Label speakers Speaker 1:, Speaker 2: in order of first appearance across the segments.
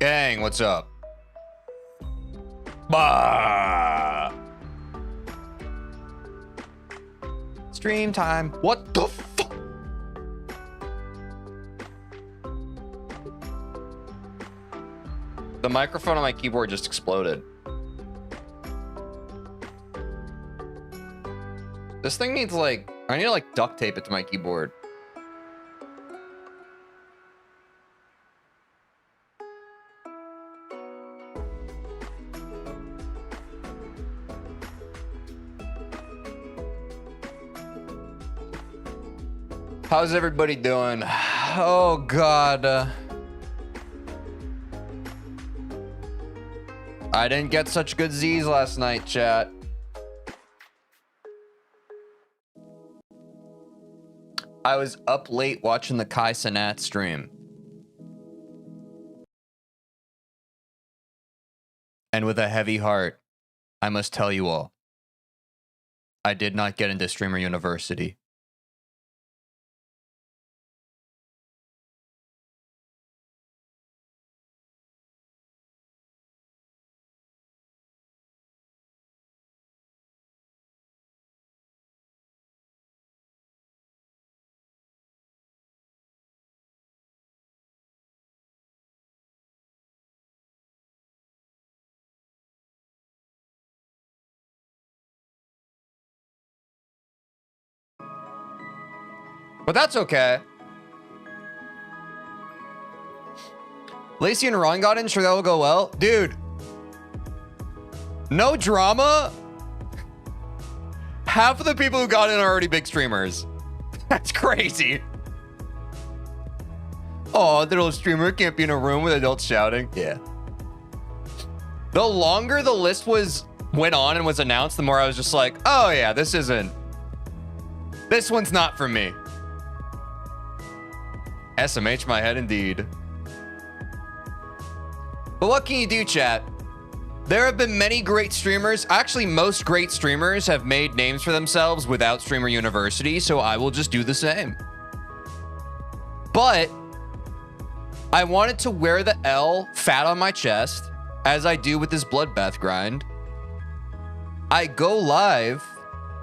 Speaker 1: Gang, what's up? Bah! Stream time. What the fuck? The microphone on my keyboard just exploded. This thing needs like, I need to like duct tape it to my keyboard. How's everybody doing? Oh God. I didn't get such good Z's last night, chat. I was up late watching the Kai Cenat stream. And with a heavy heart, I must tell you all, I did not get into Streamer University. But that's okay. Lacey and Ron got in, sure that will go well. Dude, no drama. Half of the people who got in are already big streamers. That's crazy. Oh, little streamer can't be in a room with adults shouting. Yeah. The longer the list went on and was announced, the more I was just like, oh yeah, this one's not for me. SMH my head indeed. But what can you do, chat? There have been many great streamers. Actually, most great streamers have made names for themselves without Streamer University, so I will just do the same. But I wanted to wear the L fat on my chest, as I do with this Bloodbath grind. I go live,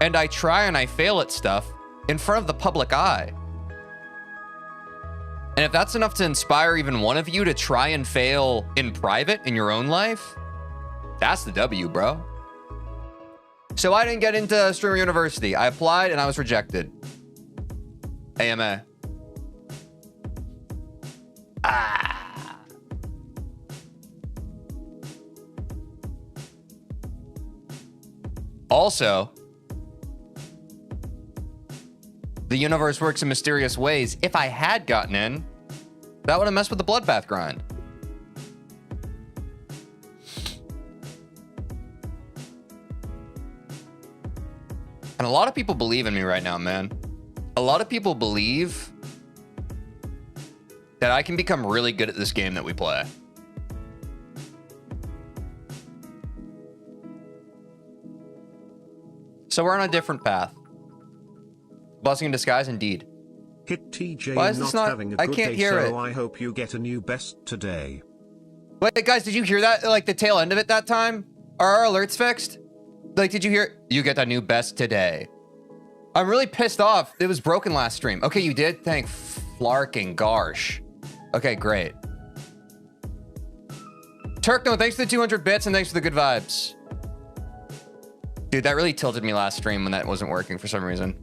Speaker 1: and I try and I fail at stuff in front of the public eye. And if that's enough to inspire even one of you to try and fail in private in your own life, that's the W, bro. So I didn't get into Streamer University. I applied and I was rejected. AMA. Ah. Also, the universe works in mysterious ways. If I had gotten in, that would have messed with the Bloodbath grind. And a lot of people believe in me right now, man. A lot of people believe that I can become really good at this game that we play. So we're on a different path. Blessing in disguise, indeed.
Speaker 2: Hit TJ.
Speaker 1: Why is this not
Speaker 2: having a good
Speaker 1: I can't
Speaker 2: day,
Speaker 1: hear
Speaker 2: so
Speaker 1: it.
Speaker 2: I hope you get a new best today.
Speaker 1: Wait, guys, did you hear that? Like the tail end of it that time? Are our alerts fixed? Like, did you hear? You get a new best today. I'm really pissed off. It was broken last stream. Okay, you did? Thank flarking garsh. Okay, great. Turkno, thanks for the 200 bits and thanks for the good vibes. Dude, that really tilted me last stream when that wasn't working for some reason.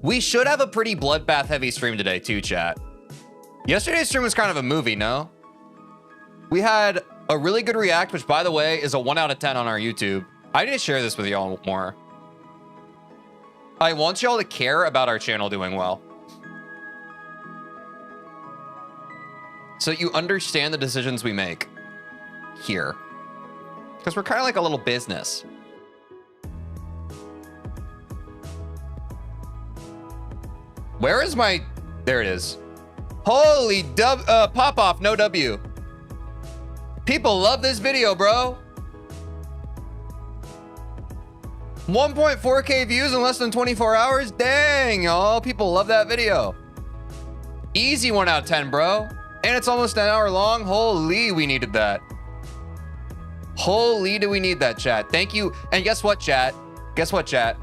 Speaker 1: We should have a pretty Bloodbath heavy stream today too, chat. Yesterday's stream was kind of a movie, no? We had a really good react, which by the way is a 1 out of 10 on our YouTube. I need to share this with y'all more. I want y'all to care about our channel doing well. So you understand the decisions we make here. Because we're kind of like a little business. Where is my... There it is. Holy pop off, no W. People love this video, bro. 1.4K views in less than 24 hours? Dang, y'all. People love that video. Easy 1 out of 10, bro. And it's almost an hour long. Holy, we needed that. Holy, do we need that, chat. Thank you. And guess what, chat? Guess what, chat?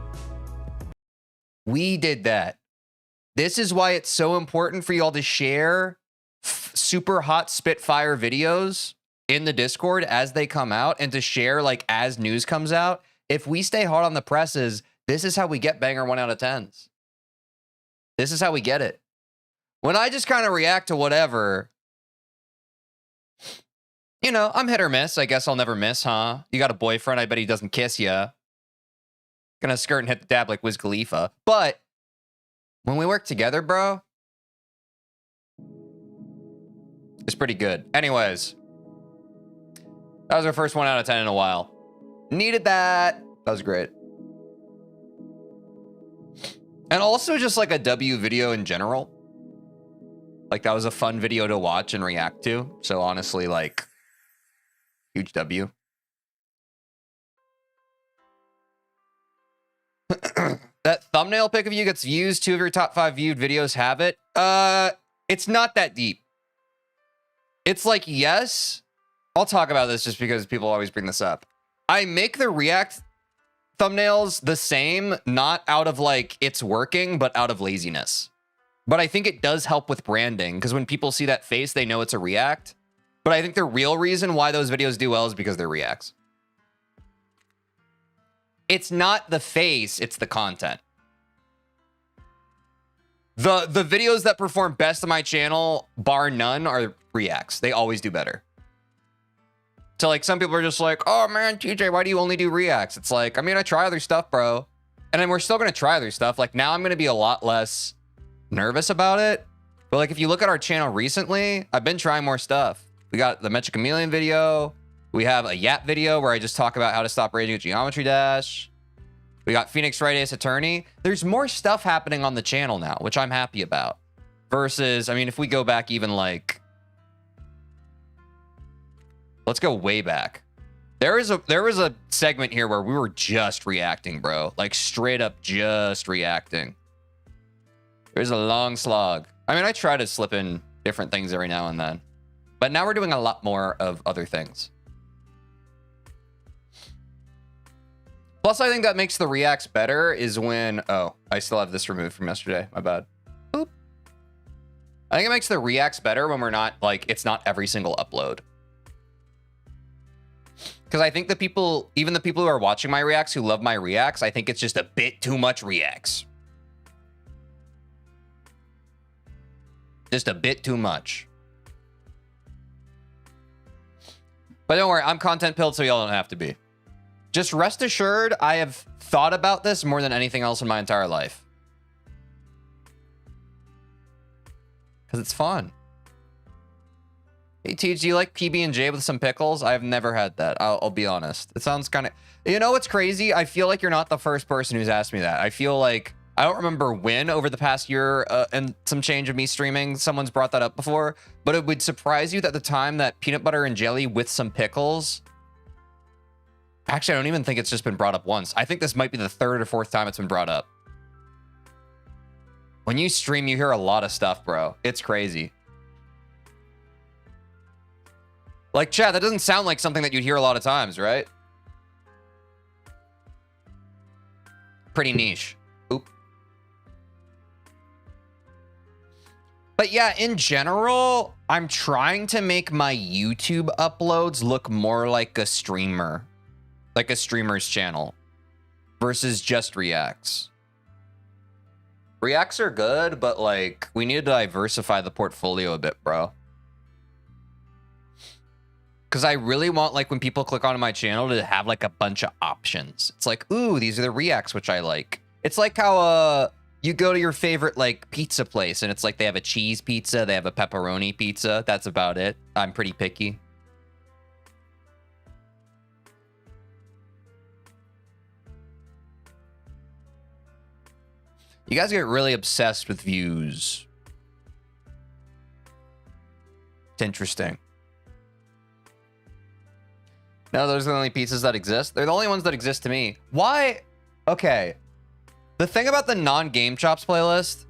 Speaker 1: We did that. This is why it's so important for y'all to share super hot Spitfire videos in the Discord as they come out, and to share like as news comes out. If we stay hard on the presses, this is how we get banger 1 out of 10s. This is how we get it. When I just kind of react to whatever, you know, I'm hit or miss. I guess I'll never miss, huh? You got a boyfriend, I bet he doesn't kiss ya. Gonna skirt and hit the dab like Wiz Khalifa. But when we work together, bro, it's pretty good. Anyways, that was our first 1 out of 10 in a while. Needed that. That was great. And also just like a W video in general. Like that was a fun video to watch and react to. So honestly, like, huge W. That thumbnail pic of you gets views. 2 of your top 5 viewed videos have it. It's not that deep. It's like, yes. I'll talk about this just because people always bring this up. I make the react thumbnails the same, not out of like it's working, but out of laziness. But I think it does help with branding, because when people see that face, they know it's a react. But I think the real reason why those videos do well is because they're reacts. It's not the face, it's the content. The videos that perform best on my channel, bar none, are reacts. They always do better. So like some people are just like, oh man, TJ, why do you only do reacts? It's like, I mean, I try other stuff, bro. And then we're still going to try other stuff. Like now I'm going to be a lot less nervous about it. But like if you look at our channel recently, I've been trying more stuff. We got the Mecha Chameleon video. We have a Yap video where I just talk about how to stop raging with Geometry Dash. We got Phoenix Wright Ace Attorney. There's more stuff happening on the channel now, which I'm happy about. Versus, I mean, if we go back even like, let's go way back. There was a segment here where we were just reacting, bro. Like straight up just reacting. There's a long slog. I mean, I try to slip in different things every now and then. But now we're doing a lot more of other things. Plus, I think that makes the reacts better is when... Oh, I still have this removed from yesterday. My bad. Oop. I think it makes the reacts better when we're not, like, it's not every single upload. Because I think the people, even the people who are watching my reacts, who love my reacts, I think it's just a bit too much reacts. Just a bit too much. But don't worry, I'm content pilled, so y'all don't have to be. Just rest assured, I have thought about this more than anything else in my entire life. Because it's fun. Hey, Teej, do you like PB&J with some pickles? I've never had that. I'll be honest. It sounds kind of... You know what's crazy? I feel like you're not the first person who's asked me that. I feel like... I don't remember when over the past year and some change of me streaming, someone's brought that up before. But it would surprise you that the time that peanut butter and jelly with some pickles... Actually, I don't even think it's just been brought up once. I think this might be the 3rd or 4th time it's been brought up. When you stream, you hear a lot of stuff, bro. It's crazy. Like, chat, that doesn't sound like something that you'd hear a lot of times, right? Pretty niche. Oop. But yeah, in general, I'm trying to make my YouTube uploads look more like a streamer. Like a streamer's channel. Versus just reacts. Reacts are good, but like, we need to diversify the portfolio a bit, bro. Because I really want, like, when people click onto my channel to have, like, a bunch of options. It's like, ooh, these are the reacts, which I like. It's like how you go to your favorite, like, pizza place, and it's like they have a cheese pizza, they have a pepperoni pizza. That's about it. I'm pretty picky. You guys get really obsessed with views. It's interesting. No, those are the only pizzas that exist. They're the only ones that exist to me. Why? Okay. The thing about the non-Game Chops playlist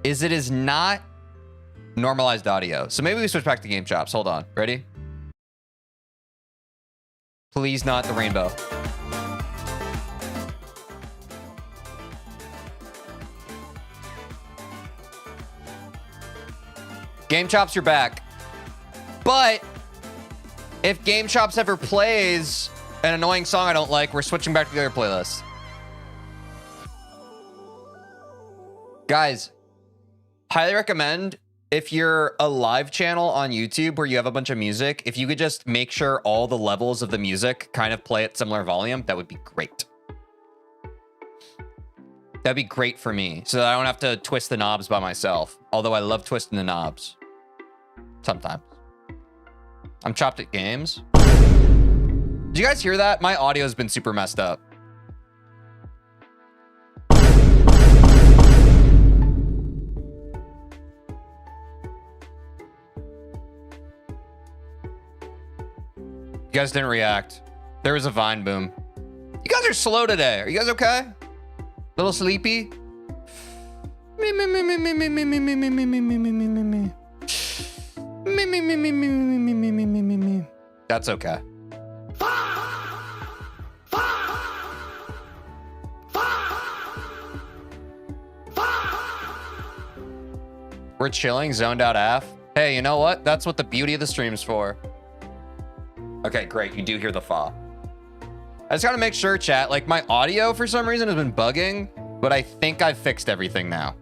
Speaker 1: is it is not normalized audio. So maybe we switch back to game chops. Hold on. Ready? Please not the rainbow. Game chops, you're back. But if game chops ever plays an annoying song I don't like, we're switching back to the other playlist. Guys, highly recommend if you're a live channel on YouTube where you have a bunch of music, if you could just make sure all the levels of the music kind of play at similar volume, that would be great. That'd be great for me so that I don't have to twist the knobs by myself. Although I love twisting the knobs. Sometimes. I'm chopped at games. Did you guys hear that? My audio has been super messed up. You guys didn't react. There was a Vine boom. You guys are slow today. Are you guys okay? A little sleepy? Me, me, me, me, me, me, me, me, me, me, me, me, me, me, me, me, me. Me, me, me, me, me, me, me, me, me, me, me, me. That's okay. We're chilling, zoned out AF. Hey, you know what? That's what the beauty of the stream is for. Okay, great. You do hear the fa. I just gotta make sure, chat. Like, my audio, for some reason, has been bugging, but I think I've fixed everything now.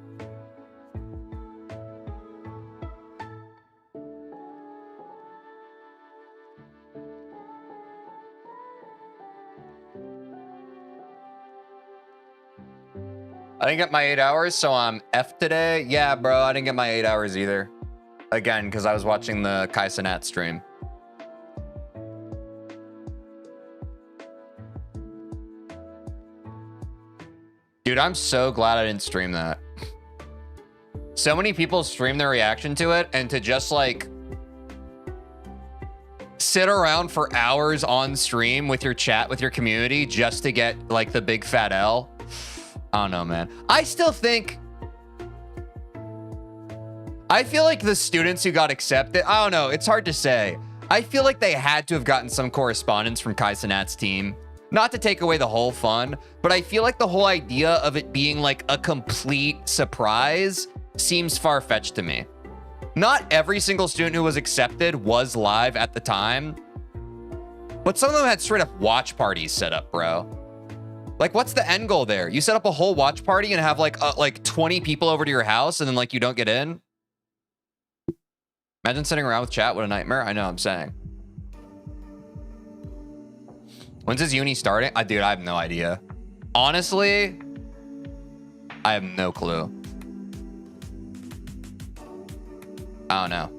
Speaker 1: I didn't get my 8 hours, so I'm F today. Yeah, bro, I didn't get my 8 hours either. Again, because I was watching the Kai Cenat stream. Dude, I'm so glad I didn't stream that. So many people stream their reaction to it, and to just like sit around for hours on stream with your chat, with your community, just to get like the big fat L. I don't know, man. I still think, I feel like the students who got accepted, I don't know, it's hard to say. I feel like they had to have gotten some correspondence from Kai Cenat's team. Not to take away the whole fun, but I feel like the whole idea of it being like a complete surprise seems far-fetched to me. Not every single student who was accepted was live at the time, but some of them had straight up watch parties set up, bro. Like, what's the end goal there? You set up a whole watch party and have like 20 people over to your house and then like you don't get in? Imagine sitting around with chat. What a nightmare. I know, I'm saying. When's his uni starting? Dude, I have no idea. Honestly, I have no clue. I don't know.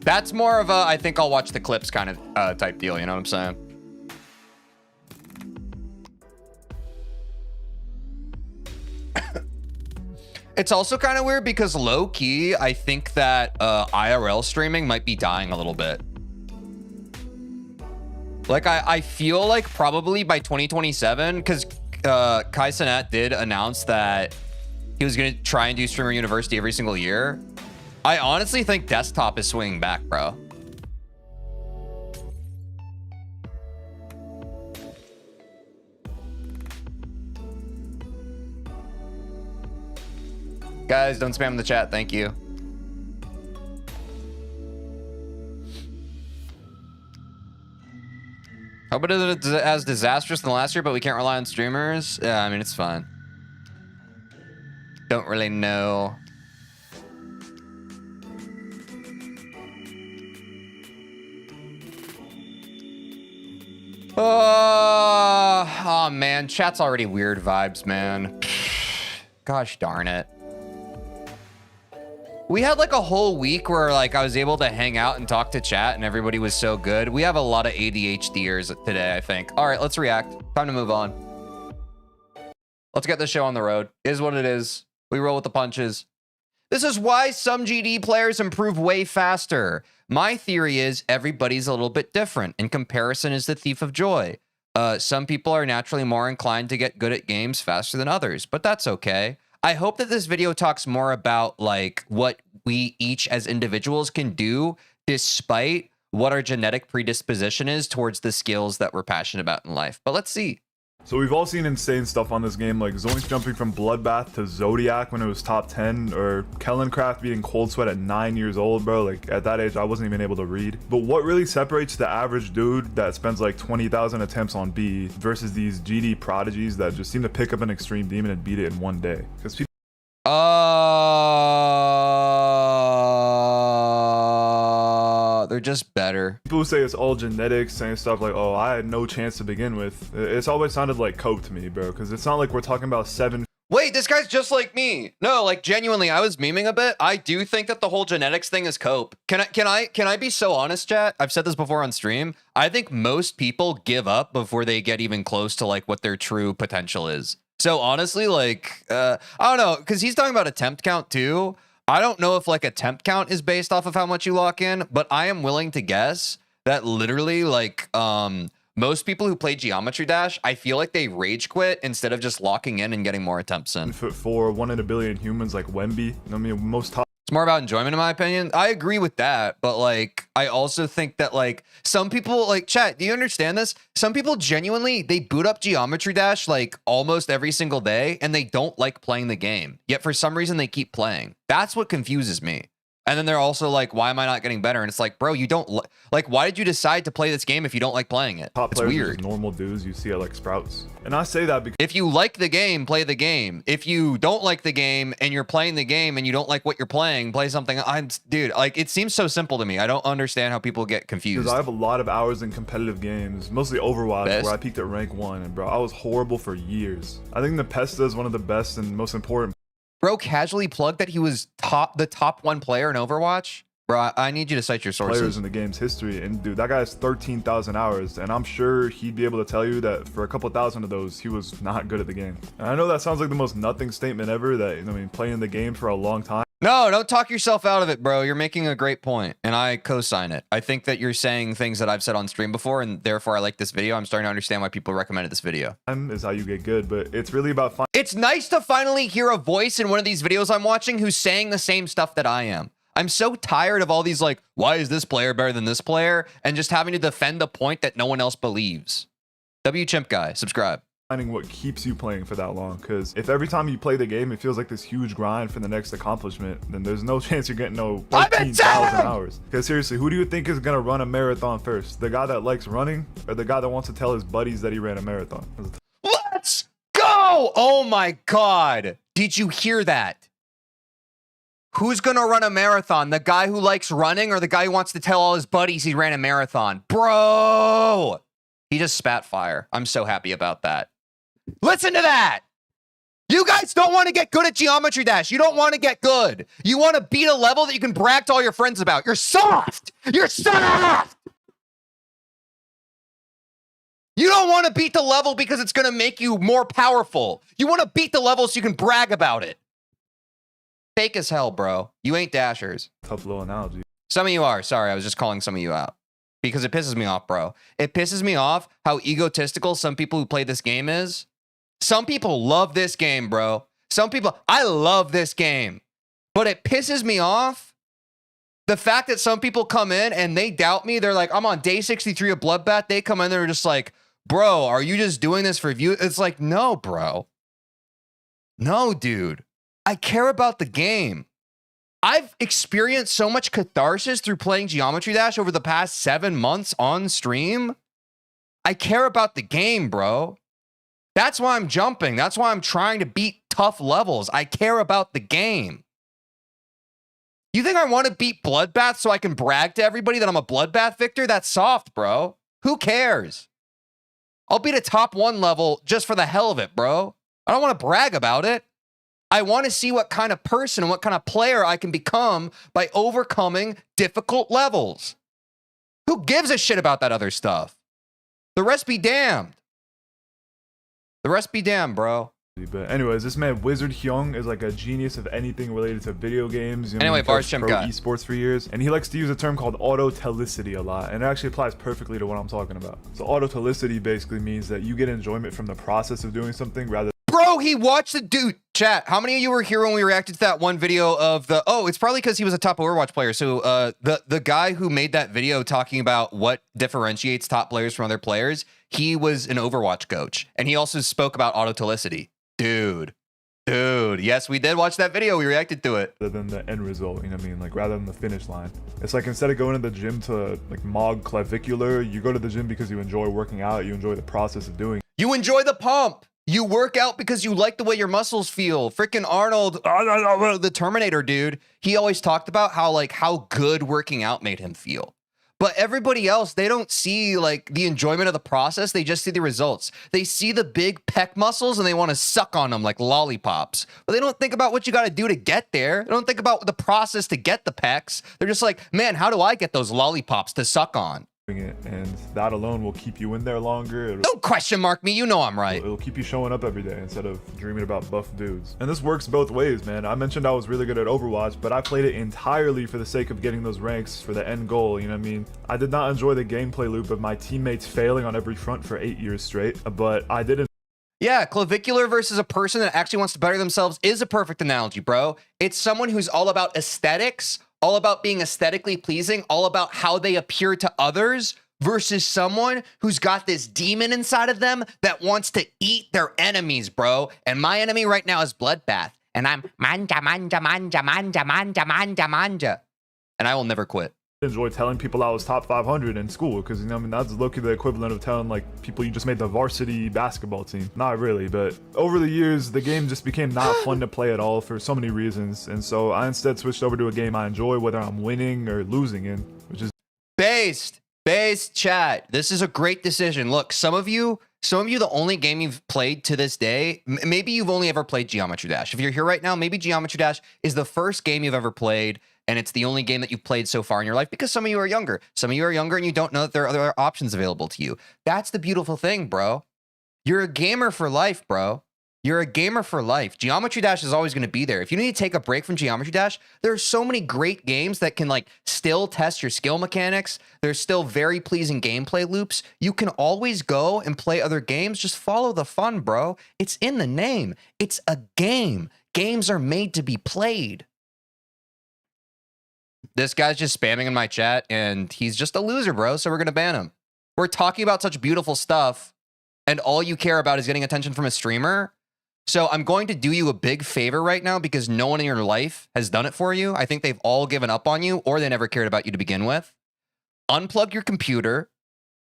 Speaker 1: That's more of a, I think I'll watch the clips kind of type deal. You know what I'm saying? It's also kind of weird because low key, I think that IRL streaming might be dying a little bit. Like, I feel like probably by 2027, because Kai Cenat did announce that he was going to try and do Streamer University every single year. I honestly think desktop is swinging back, bro. Guys, don't spam the chat. Thank you. Hope it isn't as disastrous than last year, but we can't rely on streamers. Yeah, I mean, it's fine. Don't really know. Oh man, chat's already weird vibes, man. Gosh darn it. We had like a whole week where like I was able to hang out and talk to chat and everybody was so good. We have a lot of ADHDers today, I think. All right, let's react. Time to move on. Let's get this show on the road. It is what it is. We roll with the punches. This is why some GD players improve way faster. My theory is everybody's a little bit different, and comparison is the thief of joy. Some people are naturally more inclined to get good at games faster than others, but that's okay. I hope that this video talks more about like what we each as individuals can do despite what our genetic predisposition is towards the skills that we're passionate about in life. But let's see.
Speaker 3: So we've all seen insane stuff on this game, like Zoinks jumping from Bloodbath to Zodiac when it was top 10, or Kellencraft beating Cold Sweat at 9 years old, bro. Like, at that age, I wasn't even able to read. But what really separates the average dude that spends like 20,000 attempts on B versus these GD prodigies that just seem to pick up an extreme demon and beat it in one day? Because people...
Speaker 1: They're just better.
Speaker 3: People who say it's all genetics, saying stuff like, oh, I had no chance to begin with. It's always sounded like cope to me, bro, because it's not like we're talking about 7...
Speaker 1: Wait, this guy's just like me. No, like genuinely, I was memeing a bit. I do think that the whole genetics thing is cope. Can I be so honest, chat? I've said this before on stream. I think most people give up before they get even close to like what their true potential is. So honestly, like, I don't know, because he's talking about attempt count too. I don't know if like attempt count is based off of how much you lock in, but I am willing to guess that literally like most people who play Geometry Dash, I feel like they rage quit instead of just locking in and getting more attempts in.
Speaker 3: 4'4", 1 in a billion humans like Wemby. I mean, most top...
Speaker 1: It's more about enjoyment in my opinion. I agree with that, but like I also think that like some people, like chat, do you understand this? Some people genuinely, they boot up Geometry Dash like almost every single day and they don't like playing the game. Yet for some reason they keep playing. That's what confuses me. And then they're also like, why am I not getting better? And it's like, bro, you don't like, why did you decide to play this game if you don't like playing it?
Speaker 3: Top
Speaker 1: it's
Speaker 3: players are
Speaker 1: weird.
Speaker 3: just normal dudes you see at like Sprouts. And I say that because
Speaker 1: if you like the game, play the game. If you don't like the game and you're playing the game and you don't like what you're playing, play something. Dude, like it seems so simple to me. I don't understand how people get confused.
Speaker 3: I have a lot of hours in competitive games, mostly Overwatch,
Speaker 1: Best?
Speaker 3: where I peaked at rank 1, and bro, I was horrible for years. I think Nepesta is one of the best and most important.
Speaker 1: Bro casually plugged that he was the top 1 player in Overwatch. Bro, I need you to cite your sources.
Speaker 3: Players in the game's history, and dude, that guy has 13,000 hours, and I'm sure he'd be able to tell you that for a couple thousand of those, he was not good at the game. And I know that sounds like the most nothing statement ever, that, I mean, playing the game for a long time.
Speaker 1: No, don't talk yourself out of it, bro. You're making a great point, and I co-sign it. I think that you're saying things that I've said on stream before, and therefore I like this video. I'm starting to understand why people recommended this video.
Speaker 3: Is how you get good, but it's really about finding...
Speaker 1: It's nice to finally hear a voice in one of these videos I'm watching who's saying the same stuff that I am. I'm so tired of all these like, why is this player better than this player? And just having to defend a point that no one else believes. W Chimp Guy, subscribe.
Speaker 3: Finding what keeps you playing for that long, because if every time you play the game it feels like this huge grind for the next accomplishment, then there's no chance you're getting no 13,000 hours. Because seriously, who do you think is gonna run a marathon first? The guy that likes running, or the guy that wants to tell his buddies that he ran a marathon?
Speaker 1: Let's go! Oh my god, did you hear that? Who's gonna run a marathon? The guy who likes running or the guy who wants to tell all his buddies he ran a marathon? Bro! He just spat fire. I'm so happy about that. Listen to that! You guys don't want to get good at Geometry Dash. You don't want to get good. You want to beat a level that you can brag to all your friends about. You're soft! You're soft! You don't want to beat the level because it's gonna make you more powerful. You want to beat the level so you can brag about it. Fake as hell, bro. You ain't dashers.
Speaker 3: Tough little analogy.
Speaker 1: Some of you are. Sorry, I was just calling some of you out. Because it pisses me off, bro. It pisses me off how egotistical some people who play this game is. Some people love this game, bro. Some people, I love this game. But it pisses me off the fact that some people come in and they doubt me. They're like, I'm on day 63 of Bloodbath. They come in, they're just like, bro, are you just doing this for view? It's like, no, bro. No, dude. I care about the game. I've experienced so much catharsis through playing Geometry Dash over the past 7 months on stream. I care about the game, bro. That's why I'm jumping. That's why I'm trying to beat tough levels. I care about the game. You think I want to beat Bloodbath so I can brag to everybody that I'm a Bloodbath victor? That's soft, bro. Who cares? I'll beat a top 1 level just for the hell of it, bro. I don't want to brag about it. I want to see what kind of person and what kind of player I can become by overcoming difficult levels. Who gives a shit about that other stuff? The rest be damned. The rest be damned, bro.
Speaker 3: But anyways, this man Wizard Hyung is like a genius of anything related to video games. You know,
Speaker 1: anyway,
Speaker 3: he
Speaker 1: Bars
Speaker 3: coached
Speaker 1: Chimp
Speaker 3: pro
Speaker 1: Guy.
Speaker 3: esports for years, and he likes to use a term called autotelicity a lot, and it actually applies perfectly to what I'm talking about. So autotelicity basically means that you get enjoyment from the process of doing something rather.
Speaker 1: Bro, he watched the dude. Chat, how many of you were here when we reacted to that one video of the, oh, it's probably because he was a top Overwatch player. So the guy who made that video talking about what differentiates top players from other players, he was an Overwatch coach. And he also spoke about autotolicity. Dude, yes, we did watch that video. We reacted to it.
Speaker 3: Than the end result, you know what I mean? Like, rather than the finish line. It's like, instead of going to the gym to, like, mog clavicular, you go to the gym because you enjoy working out, you enjoy the process of doing.
Speaker 1: You enjoy the pump. You work out because you like the way your muscles feel. Freaking Arnold, the Terminator dude, he always talked about how good working out made him feel. But everybody else, they don't see like the enjoyment of the process. They just see the results. They see the big pec muscles and they want to suck on them like lollipops. But they don't think about what you got to do to get there. They don't think about the process to get the pecs. They're just like, man, how do I get those lollipops to suck on?
Speaker 3: It, and that alone will keep you in there longer.
Speaker 1: Don't question mark me, you know I'm right.
Speaker 3: It'll keep you showing up every day instead of dreaming about buff dudes. And this works both ways, man. I mentioned I was really good at Overwatch, but I played it entirely for the sake of getting those ranks for the end goal, you know what I mean? I did not enjoy the gameplay loop of my teammates failing on every front for 8 years straight, but I did.
Speaker 1: Yeah, clavicular versus a person that actually wants to better themselves is a perfect analogy, bro. It's someone who's all about aesthetics, all about being aesthetically pleasing, all about how they appear to others, versus someone who's got this demon inside of them that wants to eat their enemies, bro. And my enemy right now is Bloodbath. And I'm manja. And I will never quit.
Speaker 3: Enjoy telling people I was top 500 in school, because, you know, I mean, that's low-key the equivalent of telling like people you just made the varsity basketball team. Not really, but over the years the game just became not fun to play at all for so many reasons, and so I instead switched over to a game I enjoy, whether I'm winning or losing in, which is based chat. This is a great decision. Look, some of you, the only game you've played to this day, maybe you've only ever played Geometry Dash. If you're here right now, maybe Geometry Dash is the first game you've ever played, and it's the only game that you've played so far in your life because some of you are younger. Some of you are younger and you don't know that there are other options available to you. That's the beautiful thing, bro. You're a gamer for life, bro. You're a gamer for life. Geometry Dash is always going to be there. If you need to take a break from Geometry Dash, there are so many great games that can like still test your skill mechanics. There's still very pleasing gameplay loops. You can always go and play other games. Just follow the fun, bro. It's in the name. It's a game. Games are made to be played. This guy's just spamming in my chat and he's just a loser, bro. So we're going to ban him. We're talking about such beautiful stuff and all you care about is getting attention from a streamer. So I'm going to do you a big favor right now because no one in your life has done it for you. I think they've all given up on you or they never cared about you to begin with. Unplug your computer.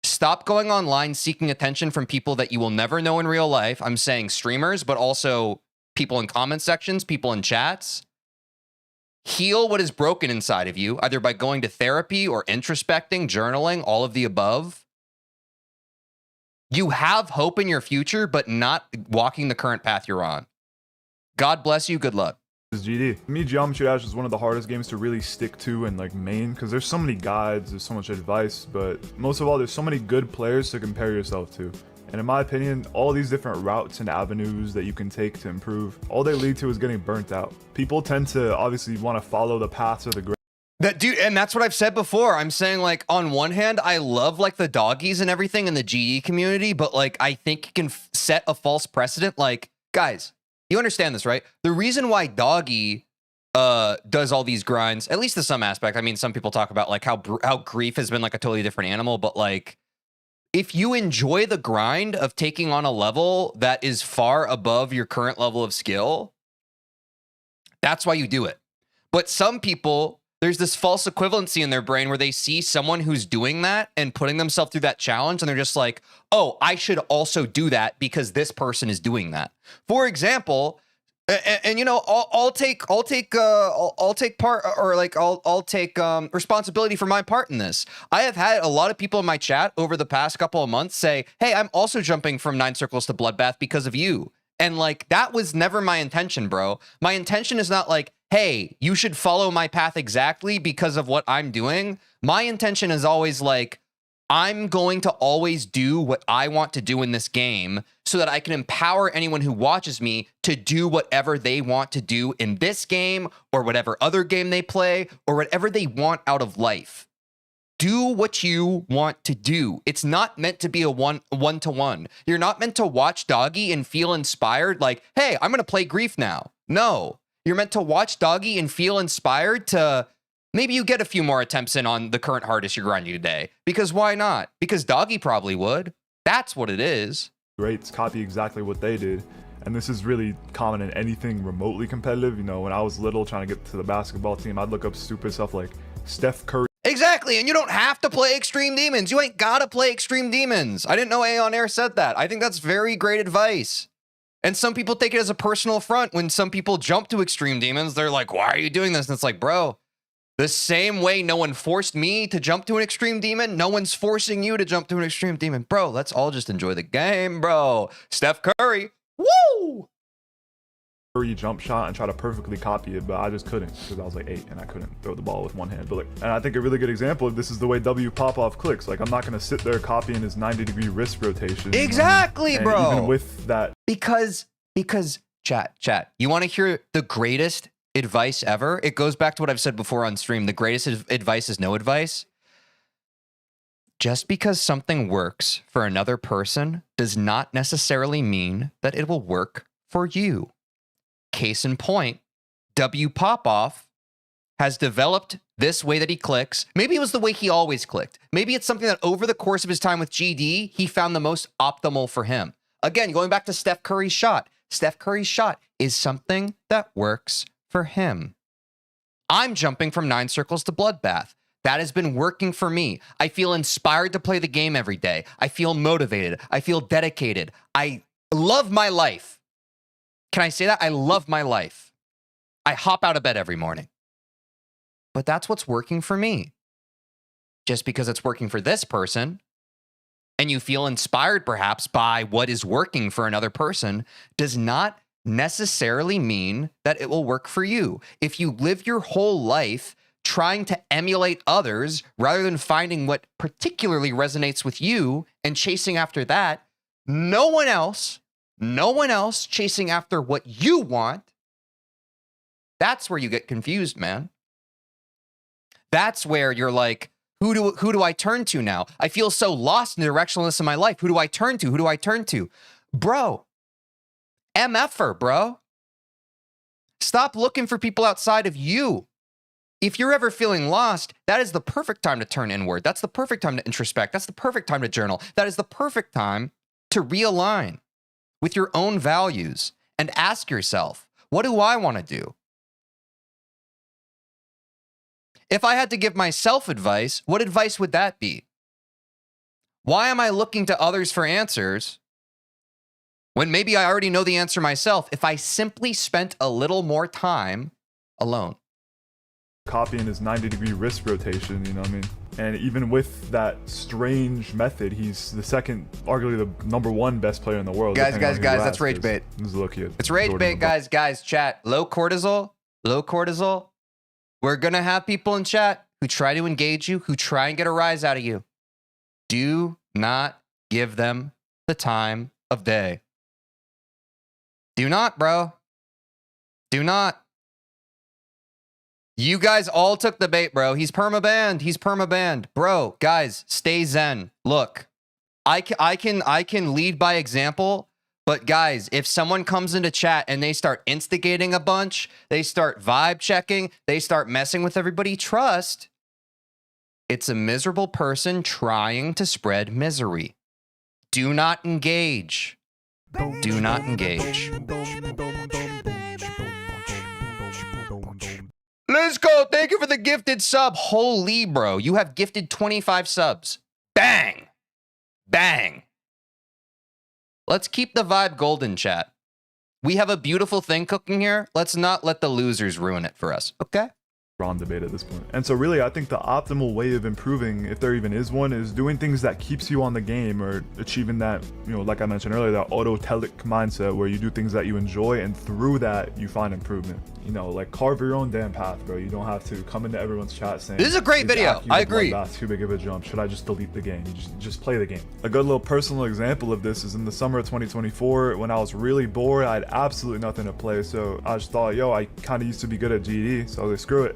Speaker 3: Stop going online seeking attention from people that you will never know in real life. I'm saying streamers, but also people in comment sections, people in chats. Heal what is broken inside of you, either by going to therapy or introspecting, journaling, all of the above. You have hope in your future, but not walking the current path you're on. God bless you. Good luck. GD. To me, Geometry Dash is one of the hardest games to really stick to and like main, because there's so many guides, there's so much advice, but most of all, there's so many good players to compare yourself to. And in my opinion, all these different routes and avenues that you can take to improve, all they lead to is getting burnt out. People tend to obviously want to follow the paths of the great.
Speaker 1: That dude, and that's what I've said before. I'm saying, like, on one hand, I love like the doggies and everything in the GE community, but like I think you can set a false precedent. Like, guys, you understand this, right? The reason why Doggy does all these grinds, at least to some aspect. I mean, some people talk about like how Grief has been like a totally different animal, but like, if you enjoy the grind of taking on a level that is far above your current level of skill, that's why you do it. But some people, there's this false equivalency in their brain where they see someone who's doing that and putting themselves through that challenge, and they're just like, oh, I should also do that because this person is doing that. For example, and you know, I'll take part, or like I'll take responsibility for my part in this. I have had a lot of people in my chat over the past couple of months say, hey, I'm also jumping from 9 circles to Bloodbath because of you. And like, that was never my intention, bro. My intention is not like, hey, you should follow my path exactly because of what I'm doing. My intention is always like, I'm going to always do what I want to do in this game so that I can empower anyone who watches me to do whatever they want to do in this game or whatever other game they play or whatever they want out of life. Do what you want to do. It's not meant to be a one-to-one. You're not meant to watch Doggy and feel inspired like, hey, I'm going to play Grief now. No, you're meant to watch Doggy and feel inspired to maybe you get a few more attempts in on the current hardest you're grinding today. Because why not? Because Doggy probably would. That's what it is.
Speaker 3: Greats copy exactly what they did. And this is really common in anything remotely competitive. You know, when I was little trying to get to the basketball team, I'd look up stupid stuff like Steph Curry.
Speaker 1: Exactly, and you don't have to play Extreme Demons. You ain't gotta play Extreme Demons. I didn't know A on Air said that. I think that's very great advice. And some people take it as a personal affront when some people jump to Extreme Demons. They're like, why are you doing this? And it's like, bro, the same way no one forced me to jump to an Extreme Demon, no one's forcing you to jump to an Extreme Demon. Bro, let's all just enjoy the game, bro. Steph Curry, woo!
Speaker 3: Jump shot and try to perfectly copy it, but I just couldn't because I was like 8 and I couldn't throw the ball with one hand. But like, and I think a really good example of this is the way W Popoff clicks. Like, I'm not gonna sit there copying his 90-degree wrist rotation.
Speaker 1: Exactly, bro.
Speaker 3: Even with that,
Speaker 1: because chat, you want to hear the greatest advice ever? It goes back to what I've said before on stream. The greatest advice is no advice. Just because something works for another person does not necessarily mean that it will work for you. Case in point, W Popoff has developed this way that he clicks. Maybe it was the way he always clicked. Maybe it's something that over the course of his time with GD, he found the most optimal for him. Again, going back to Steph Curry's shot. Steph Curry's shot is something that works for him. I'm jumping from 9 circles to Bloodbath. That has been working for me. I feel inspired to play the game every day. I feel motivated. I feel dedicated. I love my life. Can I say that? I love my life. I hop out of bed every morning. But that's what's working for me. Just because it's working for this person, and you feel inspired perhaps by what is working for another person, does not necessarily mean that it will work for you. If you live your whole life trying to emulate others rather than finding what particularly resonates with you and chasing after that, no one else chasing after what you want, that's where you get confused, man. That's where you're like, who do I turn to now? I feel so lost in the directionless in my life. Who do I turn to? Who do I turn to? Bro, MFer, bro. Stop looking for people outside of you. If you're ever feeling lost, that is the perfect time to turn inward. That's the perfect time to introspect. That's the perfect time to journal. That is the perfect time to realign with your own values and ask yourself, what do I want to do? If I had to give myself advice, what advice would that be? Why am I looking to others for answers when maybe I already know the answer myself if I simply spent a little more time alone?
Speaker 3: Copying his 90-degree wrist rotation, you know what I mean? And even with that strange method, he's the second, arguably the #1 best player in the world.
Speaker 1: Guys, that's rage bait.
Speaker 3: This is low-key.
Speaker 1: It's rage bait, guys, chat. Low cortisol. We're gonna have people in chat who try to engage you, who try and get a rise out of you. Do not give them the time of day. Do not, bro. Do not. You guys all took the bait, bro. He's perma-banned. Bro, guys, stay zen. Look, I can lead by example, but guys, if someone comes into chat and they start instigating a bunch, they start vibe checking, they start messing with everybody, trust, it's a miserable person trying to spread misery. Do not engage. Do not engage. Let's go. Thank you for the gifted sub. Holy, bro. You have gifted 25 subs. Bang. Bang. Let's keep the vibe golden, chat. We have a beautiful thing cooking here. Let's not let the losers ruin it for us. Okay?
Speaker 3: On debate at this point. And so really, I think the optimal way of improving, if there even is one, is doing things that keeps you on the game or achieving that, you know, like I mentioned earlier, that autotelic mindset where you do things that you enjoy and through that you find improvement. You know, like carve your own damn path, bro. You don't have to come into everyone's chat saying,
Speaker 1: this is a great video. I agree.
Speaker 3: That's too big of a jump. Should I just delete the game? You just play the game. A good little personal example of this is in the summer of 2024 when I was really bored. I had absolutely nothing to play. So I just thought, yo, I kind of used to be good at GD. So I was like, screw it.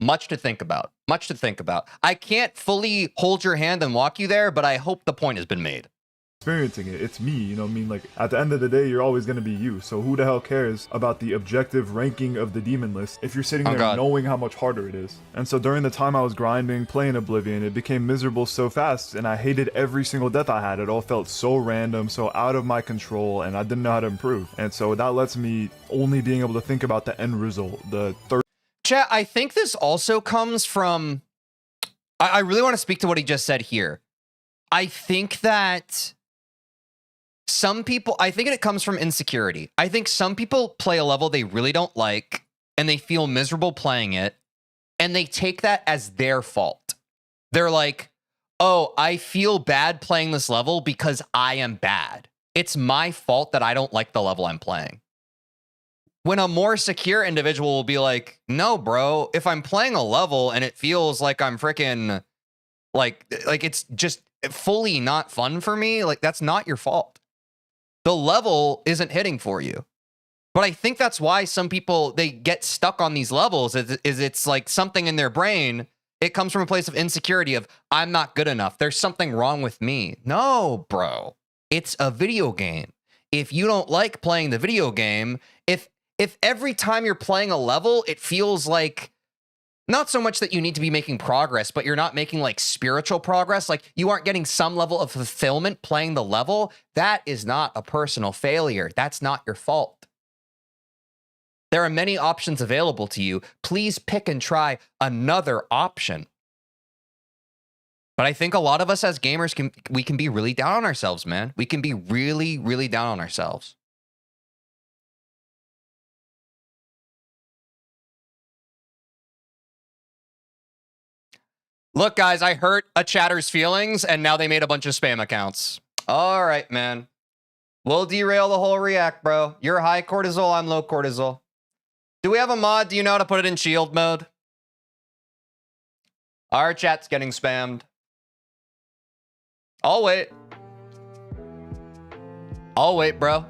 Speaker 1: Much to think about. Much to think about. I can't fully hold your hand and walk you there, but I hope the point has been made.
Speaker 3: Experiencing it. It's me, you know what I mean? Like, at the end of the day, you're always going to be you. So who the hell cares about the objective ranking of the demon list if you're sitting there knowing how much harder it is? And so during the time I was grinding, playing Oblivion, it became miserable so fast, and I hated every single death I had. It all felt so random, so out of my control, and I didn't know how to improve. And so that lets me only being able to think about the end result, the third.
Speaker 1: Chat, I think this also comes from... I really want to speak to what he just said here. I think that... some people, I think it comes from insecurity. I think some people play a level they really don't like and they feel miserable playing it, and they take that as their fault. They're like, oh, I feel bad playing this level because I am bad. It's my fault that I don't like the level I'm playing. When a more secure individual will be like, no, bro, if I'm playing a level and it feels like I'm freaking like it's just fully not fun for me, like that's not your fault. The level isn't hitting for you. But I think that's why some people, they get stuck on these levels is it's like something in their brain. It comes from a place of insecurity of, I'm not good enough. There's something wrong with me. No, bro. It's a video game. If you don't like playing the video game, if every time you're playing a level, it feels like, not so much that you need to be making progress, but you're not making like spiritual progress. Like you aren't getting some level of fulfillment playing the level. That is not a personal failure. That's not your fault. There are many options available to you. Please pick and try another option. But I think a lot of us as gamers we can be really down on ourselves, man. We can be really, really down on ourselves. Look, guys, I hurt a chatter's feelings, and now they made a bunch of spam accounts. All right, man. We'll derail the whole react, bro. You're high cortisol, I'm low cortisol. Do we have a mod? Do you know how to put it in shield mode? Our chat's getting spammed. I'll wait. I'll wait, bro.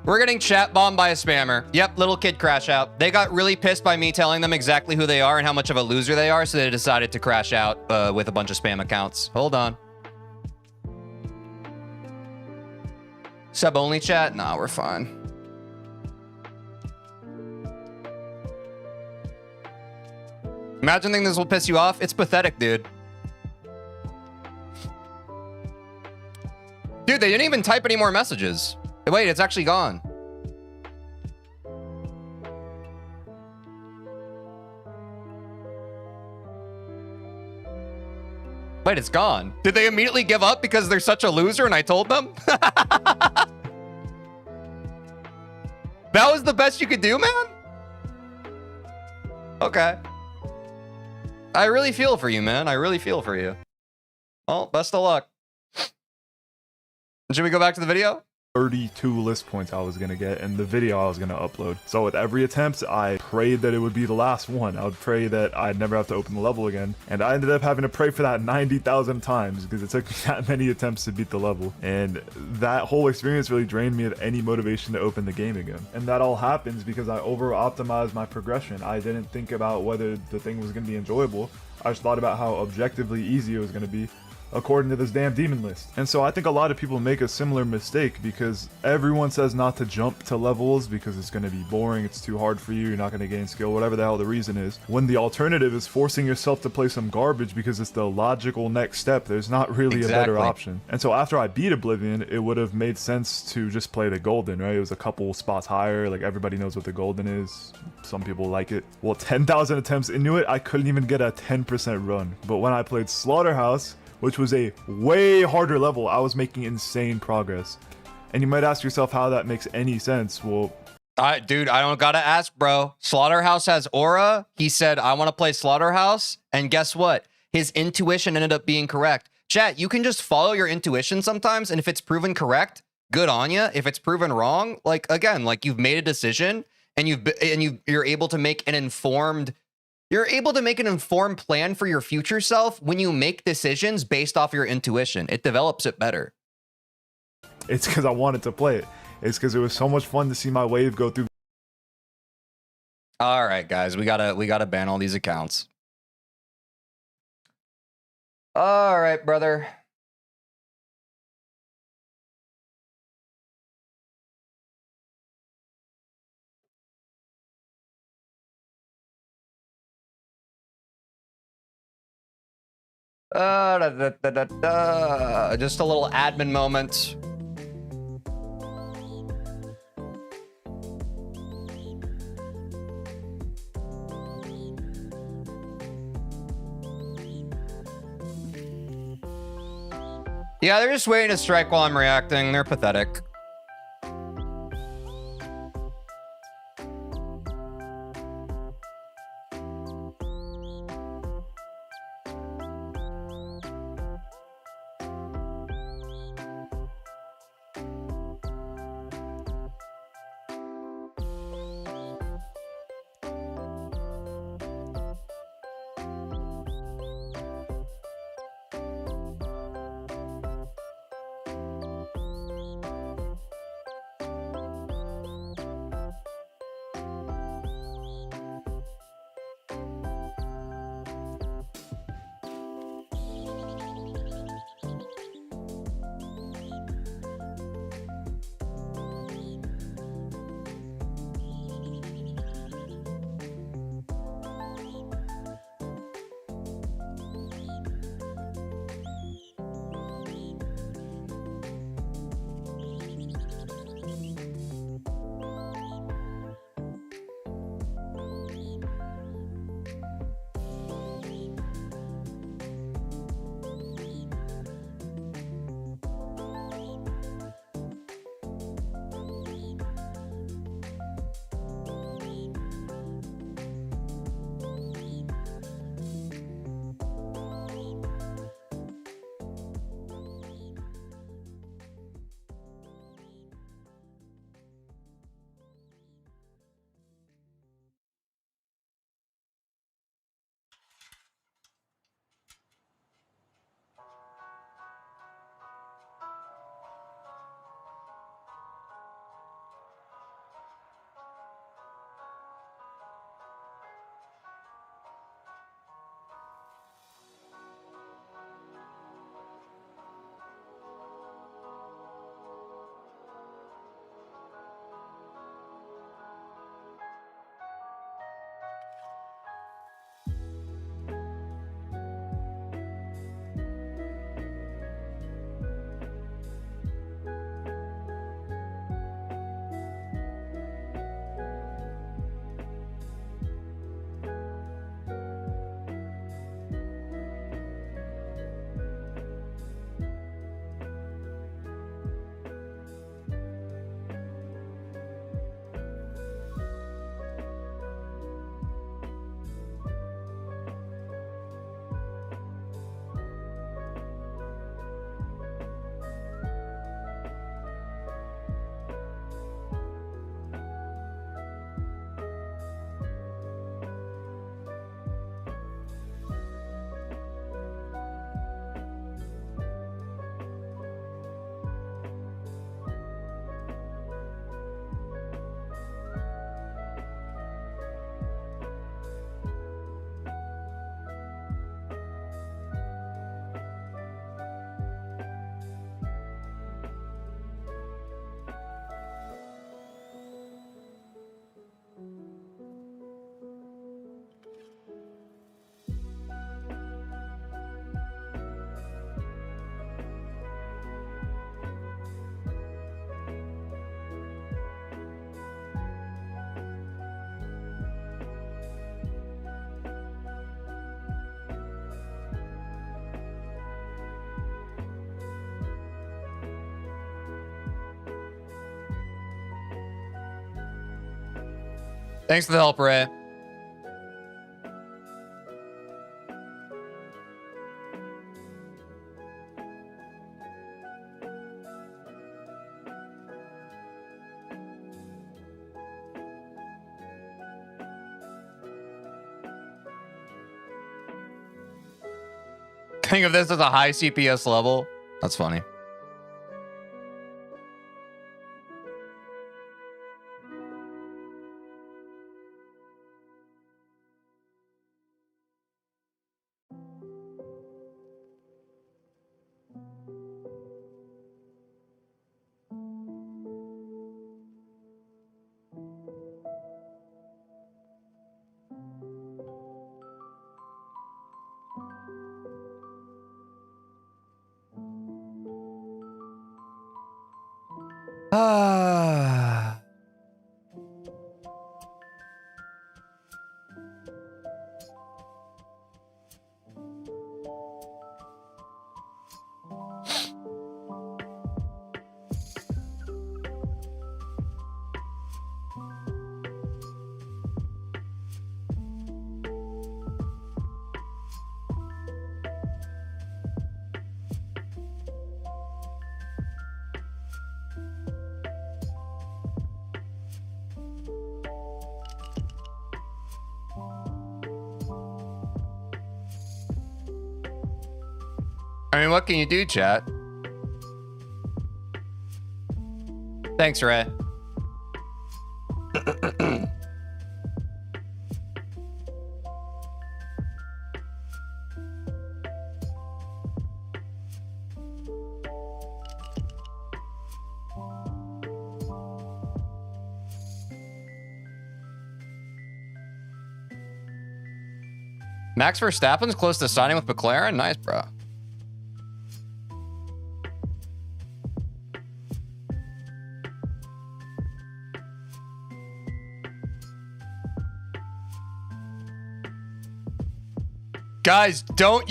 Speaker 1: We're getting chat bombed by a spammer. Yep, little kid crash out. They got really pissed by me telling them exactly who they are and how much of a loser they are, so they decided to crash out with a bunch of spam accounts. Hold on. Sub-only chat? Nah, we're fine. Imagine thinking this will piss you off. It's pathetic, dude. Dude, they didn't even type any more messages. Wait, it's actually gone. Wait, it's gone. Did they immediately give up because they're such a loser and I told them? That was the best you could do, man? Okay. I really feel for you, man. I really feel for you. Well, best of luck. Should we go back to the video?
Speaker 3: 32 list points I was gonna get and the video I was gonna upload. So with every attempt, I prayed that it would be the last one. I would pray that I'd never have to open the level again. And I ended up having to pray for that 90,000 times because it took me that many attempts to beat the level. And that whole experience really drained me of any motivation to open the game again. And that all happens because I over-optimized my progression. I didn't think about whether the thing was gonna be enjoyable. I just thought about how objectively easy it was gonna be according to this damn demon list. And so I think a lot of people make a similar mistake because everyone says not to jump to levels because it's going to be boring, it's too hard for you, you're not going to gain skill, whatever the hell the reason is. When the alternative is forcing yourself to play some garbage because it's the logical next step, there's not really a better option. And so after I beat Oblivion, it would have made sense to just play the Golden, right? It was a couple spots higher, like everybody knows what the Golden is. Some people like it. Well, 10,000 attempts into it, I couldn't even get a 10% run. But when I played Slaughterhouse, which was a way harder level, I was making insane progress. And you might ask yourself how that makes any sense. Well,
Speaker 1: dude, I don't gotta ask, bro. Slaughterhouse has aura. He said, I want to play Slaughterhouse. And guess what? His intuition ended up being correct. Chat, you can just follow your intuition sometimes. And if it's proven correct, good on you. If it's proven wrong, like, again, like you've made a decision and you're able to make an informed plan for your future self when you make decisions based off your intuition. It develops it better.
Speaker 3: It's because I wanted to play it. It's because it was so much fun to see my wave go through
Speaker 1: All right, guys, we gotta ban all these accounts. All right, brother. Just a little admin moment. Yeah, they're just waiting to strike while I'm reacting. They're pathetic. Thanks for the help, Ray. Think of this as a high CPS level. That's funny. Ah. I mean, what can you do, chat? Thanks, Ray. Max Verstappen's close to signing with McLaren? Nice, bro. Guys, don't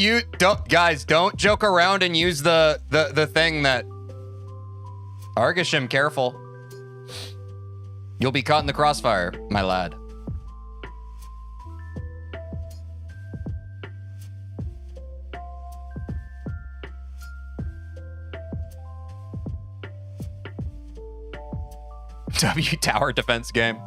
Speaker 1: joke around and use the thing that Argishim, careful. You'll be caught in the crossfire, my lad. W tower defense game.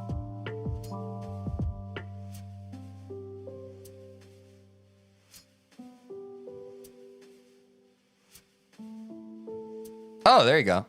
Speaker 1: Oh, there you go.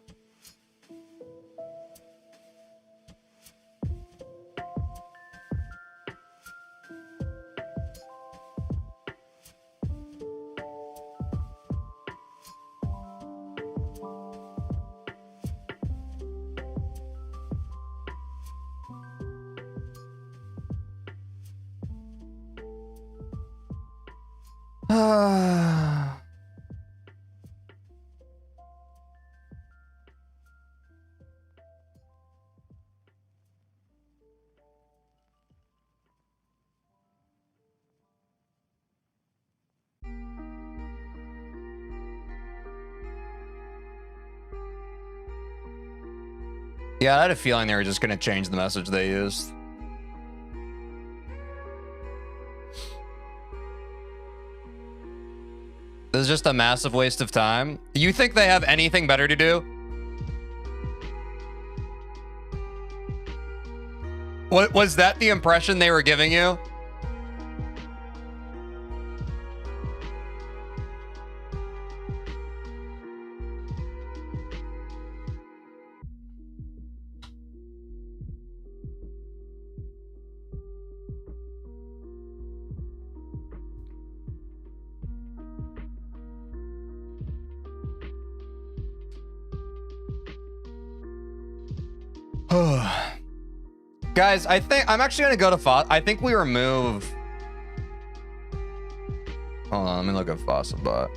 Speaker 1: Yeah, I had a feeling they were just going to change the message they used. This is just a massive waste of time. You think they have anything better to do? What was that the impression they were giving you? Guys, I think I'm actually gonna go to I think we remove. Hold on, let me look at Fossabot.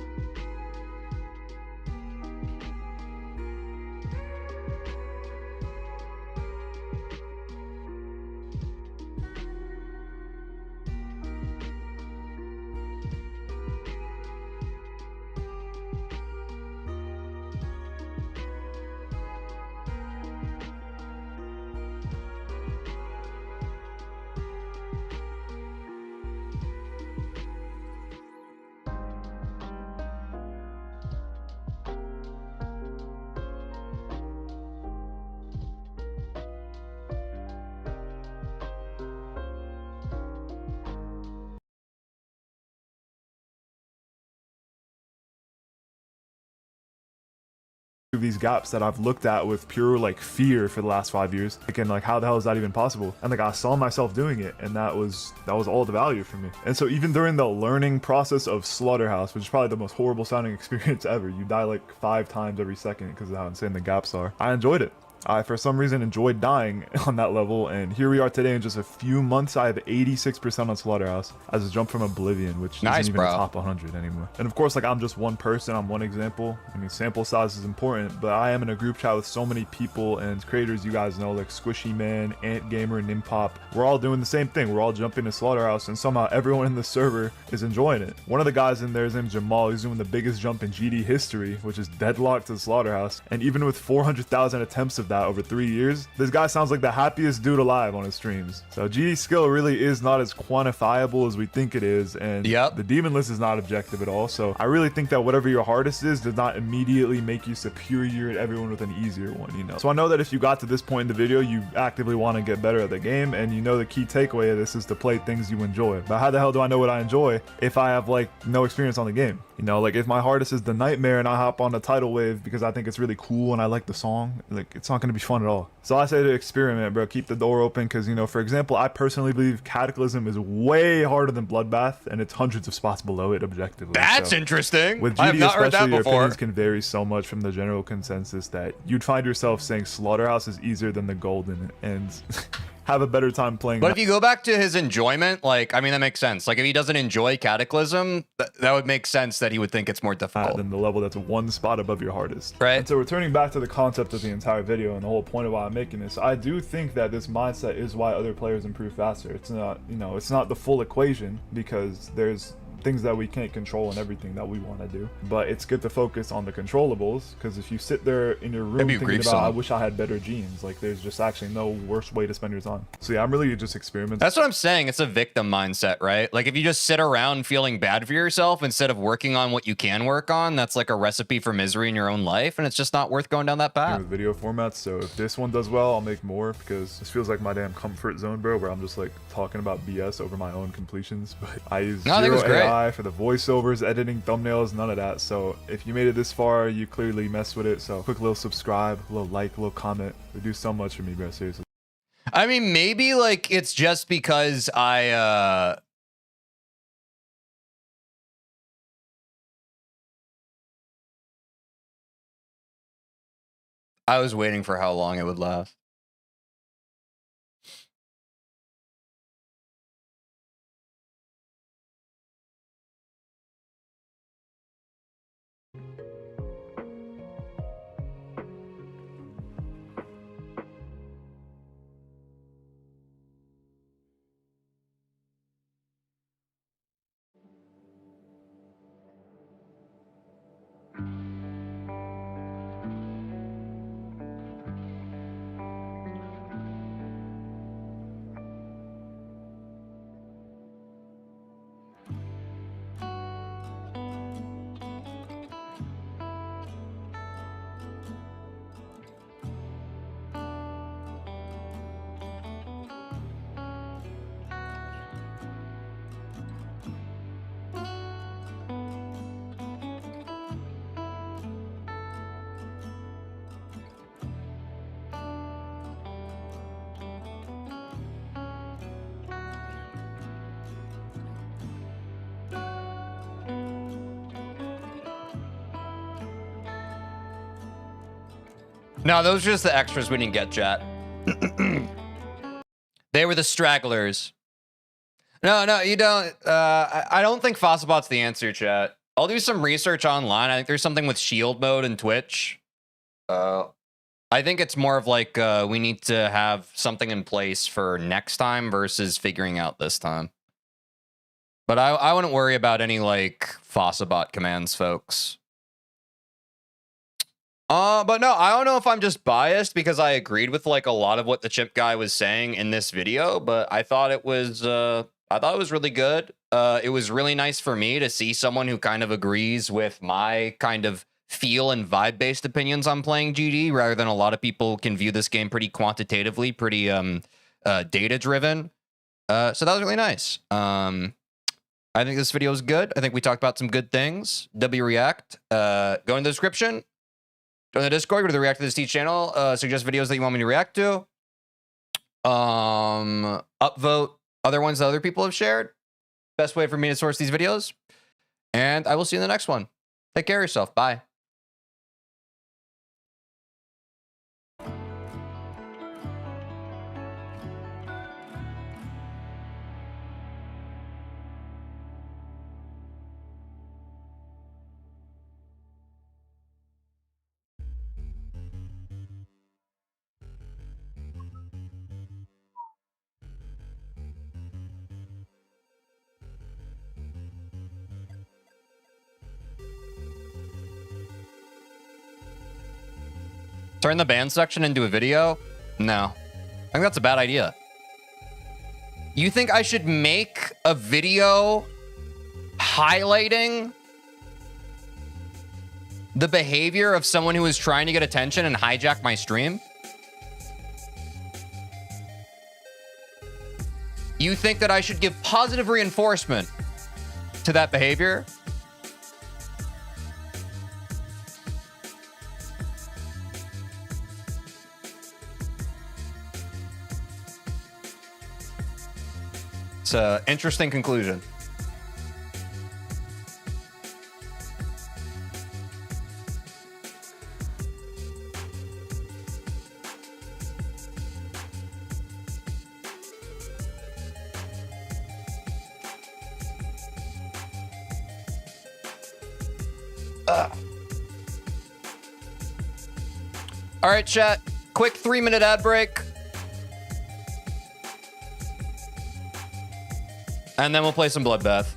Speaker 3: These gaps that I've looked at with pure like fear for the last 5 years. Again, like how the hell is that even possible? And like I saw myself doing it, and that was all the value for me. And so even during the learning process of Slaughterhouse, which is probably the most horrible sounding experience ever, you die like 5 times every second because of how insane the gaps are, I enjoyed it. I, for some reason, enjoyed dying on that level, and here we are today in just a few months. I have 86% on Slaughterhouse as a jump from Oblivion, which
Speaker 1: Nice,
Speaker 3: isn't even
Speaker 1: bro.
Speaker 3: a top 100 anymore. And of course, like, I'm just one person, I'm one example. I mean, sample size is important, but I am in a group chat with so many people and creators you guys know, like Squishy Man, Ant Gamer, Nimpop. We're all doing the same thing. We're all jumping to Slaughterhouse, and somehow everyone in the server is enjoying it. One of the guys in there is named Jamal. He's doing the biggest jump in GD history, which is deadlocked to Slaughterhouse. And even with 400,000 attempts of that over 3 years, this guy sounds like the happiest dude alive on his streams. So GD skill really is not as quantifiable as we think it is, and the demon list is not objective at all. So I really think that whatever your hardest is does not immediately make you superior at everyone with an easier one, you know. So I know that if you got to this point in the video, you actively want to get better at the game, and you know the key takeaway of this is to play things you enjoy. But how the hell do I know what I enjoy if I have like no experience on the game? You know, like if my hardest is the Nightmare and I hop on the Tidal Wave because I think it's really cool and I like the song, like it's not going to be fun at all. So I say to experiment, bro. Keep the door open, because, you know, for example, I personally believe Cataclysm is way harder than Bloodbath, and it's hundreds of spots below it objectively.
Speaker 1: That's
Speaker 3: so,
Speaker 1: interesting.
Speaker 3: with GD
Speaker 1: I have not heard that
Speaker 3: especially, your
Speaker 1: before.
Speaker 3: opinions can vary so much from the general consensus that you'd find yourself saying Slaughterhouse is easier than the Golden and have a better time playing.
Speaker 1: But if you go back to his enjoyment, like, I mean, that makes sense. Like, if he doesn't enjoy Cataclysm, that would make sense that he would think it's more difficult
Speaker 3: than the level that's one spot above your hardest.
Speaker 1: Right.
Speaker 3: And so returning back to the concept of the entire video and the whole point of why I'm making this, I do think that this mindset is why other players improve faster. It's not, you know, it's not the full equation, because there's things that we can't control and everything that we want to do, but it's good to focus on the controllables, because if you sit there in your room thinking about I wish I had better genes, like there's just actually no worse way to spend your time. So yeah, I'm really just experimenting.
Speaker 1: That's what I'm saying. It's a victim mindset, right? Like if you just sit around feeling bad for yourself instead of working on what you can work on, that's like a recipe for misery in your own life, and it's just not worth going down that path.
Speaker 3: With video formats, so if this one does well, I'll make more, because this feels like my damn comfort zone, bro, where I'm just like talking about BS over my own completions. But I use zero AI for the voiceovers, editing, thumbnails, none of that. So if you made it this far, you clearly messed with it. So quick little subscribe, a little like, a little comment. It would do so much for me, bro, seriously.
Speaker 1: I mean, maybe like it's just because I was waiting for how long it would last. No, those are just the extras we didn't get, chat. They were the stragglers. No, you don't. I don't think Fossabot's the answer, chat. I'll do some research online. I think there's something with shield mode and Twitch. I think it's more of like we need to have something in place for next time versus figuring out this time. But I wouldn't worry about any like Fossabot commands, folks. But no, I don't know if I'm just biased because I agreed with like a lot of what the chimp guy was saying in this video, but I thought it was really good. It was really nice for me to see someone who kind of agrees with my kind of feel and vibe based opinions on playing GD, rather than a lot of people can view this game pretty quantitatively, pretty data driven. So that was really nice. I think this video is good. I think we talked about some good things. W React. Go in the description. Join the Discord, go to the React to this Teach channel, suggest videos that you want me to react to. Upvote other ones that other people have shared. Best way for me to source these videos. And I will see you in the next one. Take care of yourself. Bye. Turn the band section into a video? No. I think that's a bad idea. You think I should make a video highlighting the behavior of someone who is trying to get attention and hijack my stream? You think that I should give positive reinforcement to that behavior? It's an interesting conclusion. All right, chat. Quick 3-minute ad break. And then we'll play some Bloodbath.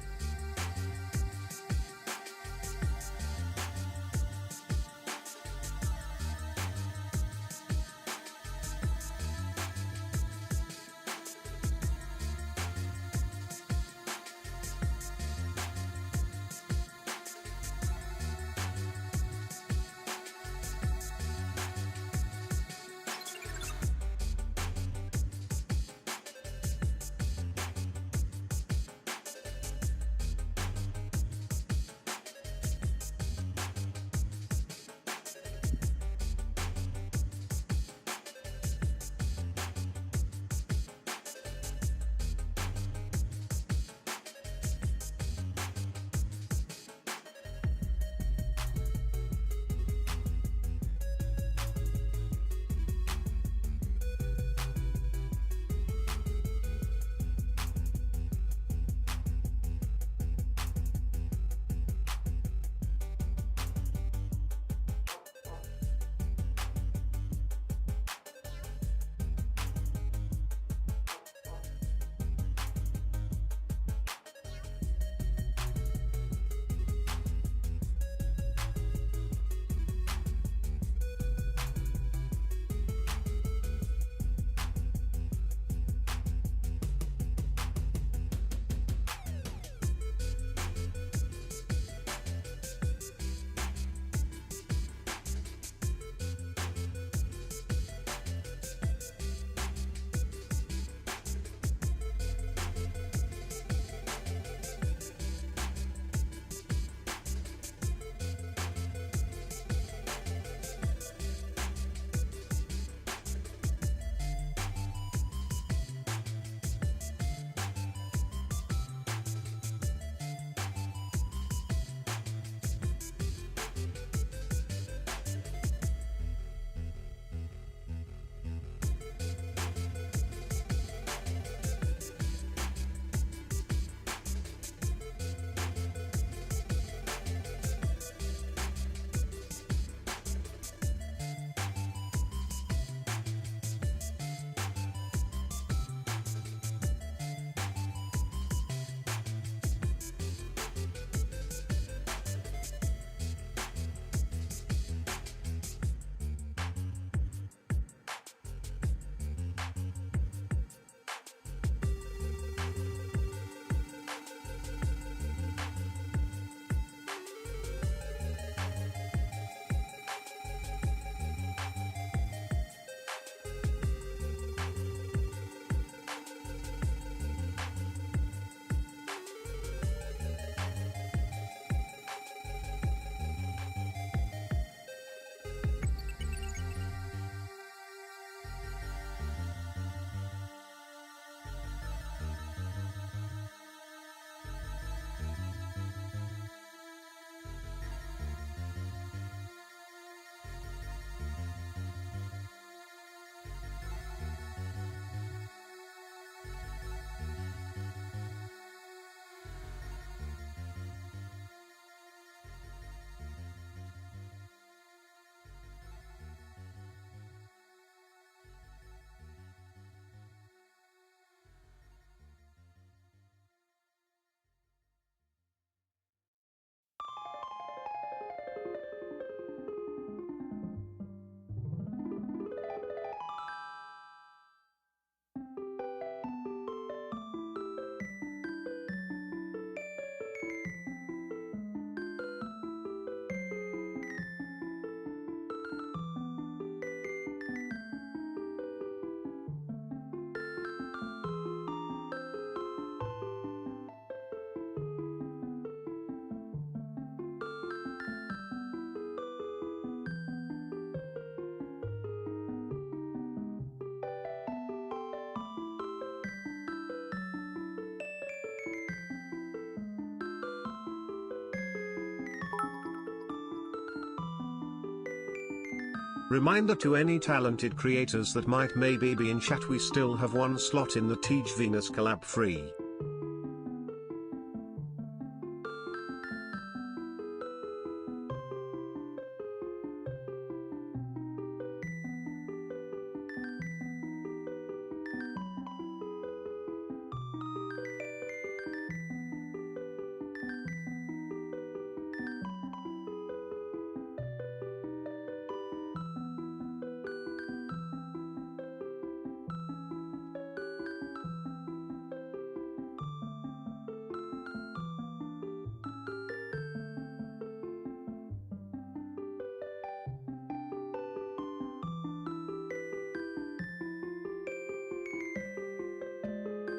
Speaker 2: Reminder to any talented creators that might maybe be in chat, we still have one slot in the TeejVeen collab free.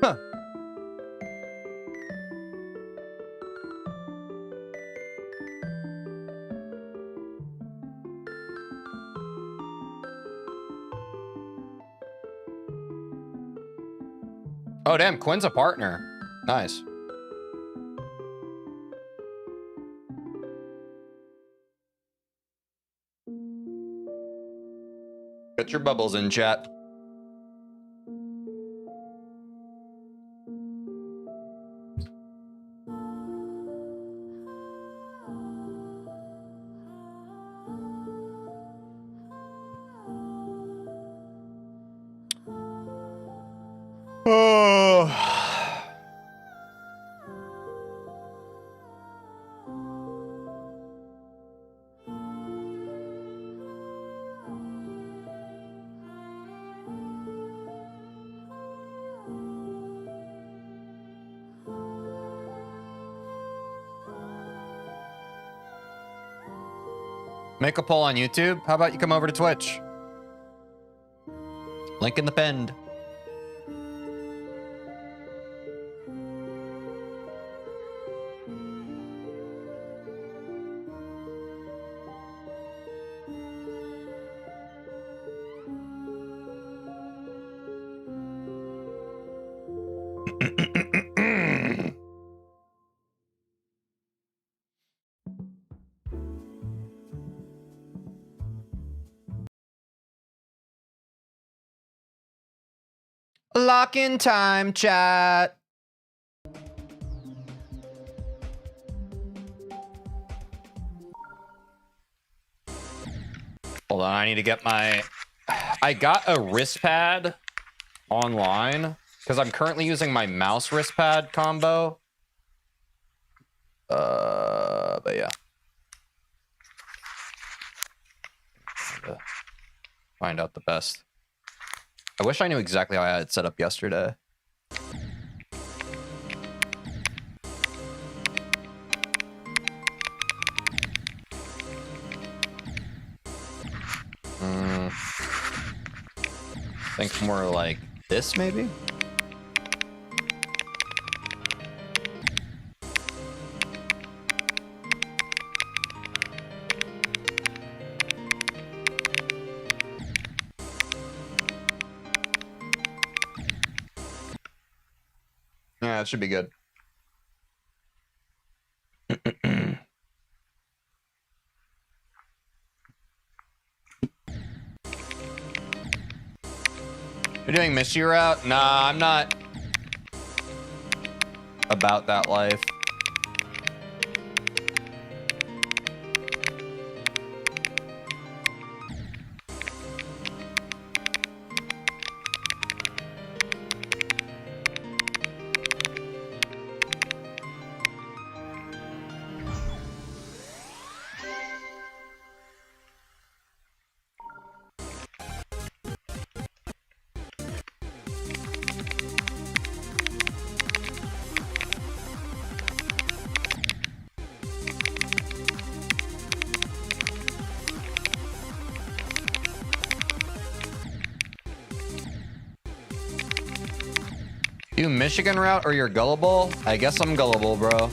Speaker 1: Huh. Oh, damn. Quinn's a partner. Nice. Get your bubbles in, chat. Oh. Make a poll on YouTube. How about you come over to Twitch? Link in the pinned. Lock in time, chat. Hold on, I need to get my... I got a wrist pad online because I'm currently using my mouse wrist pad combo. But yeah. Find out the best. I wish I knew exactly how I had it set up yesterday. Think more like this, maybe? Yeah, it should be good. You're doing Misty route? Nah, I'm not about that life. You Michigan route or you're gullible? I guess I'm gullible, bro.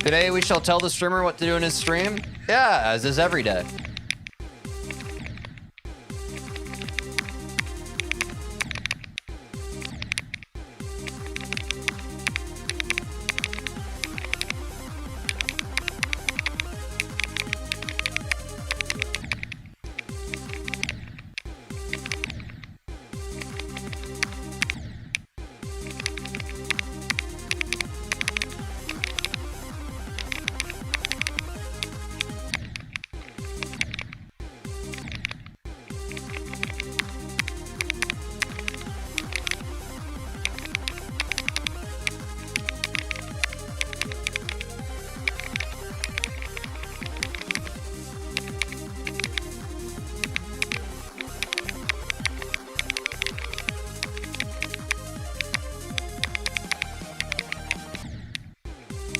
Speaker 1: Today we shall tell the streamer what to do in his stream. Yeah, as is every day.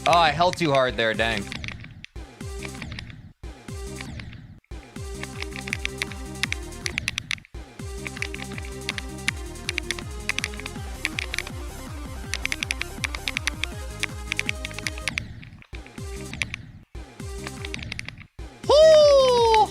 Speaker 1: Oh, I held too hard there, dang. Woo!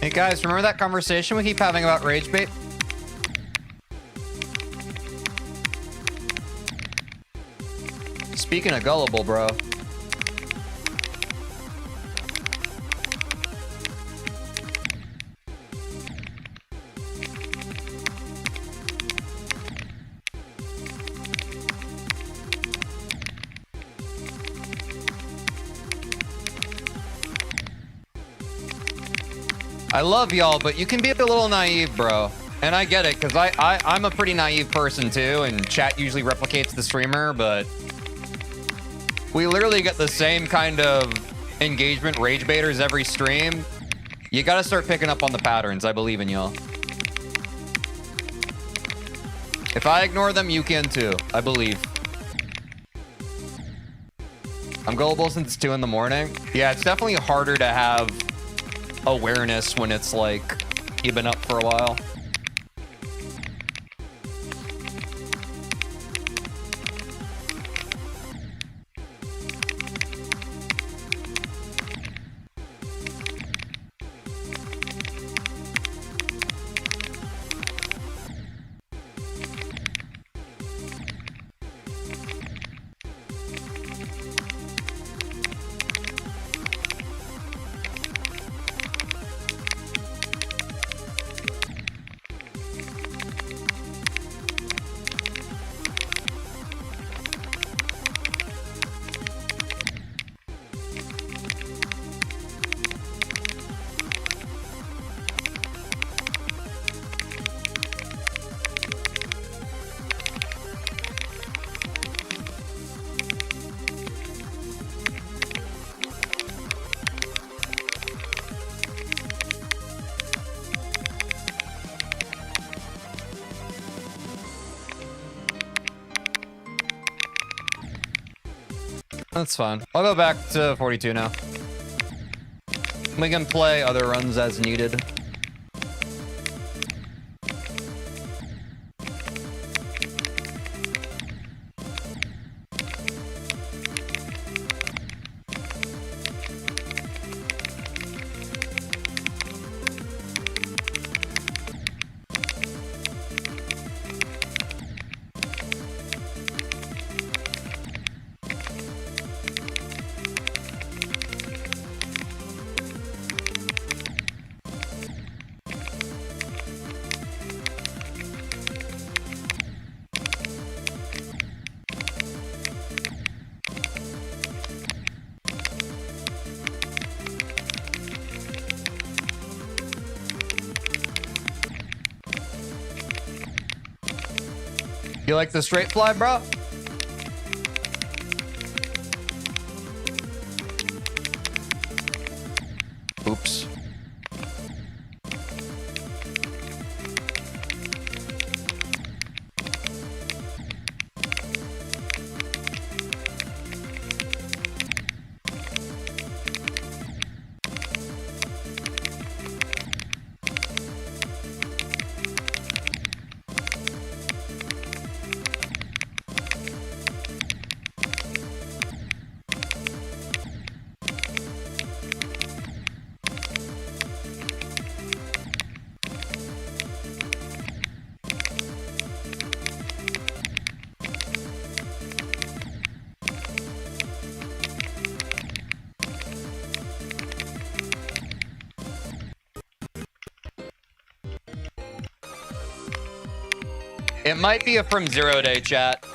Speaker 1: Hey guys, remember that conversation we keep having about rage bait? Speaking of gullible, bro. I love y'all, but you can be a little naive, bro. And I get it, because I'm a pretty naive person too, and chat usually replicates the streamer, but we literally get the same kind of engagement rage baiters every stream. You gotta start picking up on the patterns. I believe in y'all. If I ignore them, you can too. I believe. I'm gullible since it's 2 in the morning. Yeah, it's definitely harder to have awareness when it's like you've been up for a while. That's fine. I'll go back to 42 now. We can play other runs as needed. You like the straight fly, bro? Oops. It might be a from 0 day, chat.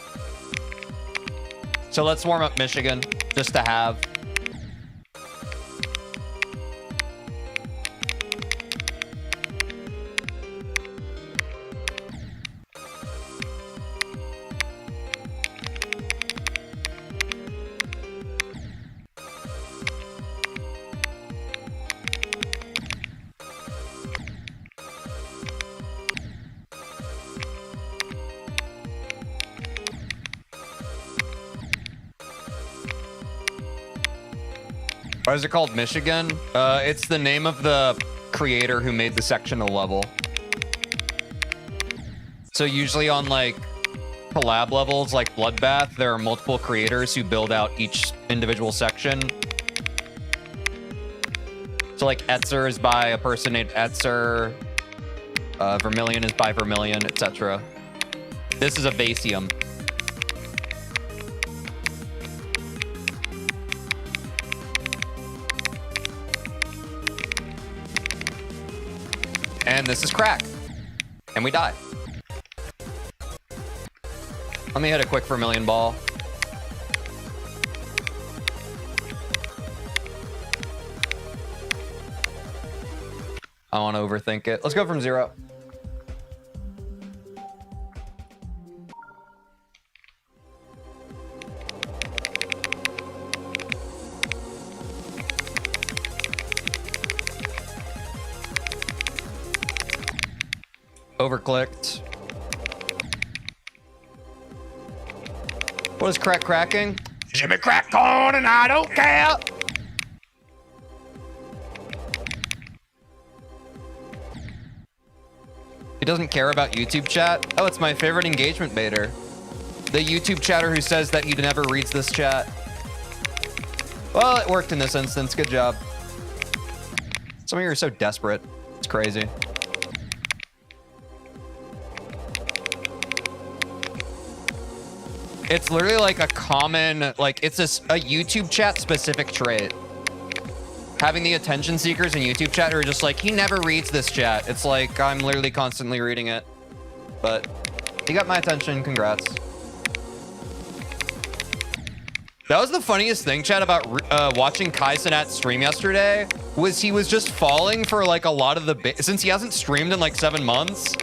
Speaker 1: So let's warm up Michigan just to have. Why is it called Michigan? It's the name of the creator who made the sectional level. So usually on like collab levels like Bloodbath, there are multiple creators who build out each individual section. So like Etzer is by a person named Etzer. Vermilion is by Vermilion, etc. This is a Vasium. And this is crack. And we die. Let me hit a quick Vermilion ball. I want to overthink it. Let's go from 0. Overclicked. What is crack cracking? Jimmy crack corn and I don't care. He doesn't care about YouTube chat? Oh, it's my favorite engagement baiter. The YouTube chatter who says that he never reads this chat. Well, it worked in this instance. Good job. Some of you are so desperate. It's crazy. It's literally like a common, like it's a YouTube chat specific trait. Having the attention seekers in YouTube chat who are just like, he never reads this chat. It's like, I'm literally constantly reading it. But he got my attention, congrats. That was the funniest thing, chat, about watching Kai Cenat stream yesterday, was he was just falling for like a lot of the, since he hasn't streamed in like 7 months.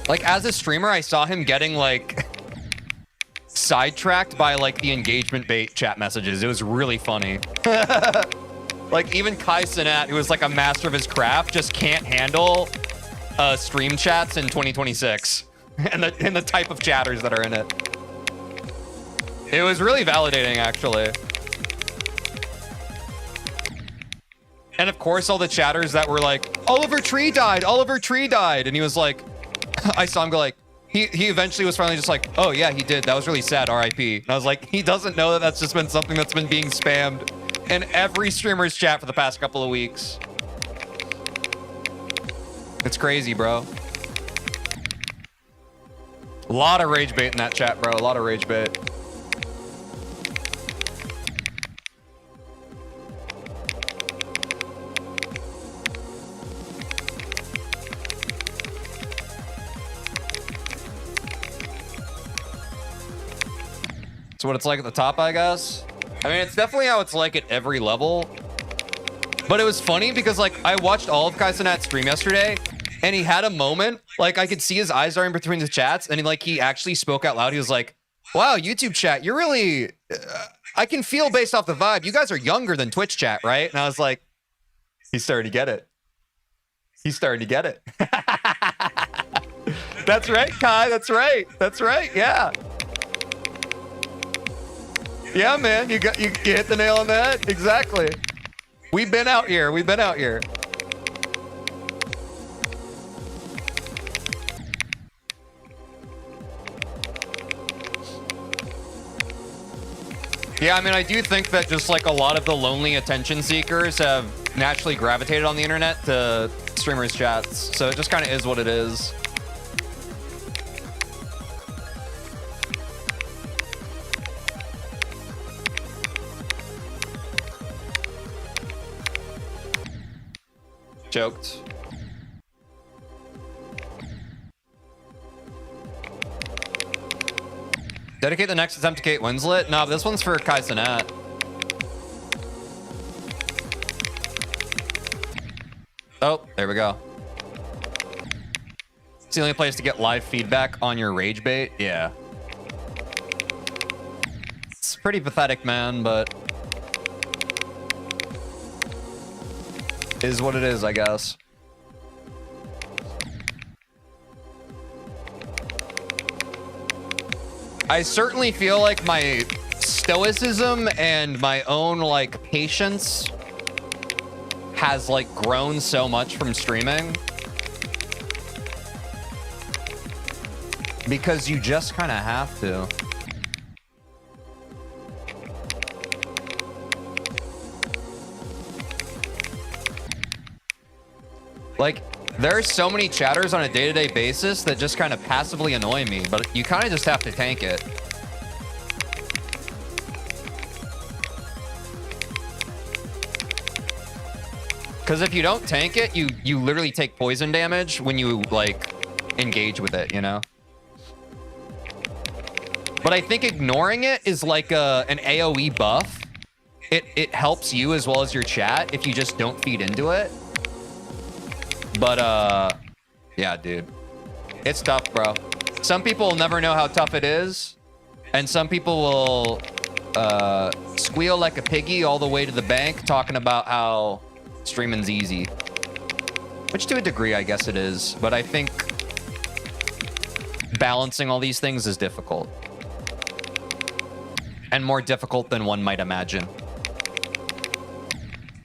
Speaker 1: Like, as a streamer, I saw him getting, like, sidetracked by, like, the engagement bait chat messages. It was really funny. Like, even Kai Cenat, who is, like, a master of his craft, just can't handle stream chats in 2026. And the type of chatters that are in it. It was really validating, actually. And, of course, all the chatters that were like, Oliver Tree died! Oliver Tree died! And he was like... I saw him go like, he eventually was finally just like, oh yeah, he did. That was really sad, RIP. And I was like, he doesn't know that that's just been something that's been being spammed in every streamer's chat for the past couple of weeks. It's crazy, bro. A lot of rage bait in that chat, bro. A lot of rage bait. What it's like at the top, I guess. I mean, it's definitely how it's like at every level. But it was funny because, like, I watched all of Kai Cenat's stream yesterday, And he had a moment, like I could see his eyes darting between the chats, and he actually spoke out loud. He was like, wow, YouTube chat, you're really, I can feel based off the vibe, you guys are younger than Twitch chat, right? And I was like, he's starting to get it. He's starting to get it. That's right, Kai, that's right. That's right, yeah. Yeah, man, you hit the nail on the head, exactly. We've been out here, we've been out here. Yeah, I mean, I do think that just like a lot of the lonely attention seekers have naturally gravitated on the internet to streamers' chats. So it just kind of is what it is. Joked. Dedicate the next attempt to Kate Winslet? No, this one's for Kai Cenat. Oh, there we go. It's the only place to get live feedback on your rage bait? Yeah. It's pretty pathetic, man, but is what it is, I guess. I certainly feel like my stoicism and my own like patience has like grown so much from streaming, because you just kind of have to. Like, there are so many chatters on a day-to-day basis that just kind of passively annoy me, but you kind of just have to tank it. Because if you don't tank it, you literally take poison damage when you, like, engage with it, you know? But I think ignoring it is like an AoE buff. It helps you as well as your chat if you just don't feed into it. But, yeah, dude. It's tough, bro. Some people will never know how tough it is. And some people will squeal like a piggy all the way to the bank talking about how streaming's easy. Which to a degree, I guess it is. But I think balancing all these things is difficult. And more difficult than one might imagine.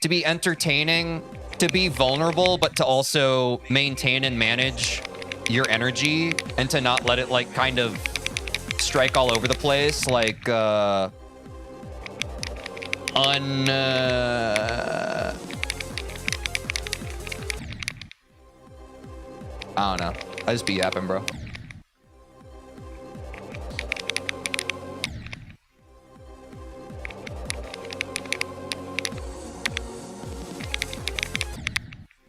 Speaker 1: To be entertaining, to be vulnerable, but to also maintain and manage your energy and to not let it like kind of strike all over the place, like I don't know. I just be yapping, bro.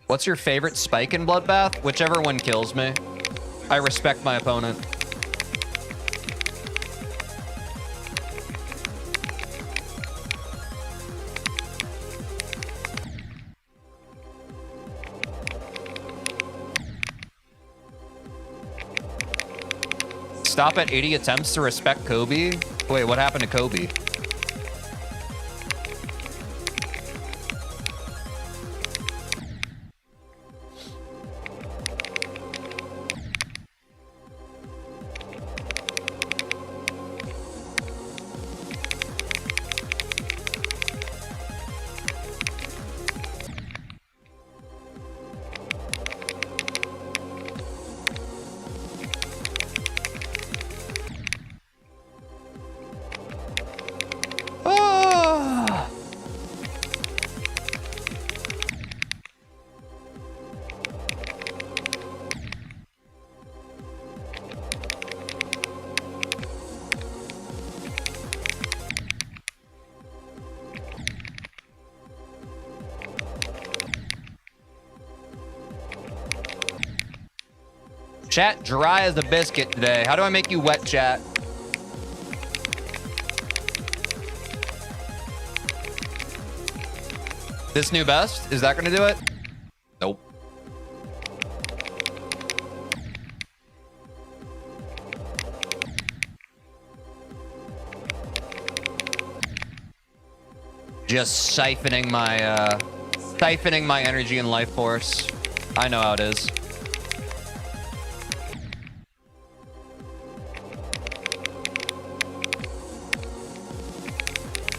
Speaker 1: What's your favorite spike in Bloodbath? Whichever one kills me. I respect my opponent. Stop at 80 attempts to respect Kobe? Wait, what happened to Kobe? Chat dry as a biscuit today. How do I make you wet, chat? This new best? Is that gonna do it? Nope. Just siphoning my energy and life force. I know how it is.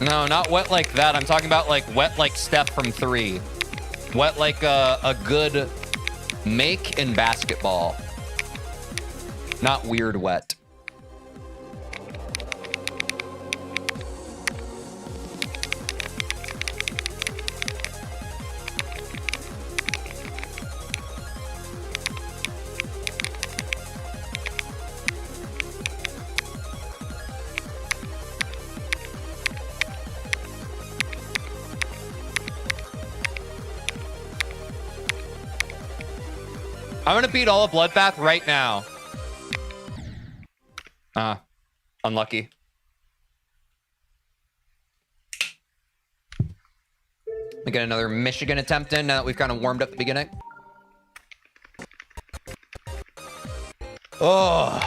Speaker 1: No, not wet like that. I'm talking about like wet like Steph from 3. Wet like a good make in basketball. Not weird wet. I'm gonna beat all of Bloodbath right now. Unlucky. We get another Michigan attempt in now that we've kind of warmed up the beginning. Oh.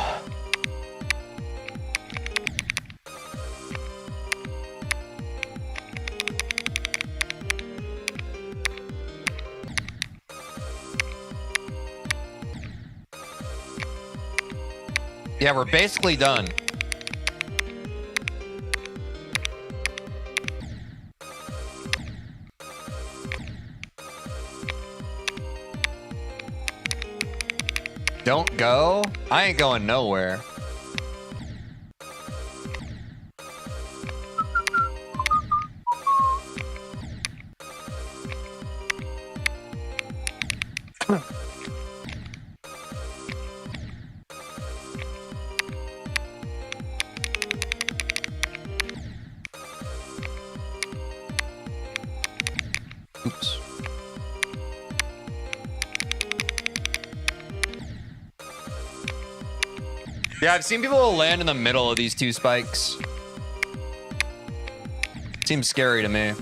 Speaker 1: Yeah, we're basically done. Don't go? I ain't going nowhere. Oops. Yeah, I've seen people land in the middle of these two spikes. Seems scary to me.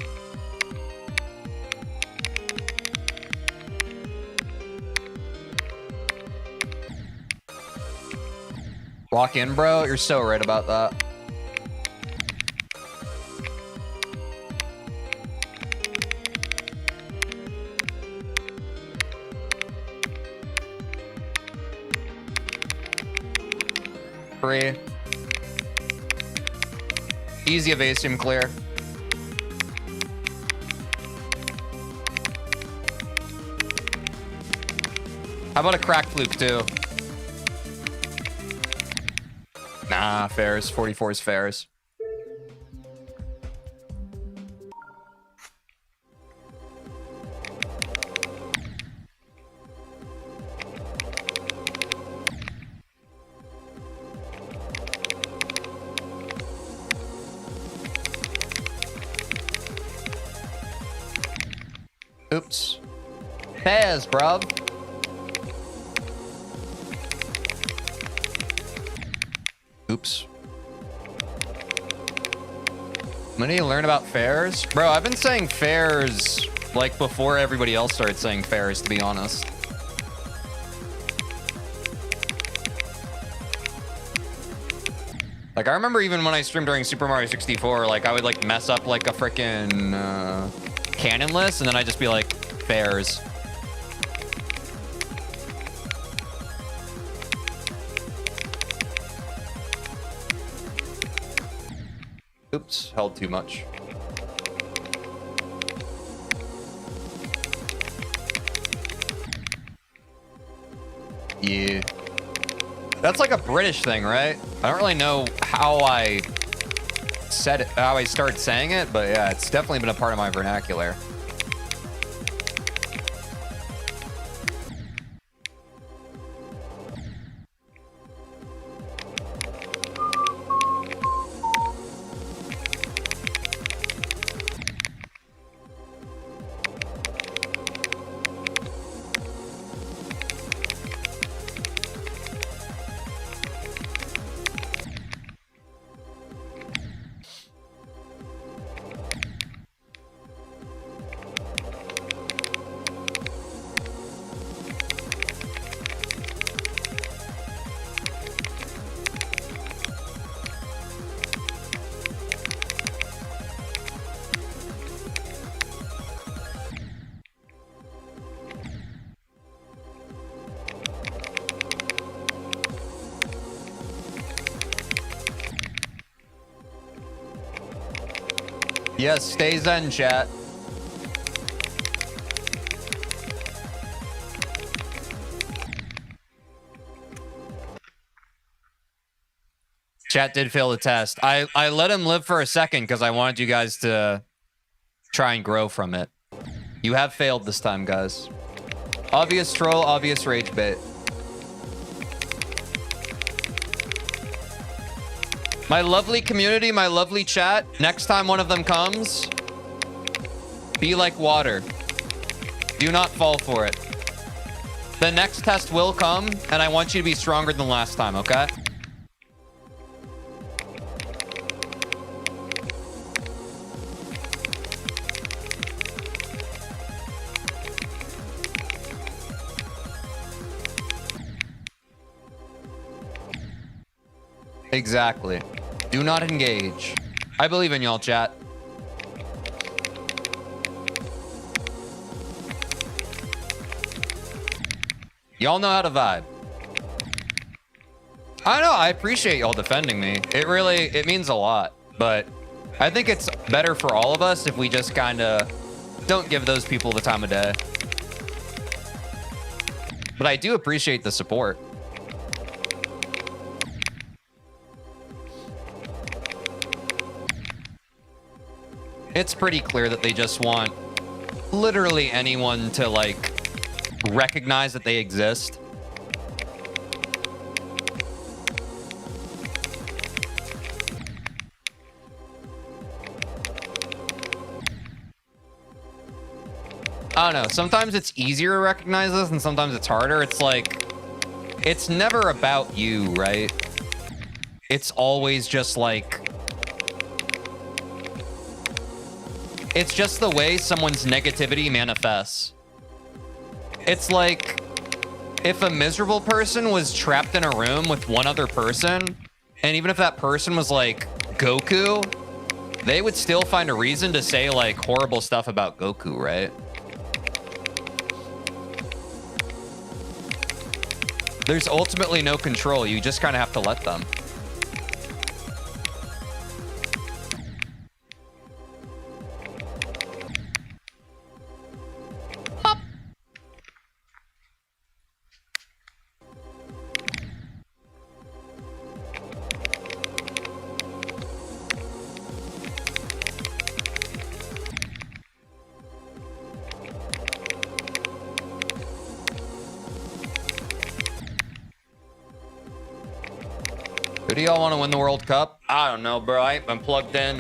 Speaker 1: Walk in, bro. You're so right about that. Free. Easy evasive clear. How about a crack fluke too? Nah, fairs. 44 is fairs. Oops. Fairs, bruv. Oops. When do you learn about fairs? Bro, I've been saying fairs like before everybody else started saying fairs, to be honest. Like, I remember even when I streamed during Super Mario 64, like, I would, like, mess up, like, a frickin' canon list, and then I'd just be like, fairs. Oops, held too much. Yeah. That's like a British thing, right? I don't really know how I said it, how I started saying it, but yeah, it's definitely been a part of my vernacular. Yes, stay zen, chat. Chat did fail the test. I let him live for a second because I wanted you guys to try and grow from it. You have failed this time, guys. Obvious troll, obvious rage bait. My lovely community, my lovely chat, next time one of them comes, be like water. Do not fall for it. The next test will come, and I want you to be stronger than last time, okay? Exactly. Do not engage. I believe in y'all, chat. Y'all know how to vibe. I know, I appreciate y'all defending me. It means a lot. But I think it's better for all of us if we just kind of don't give those people the time of day. But I do appreciate the support. It's pretty clear that they just want literally anyone to, like, recognize that they exist. I don't know. Sometimes it's easier to recognize this and sometimes it's harder. It's like, it's never about you, right? It's always just like, it's just the way someone's negativity manifests. It's like, if a miserable person was trapped in a room with one other person, and even if that person was like Goku, they would still find a reason to say like horrible stuff about Goku, right? There's ultimately no control. You just kind of have to let them. Who do y'all want to win the World Cup? I don't know, bro. I ain't been plugged in.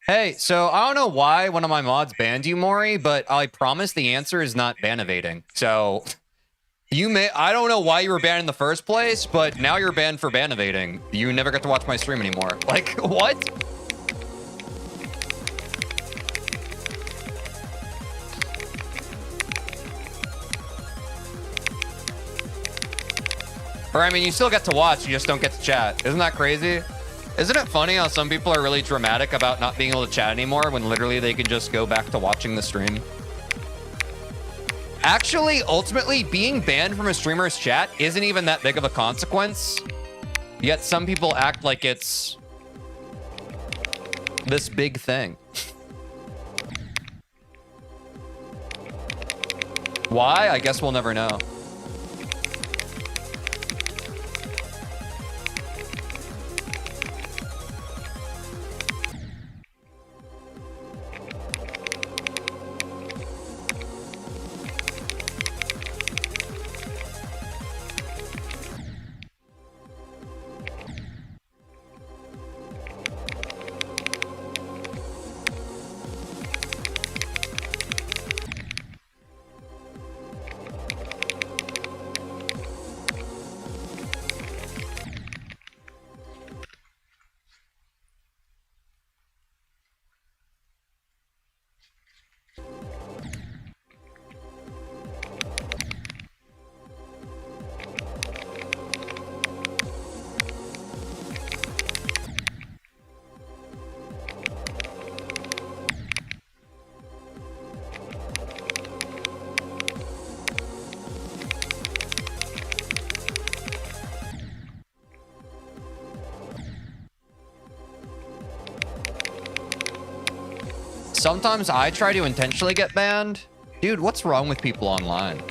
Speaker 1: Hey, so I don't know why one of my mods banned you, Maury, but I promise the answer is not ban evading. So I don't know why you were banned in the first place, but now you're banned for ban evading. You never get to watch my stream anymore. Like, what? Or, I mean, you still get to watch, you just don't get to chat. Isn't that crazy? Isn't it funny how some people are really dramatic about not being able to chat anymore when literally they can just go back to watching the stream? Actually, ultimately, being banned from a streamer's chat isn't even that big of a consequence. Yet some people act like it's this big thing. Why? I guess we'll never know. Sometimes I try to intentionally get banned. Dude, what's wrong with people online?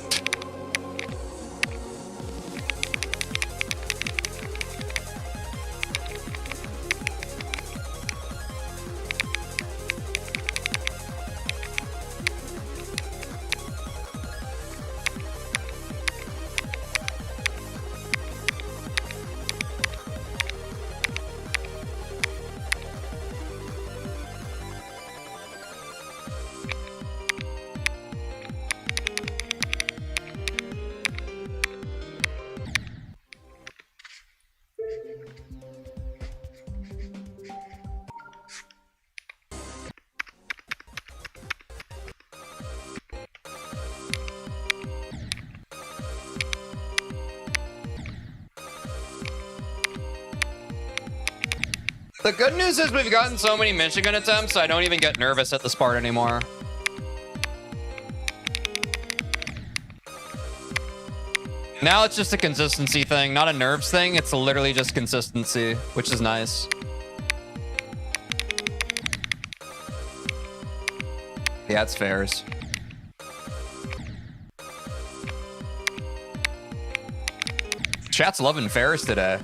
Speaker 1: The good news is we've gotten so many Michigan attempts, I don't even get nervous at this part anymore. Now it's just a consistency thing, not a nerves thing. It's literally just consistency, which is nice. Yeah, it's fairs. Chat's loving fairs today.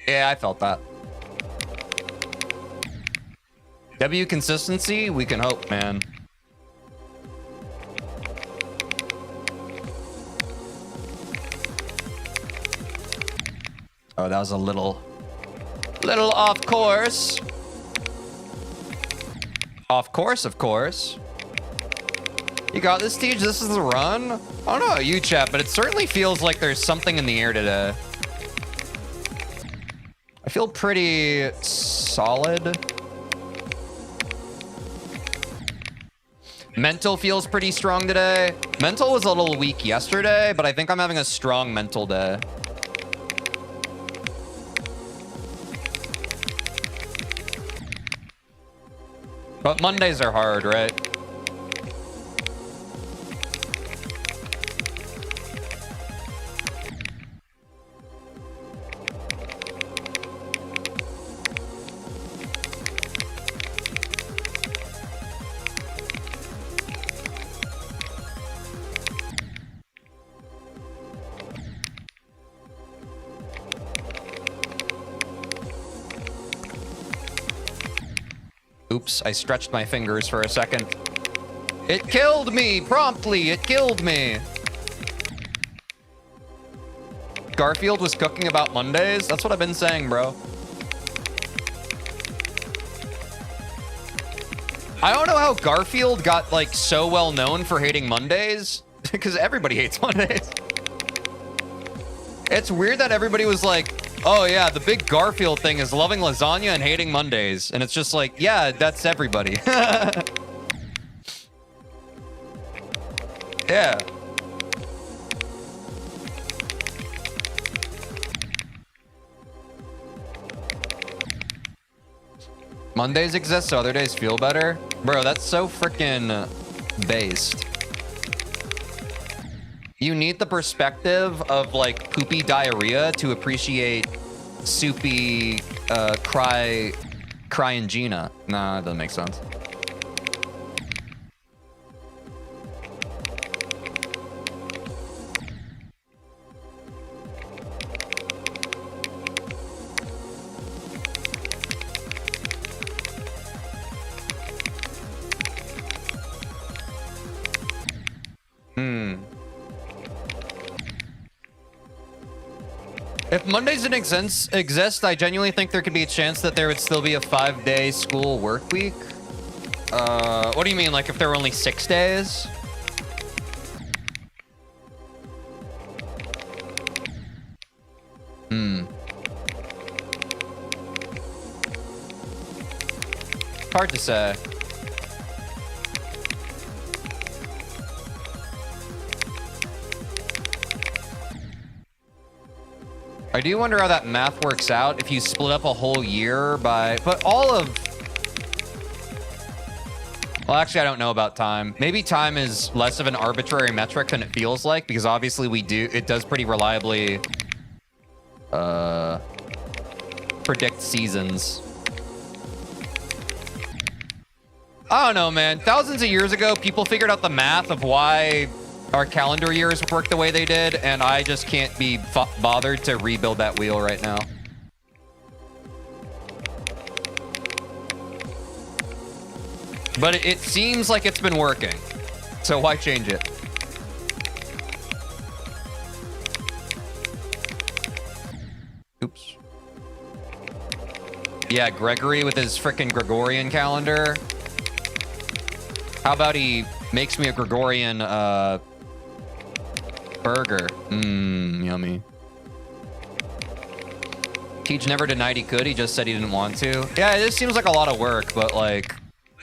Speaker 1: Yeah, I felt that. W consistency, we can hope, man. Oh, that was a little off course. Off course, of course. You got this, Teej? This is the run? I don't know about you, chat, but it certainly feels like there's something in the air today. I feel pretty solid. Mental feels pretty strong today. Mental was a little weak yesterday, but I think I'm having a strong mental day. But Mondays are hard, right? Oops, I stretched my fingers for a second. It killed me promptly. It killed me. Garfield was cooking about Mondays. That's what I've been saying, bro. I don't know how Garfield got like so well known for hating Mondays because everybody hates Mondays. It's weird that everybody was like, oh yeah, the big Garfield thing is loving lasagna and hating Mondays. And it's just like, yeah, that's everybody. Yeah. Mondays exist so other days feel better? Bro, that's so freaking based. You need the perspective of like poopy diarrhea to appreciate soupy cryangina. Nah, that doesn't make sense. If Mondays didn't exist, I genuinely think there could be a chance that there would still be a 5-day school work week. What do you mean? Like if there were only 6 days? Hard to say. I do wonder how that math works out if you split up a whole year by... But all of... Well, actually, I don't know about time. Maybe time is less of an arbitrary metric than it feels like, because obviously it does pretty reliably predict seasons. I don't know, man. Thousands of years ago, people figured out the math of why our calendar years work the way they did, and I just can't be bothered to rebuild that wheel right now. But it seems like it's been working, so why change it? Oops. Yeah, Gregory with his frickin' Gregorian calendar. How about he makes me a Gregorian burger? Yummy. Teej never denied he could. He just said he didn't want to. Yeah, this seems like a lot of work, but like,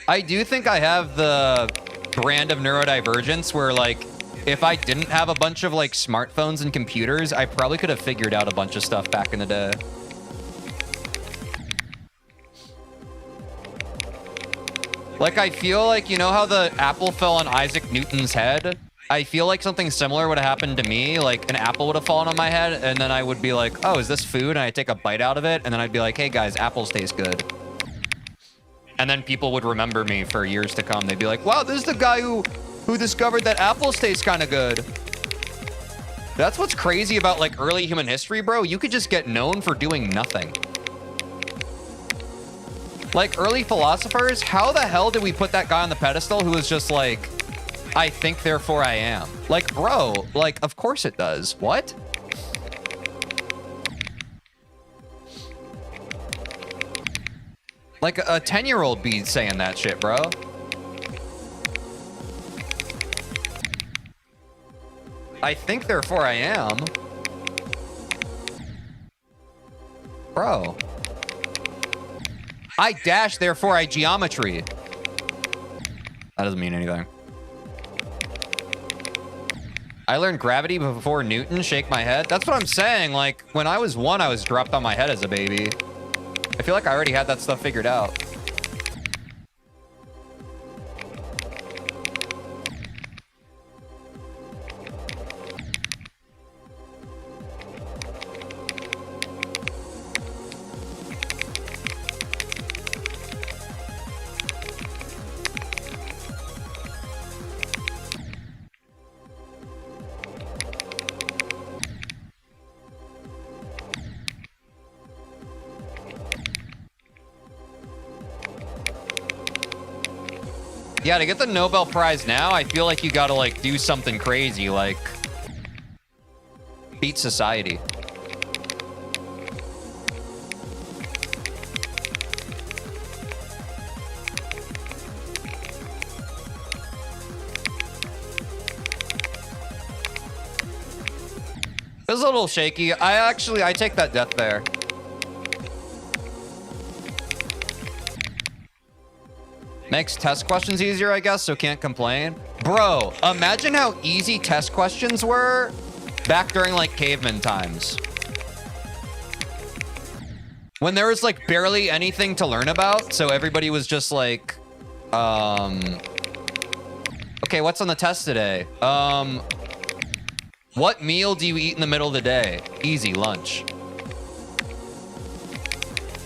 Speaker 1: I do think I have the brand of neurodivergence where like, if I didn't have a bunch of like smartphones and computers, I probably could have figured out a bunch of stuff back in the day. Like, I feel like, you know how the apple fell on Isaac Newton's head? I feel like something similar would have happened to me. Like, an apple would have fallen on my head, and then I would be like, oh, is this food? And I'd take a bite out of it, and then I'd be like, hey, guys, apples taste good. And then people would remember me for years to come. They'd be like, wow, this is the guy who discovered that apples taste kind of good. That's what's crazy about, like, early human history, bro. You could just get known for doing nothing. Like, early philosophers, how the hell did we put that guy on the pedestal who was just like, I think, therefore I am? Like, bro, like, of course it does. What? Like, a 10-year-old be saying that shit, bro. I think, therefore I am. Bro. I dash, therefore I geometry. That doesn't mean anything. I learned gravity before Newton. Shake my head. That's what I'm saying. Like, when I was 1, I was dropped on my head as a baby. I feel like I already had that stuff figured out. Yeah, to get the Nobel Prize now, I feel like you gotta, like, do something crazy, like, beat society. It was a little shaky. I take that death there. Makes test questions easier, I guess, so can't complain. Bro, imagine how easy test questions were back during, like, caveman times. When there was, like, barely anything to learn about, so everybody was just like, okay, what's on the test today? What meal do you eat in the middle of the day? Easy, lunch.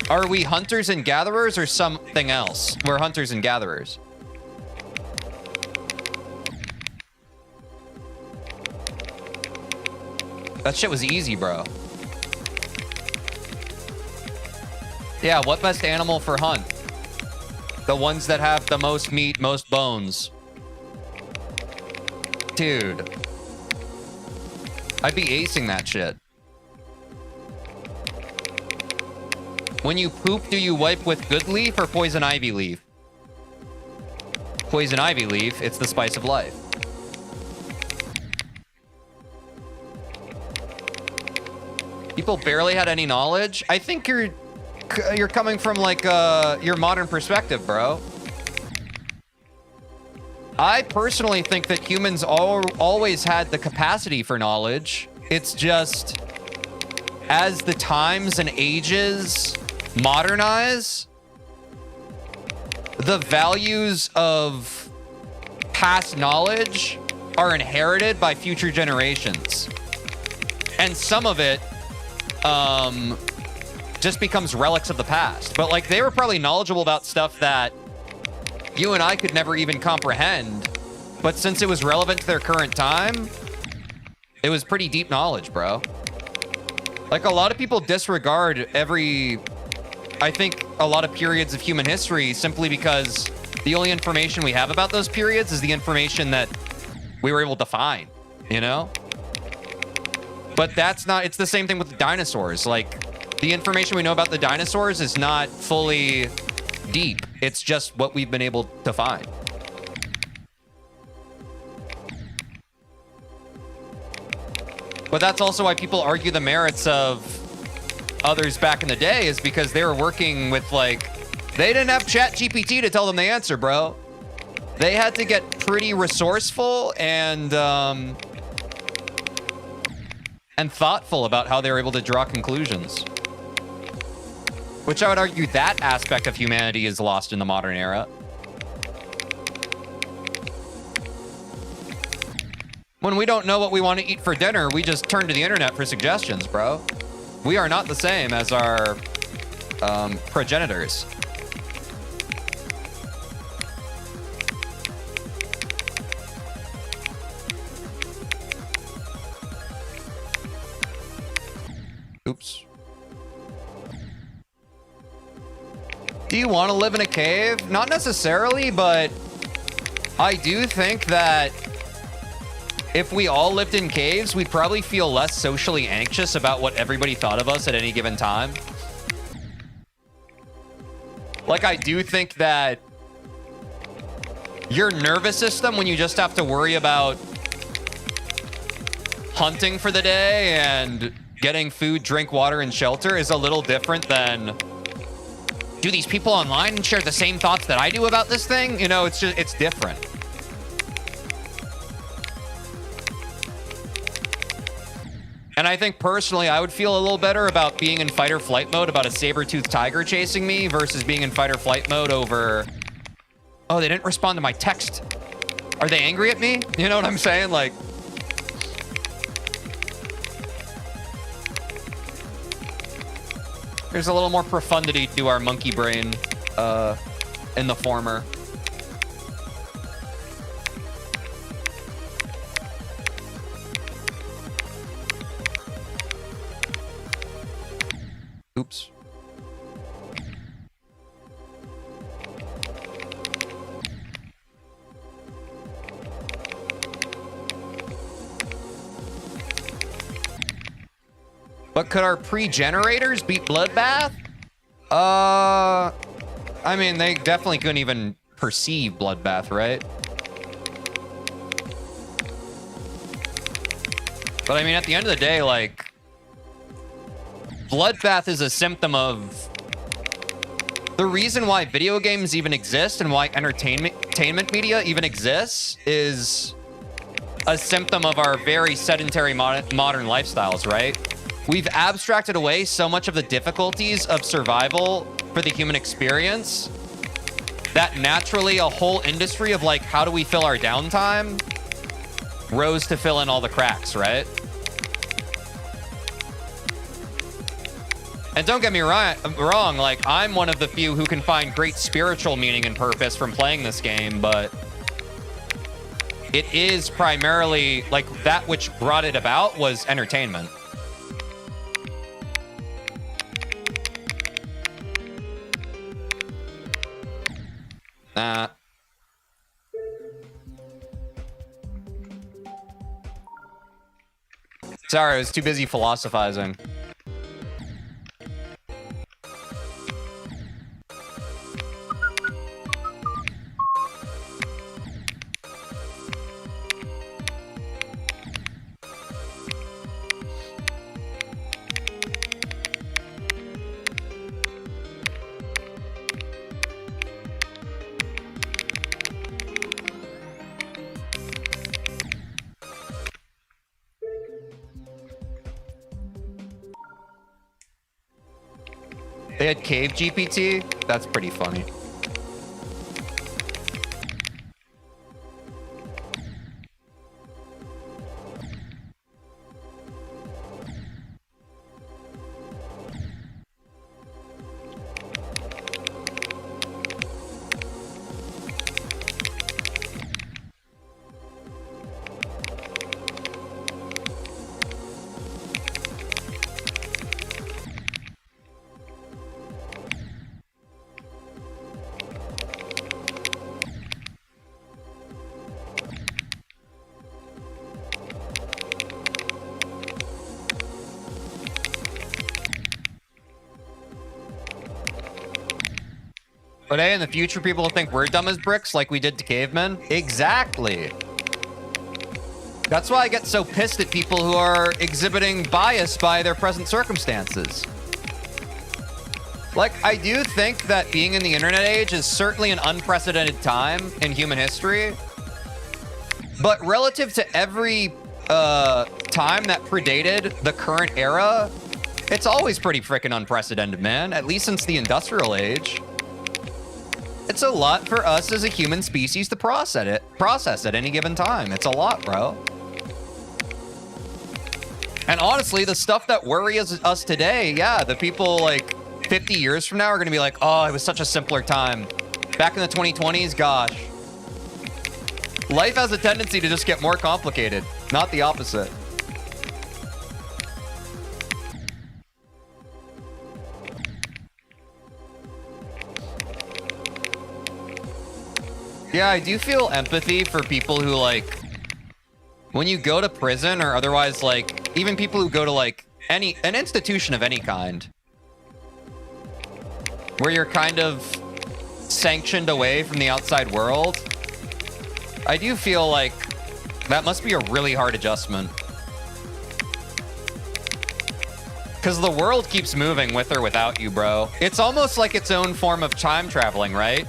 Speaker 1: Are we hunters and gatherers or something else? We're hunters and gatherers. That shit was easy, bro. Yeah, what best animal for hunt? The ones that have the most meat, most bones. Dude. I'd be acing that shit. When you poop, do you wipe with good leaf or poison ivy leaf? Poison ivy leaf, it's the spice of life. People barely had any knowledge. I think you're coming from like your modern perspective, bro. I personally think that humans always had the capacity for knowledge. It's just as the times and ages modernize, the values of past knowledge are inherited by future generations. And some of it just becomes relics of the past. But like, they were probably knowledgeable about stuff that you and I could never even comprehend. But since it was relevant to their current time, it was pretty deep knowledge, bro. Like, a lot of people disregard I think a lot of periods of human history simply because the only information we have about those periods is the information that we were able to find, you know? But it's the same thing with the dinosaurs. Like, the information we know about the dinosaurs is not fully deep. It's just what we've been able to find. But that's also why people argue the merits of others back in the day, is because they were working with, like, they didn't have ChatGPT to tell them the answer, bro. They had to get pretty resourceful and thoughtful about how they were able to draw conclusions. Which I would argue that aspect of humanity is lost in the modern era. When we don't know what we want to eat for dinner, we just turn to the internet for suggestions, bro. We are not the same as our progenitors. Oops. Do you want to live in a cave? Not necessarily, but I do think that if we all lived in caves, we'd probably feel less socially anxious about what everybody thought of us at any given time. Like, I do think that your nervous system, when you just have to worry about hunting for the day and getting food, drink, water, and shelter, is a little different than, do these people online share the same thoughts that I do about this thing? You know, it's different. And I think personally, I would feel a little better about being in fight or flight mode about a saber-toothed tiger chasing me versus being in fight or flight mode over, oh, they didn't respond to my text. Are they angry at me? You know what I'm saying? Like, there's a little more profundity to our monkey brain in the former. Oops. But could our pre-generators beat Bloodbath? I mean, they definitely couldn't even perceive Bloodbath, right? But I mean, at the end of the day, like, Bloodbath is a symptom of the reason why video games even exist and why entertainment media even exists is a symptom of our very sedentary modern lifestyles, right? We've abstracted away so much of the difficulties of survival for the human experience that naturally a whole industry of, like, how do we fill our downtime rose to fill in all the cracks, right? And don't get me wrong, like, I'm one of the few who can find great spiritual meaning and purpose from playing this game, but it is primarily, like, that which brought it about was entertainment. Sorry, I was too busy philosophizing. They had Cave GPT. That's pretty funny. But hey, in the future, people will think we're dumb as bricks like we did to cavemen. Exactly. That's why I get so pissed at people who are exhibiting bias by their present circumstances. Like, I do think that being in the internet age is certainly an unprecedented time in human history. But relative to every time that predated the current era, it's always pretty freaking unprecedented, man. At least since the industrial age. It's a lot for us as a human species to process at any given time. It's a lot, bro. And honestly, the stuff that worries us today, yeah, the people like 50 years from now are going to be like, oh, it was such a simpler time. Back in the 2020s, gosh. Life has a tendency to just get more complicated, not the opposite. Yeah, I do feel empathy for people who, like, when you go to prison or otherwise, like, even people who go to, like, an institution of any kind, where you're kind of sanctioned away from the outside world, I do feel like that must be a really hard adjustment. Because the world keeps moving with or without you, bro. It's almost like its own form of time traveling, right?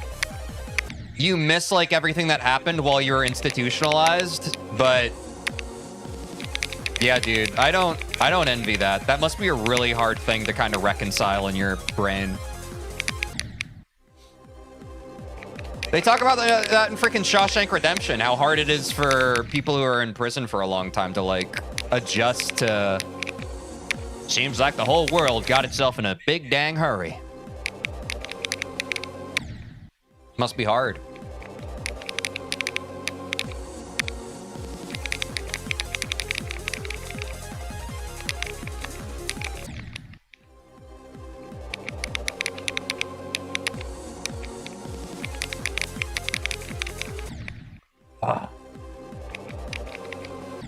Speaker 1: You miss like everything that happened while you were institutionalized, but yeah, dude, I don't envy that. That must be a really hard thing to kind of reconcile in your brain. They talk about that in freaking Shawshank Redemption, how hard it is for people who are in prison for a long time to like adjust to. Seems like the whole world got itself in a big dang hurry. Must be hard.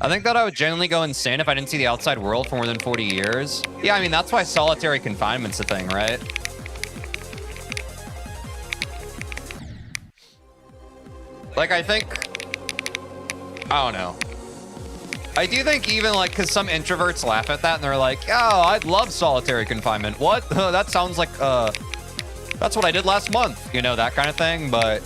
Speaker 1: I think that I would genuinely go insane if I didn't see the outside world for more than 40 years. Yeah, I mean, that's why solitary confinement's a thing, right? Like, I think... I don't know. I do think even, like, because some introverts laugh at that and they're like, oh, I'd love solitary confinement. What? That sounds like, that's what I did last month. You know, that kind of thing, but...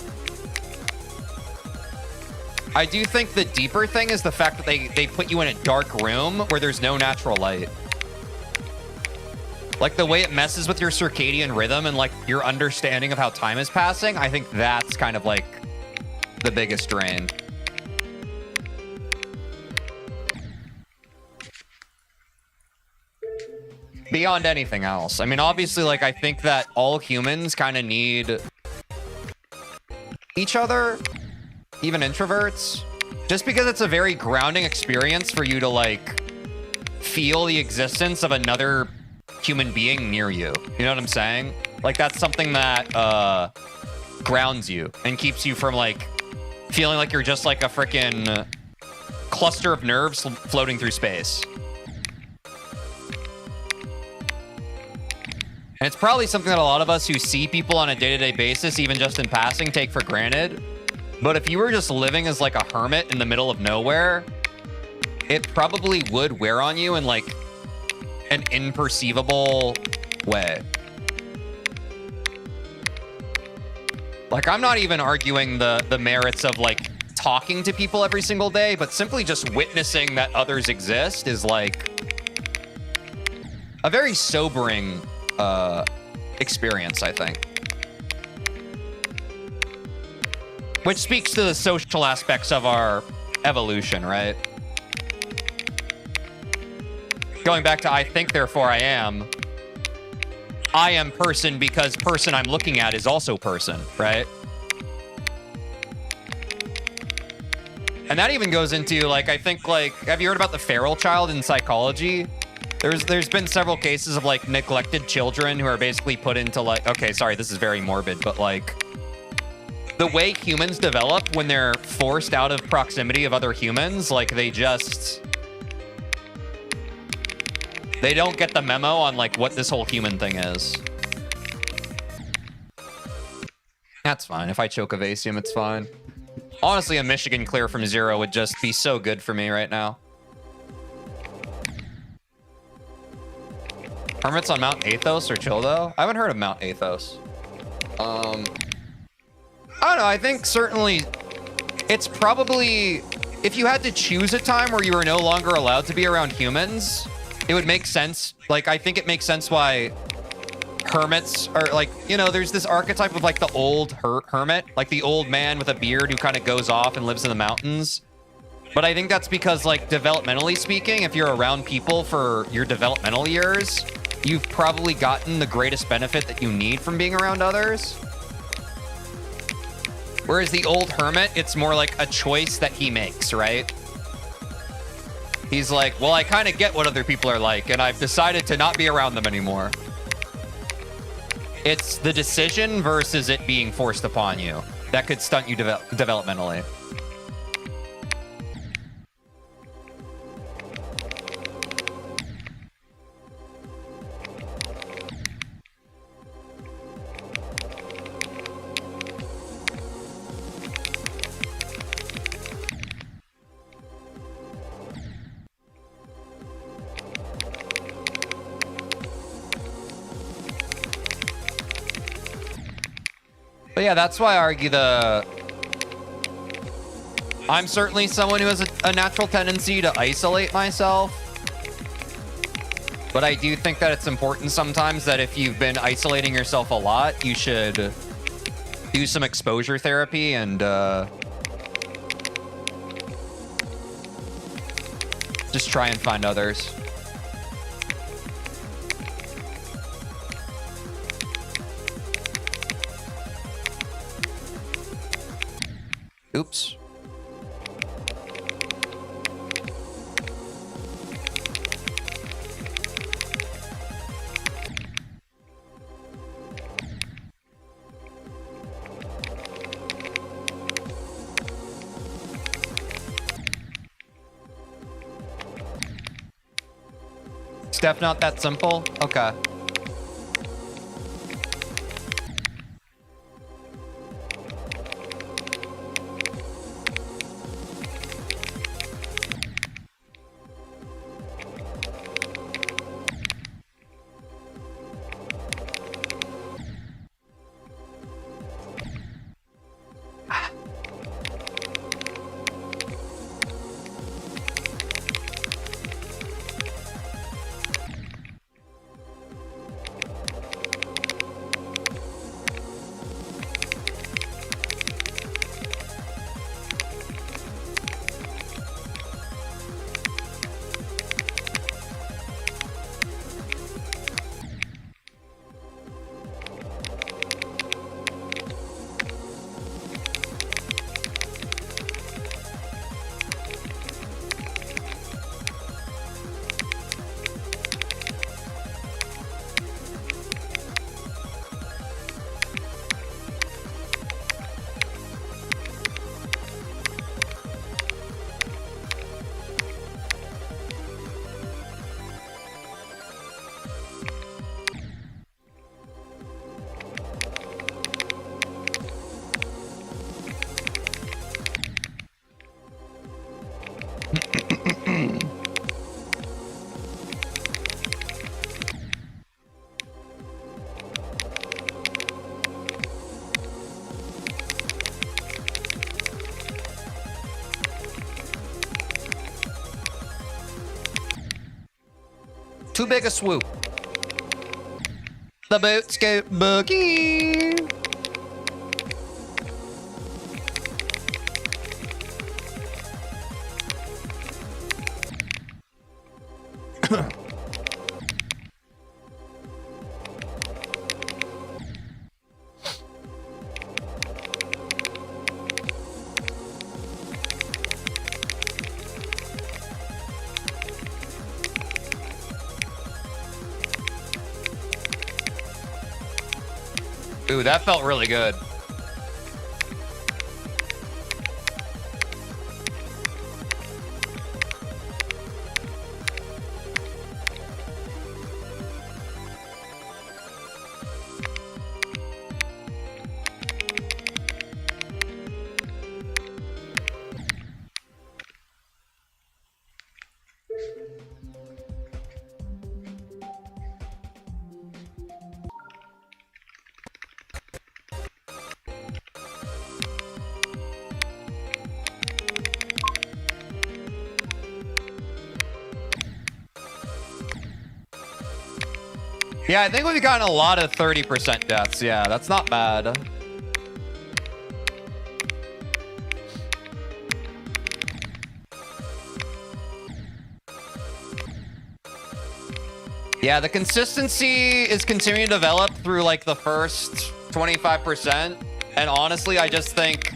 Speaker 1: I do think the deeper thing is the fact that they put you in a dark room where there's no natural light. Like, the way it messes with your circadian rhythm and, like, your understanding of how time is passing, I think that's kind of, like, the biggest drain. Beyond anything else. I mean, obviously, like, I think that all humans kind of need each other. Even introverts, just because it's a very grounding experience for you to like feel the existence of another human being near you. You know what I'm saying? Like that's something that grounds you and keeps you from like feeling like you're just like a freaking cluster of nerves floating through space. And it's probably something that a lot of us who see people on a day-to-day basis, even just in passing, take for granted. But if you were just living as like a hermit in the middle of nowhere, it probably would wear on you in like an imperceivable way. Like, I'm not even arguing the merits of like talking to people every single day, but simply just witnessing that others exist is like a very sobering experience, I think. Which speaks to the social aspects of our evolution, right? Going back to I think, therefore I am. I am person because person I'm looking at is also person, right? And that even goes into, like, I think, like, have you heard about the feral child in psychology? There's been several cases of, like, neglected children who are basically put into, like, okay, sorry, this is very morbid, but, like, the way humans develop when they're forced out of proximity of other humans, like, they don't get the memo on, like, what this whole human thing is. That's fine. If I choke Evasium, it's fine. Honestly, a Michigan clear from 0 would just be so good for me right now. Hermits on Mount Athos or Childo? I haven't heard of Mount Athos. I don't know. I think certainly it's probably, if you had to choose a time where you were no longer allowed to be around humans, it would make sense. Like, I think it makes sense why hermits are, like, you know, there's this archetype of, like, the old hermit, like the old man with a beard who kind of goes off and lives in the mountains. But I think that's because, like, developmentally speaking, if you're around people for your developmental years, you've probably gotten the greatest benefit that you need from being around others. Whereas the old hermit, it's more like a choice that he makes, right? He's like, well, I kind of get what other people are like, and I've decided to not be around them anymore. It's the decision versus it being forced upon you that could stunt you developmentally. But yeah, that's why I argue I'm certainly someone who has a natural tendency to isolate myself. But I do think that it's important sometimes that if you've been isolating yourself a lot, you should do some exposure therapy and just try and find others. Oops. Steph, not that simple? Okay. Too big a swoop. The boot scoot boogie. Ooh, that felt really good. Yeah, I think we've gotten a lot of 30% deaths. Yeah, that's not bad. Yeah, the consistency is continuing to develop through like the first 25%. And honestly, I just think,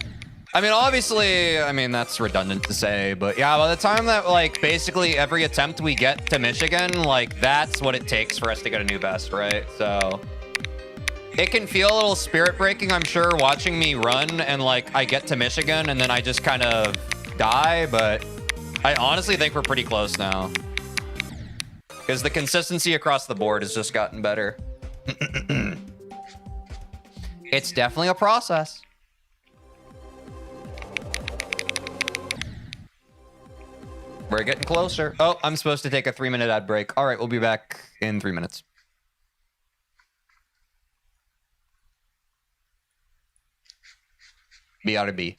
Speaker 1: I mean, obviously, I mean, that's redundant to say, but yeah, by the time that like basically every attempt we get to Michigan, like that's what it takes for us to get a new best, right? So it can feel a little spirit breaking, I'm sure, watching me run and like I get to Michigan and then I just kind of die, but I honestly think we're pretty close now. Because the consistency across the board has just gotten better. It's definitely a process. We're getting closer. Oh, I'm supposed to take a 3-minute ad break. All right, we'll be back in 3 minutes. BRB.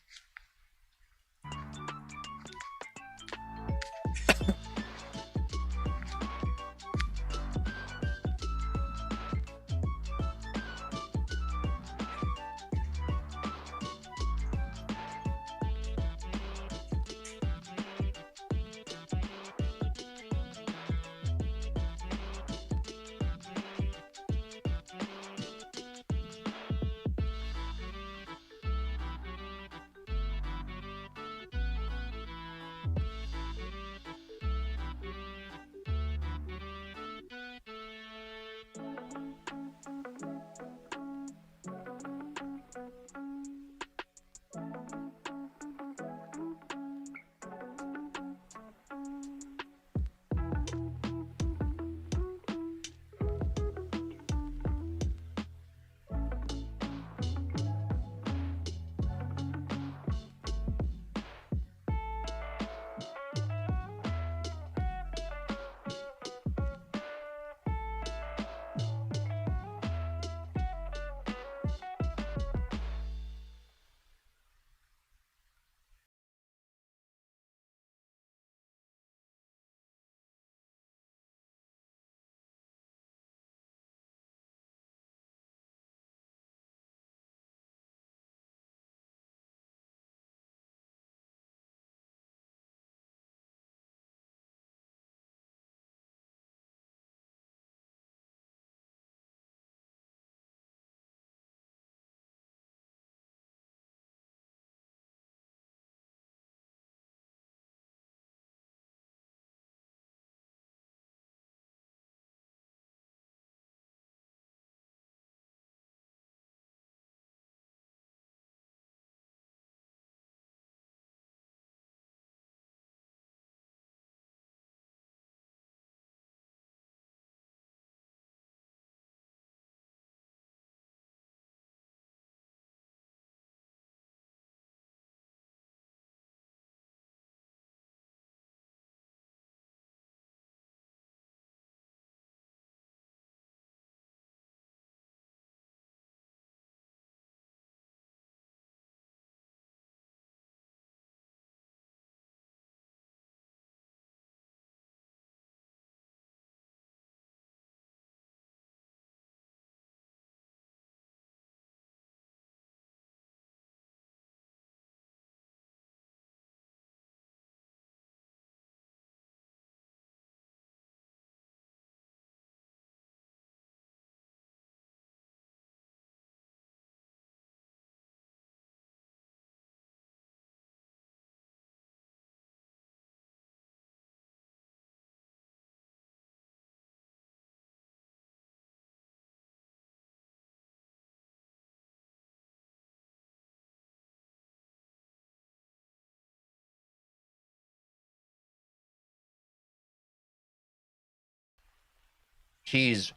Speaker 1: cheese.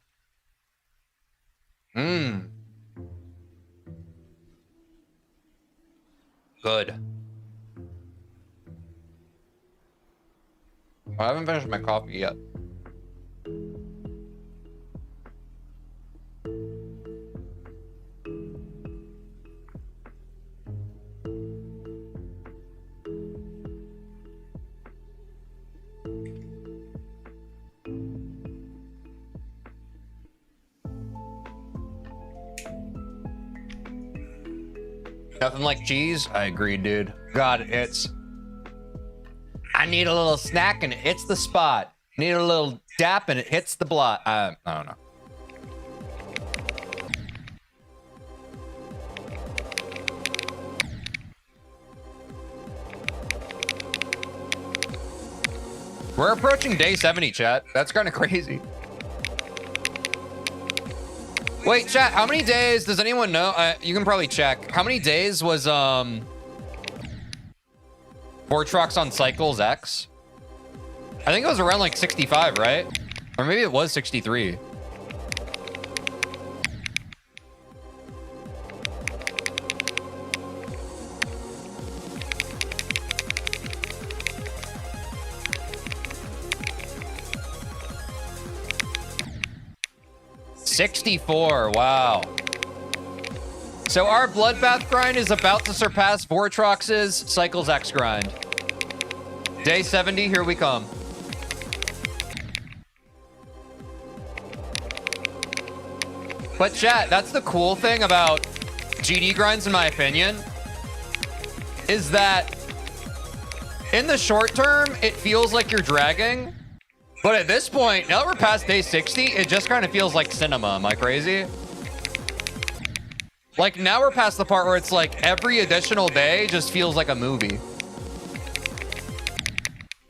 Speaker 1: Mmm. Good. I haven't finished my coffee yet. Nothing like cheese? I agree, dude. God, I need a little snack and it hits the spot. Need a little dap and it hits the blot. I don't know. We're approaching day 70, chat. That's kind of crazy. Wait, chat, how many days, does anyone know? You can probably check. How many days was, Vortrox on Cycles X? I think it was around like 65, right? Or maybe it was 63. $64, wow. So our Bloodbath grind is about to surpass Vortrox's Cycles X grind. Day 70, here we come. But chat, that's the cool thing about GD grinds, in my opinion, is that in the short term, it feels like you're dragging. But at this point, now that we're past day 60, it just kind of feels like cinema. Am I crazy? Like, now we're past the part where it's like every additional day just feels like a movie.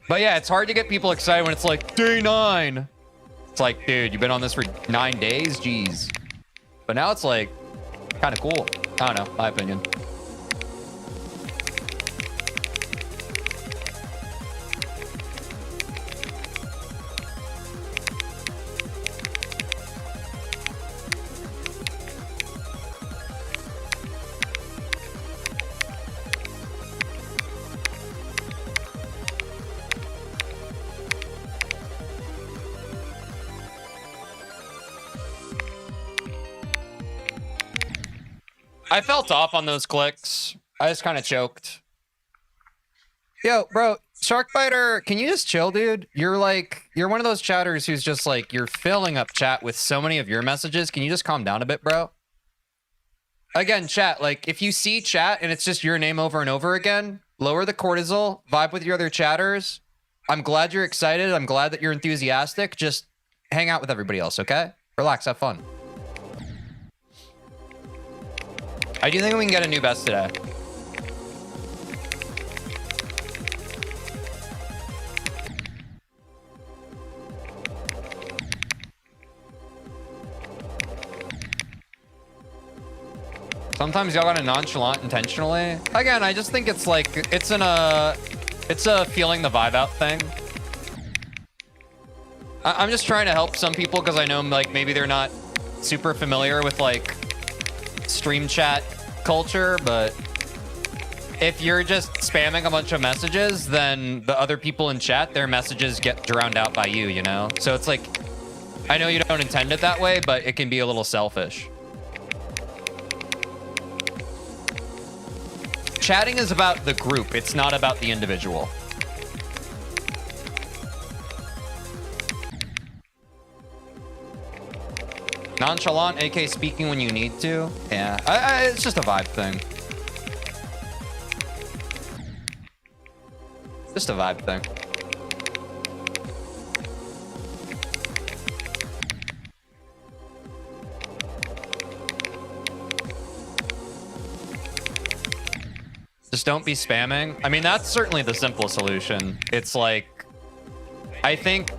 Speaker 1: But yeah, it's hard to get people excited when it's like day 9. It's like, dude, you've been on this for 9 days? Jeez. But now it's like kind of cool. I don't know, my opinion. I felt off on those clicks. I just kind of choked. Yo, bro, Sharkbiter, can you just chill, dude? You're one of those chatters who's just like, you're filling up chat with so many of your messages. Can you just calm down a bit, bro? Again, chat, like, if you see chat and it's just your name over and over again, lower the cortisol, vibe with your other chatters. I'm glad you're excited. I'm glad that you're enthusiastic. Just hang out with everybody else, okay? Relax, have fun. I do think we can get a new best today. Sometimes y'all gotta nonchalant intentionally. Again, I just think it's like, it's a feeling the vibe out thing. I'm just trying to help some people because I know like maybe they're not super familiar with like stream chat culture, but if you're just spamming a bunch of messages, then the other people in chat, their messages get drowned out by you, you know? So it's like, I know you don't intend it that way, but it can be a little selfish. Chatting is about the group. It's not about the individual. Nonchalant, AK speaking when you need to. Yeah, it's just a vibe thing. Just a vibe thing. Just don't be spamming. I mean, that's certainly the simple solution. It's like, I think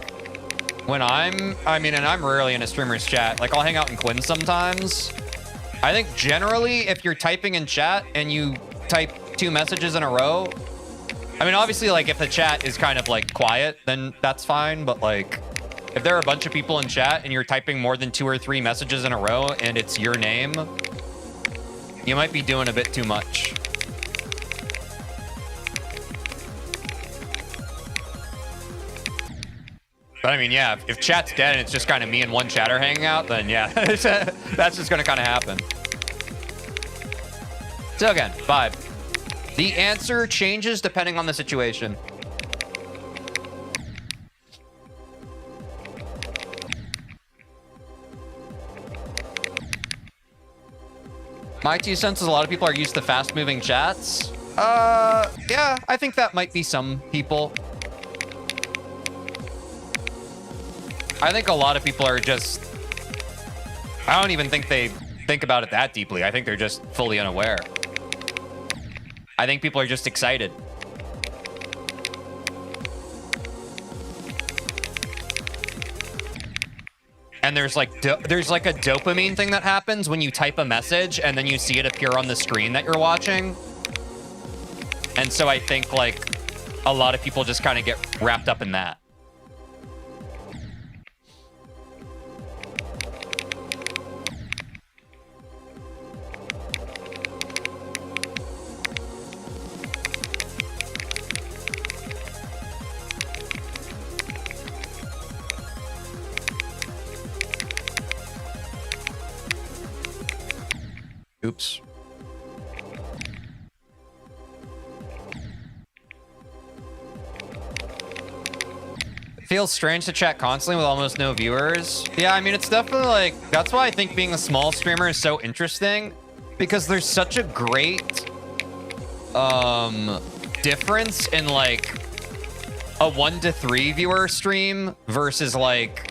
Speaker 1: when and I'm rarely in a streamer's chat. Like, I'll hang out in Quinn sometimes. I think generally, if you're typing in chat and you type 2 messages in a row, I mean, obviously, like, if the chat is kind of, like, quiet, then that's fine. But, like, if there are a bunch of people in chat and you're typing more than 2 or 3 messages in a row and it's your name, you might be doing a bit too much. But I mean, yeah, if chat's dead and it's just kind of me and one chatter hanging out, then yeah, that's just gonna kind of happen. So again, vibe. The answer changes depending on the situation. My 2 cents is a lot of people are used to fast-moving chats. Yeah, I think that might be some people. I think a lot of people are just... I don't even think they think about it that deeply. I think they're just fully unaware. I think people are just excited. And there's like a dopamine thing that happens when you type a message and then you see it appear on the screen that you're watching. And so I think like a lot of people just kind of get wrapped up in that. Oops. It feels strange to chat constantly with almost no viewers. Yeah, I mean, it's definitely like, that's why I think being a small streamer is so interesting, because there's such a great difference in like a 1 to 3 viewer stream versus like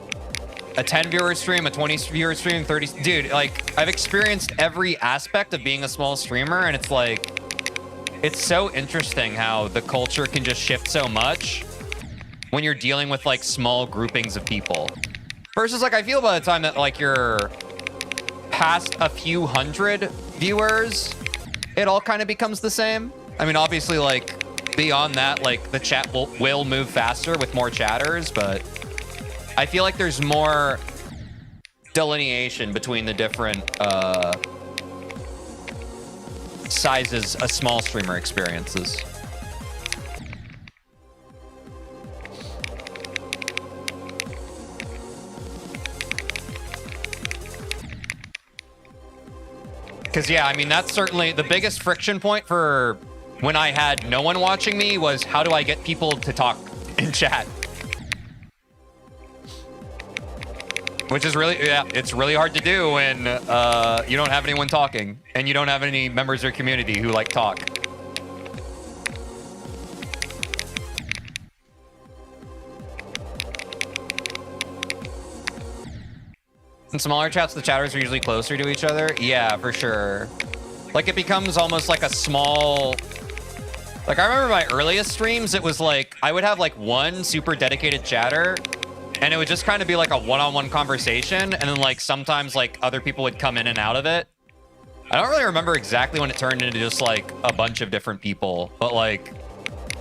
Speaker 1: a 10 viewer stream, a 20 viewer stream, 30. Dude, like I've experienced every aspect of being a small streamer, and it's like, it's so interesting how the culture can just shift so much when you're dealing with like small groupings of people. Versus like, I feel by the time that like you're past a few hundred viewers, it all kind of becomes the same. I mean, obviously like beyond that, like the chat will move faster with more chatters, but I feel like there's more delineation between the different sizes a small streamer experiences. Because yeah, I mean, that's certainly the biggest friction point for when I had no one watching me was how do I get people to talk in chat? Which is really, yeah, it's really hard to do when you don't have anyone talking and you don't have any members of your community who like talk. In smaller chats, the chatters are usually closer to each other. Yeah, for sure. Like it becomes almost like a small, like I remember my earliest streams, it was like, I would have like one super dedicated chatter and it would just kind of be like a one-on-one conversation. And then like sometimes like other people would come in and out of it. I don't really remember exactly when it turned into just like a bunch of different people. But like,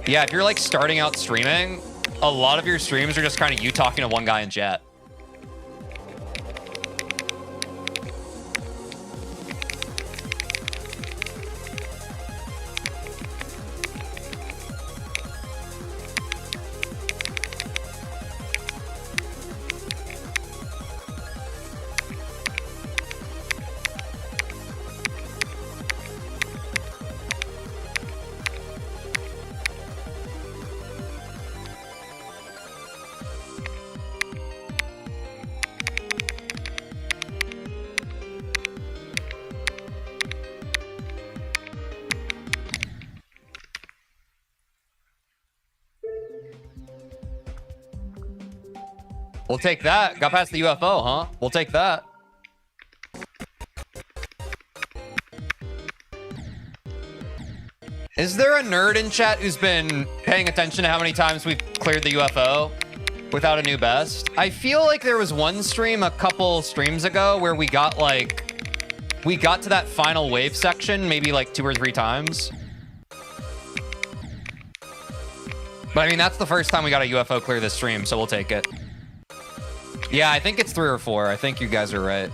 Speaker 1: yeah, if you're like starting out streaming, a lot of your streams are just kind of you talking to one guy in chat. We'll take that. Got past the UFO, huh? We'll take that. Is there a nerd in chat who's been paying attention to how many times we've cleared the UFO without a new best? I feel like there was one stream a couple streams ago where we got to that final wave section maybe like 2 or 3 times. But I mean, that's the first time we got a UFO clear this stream, so we'll take it. Yeah, I think it's 3 or 4. I think you guys are right.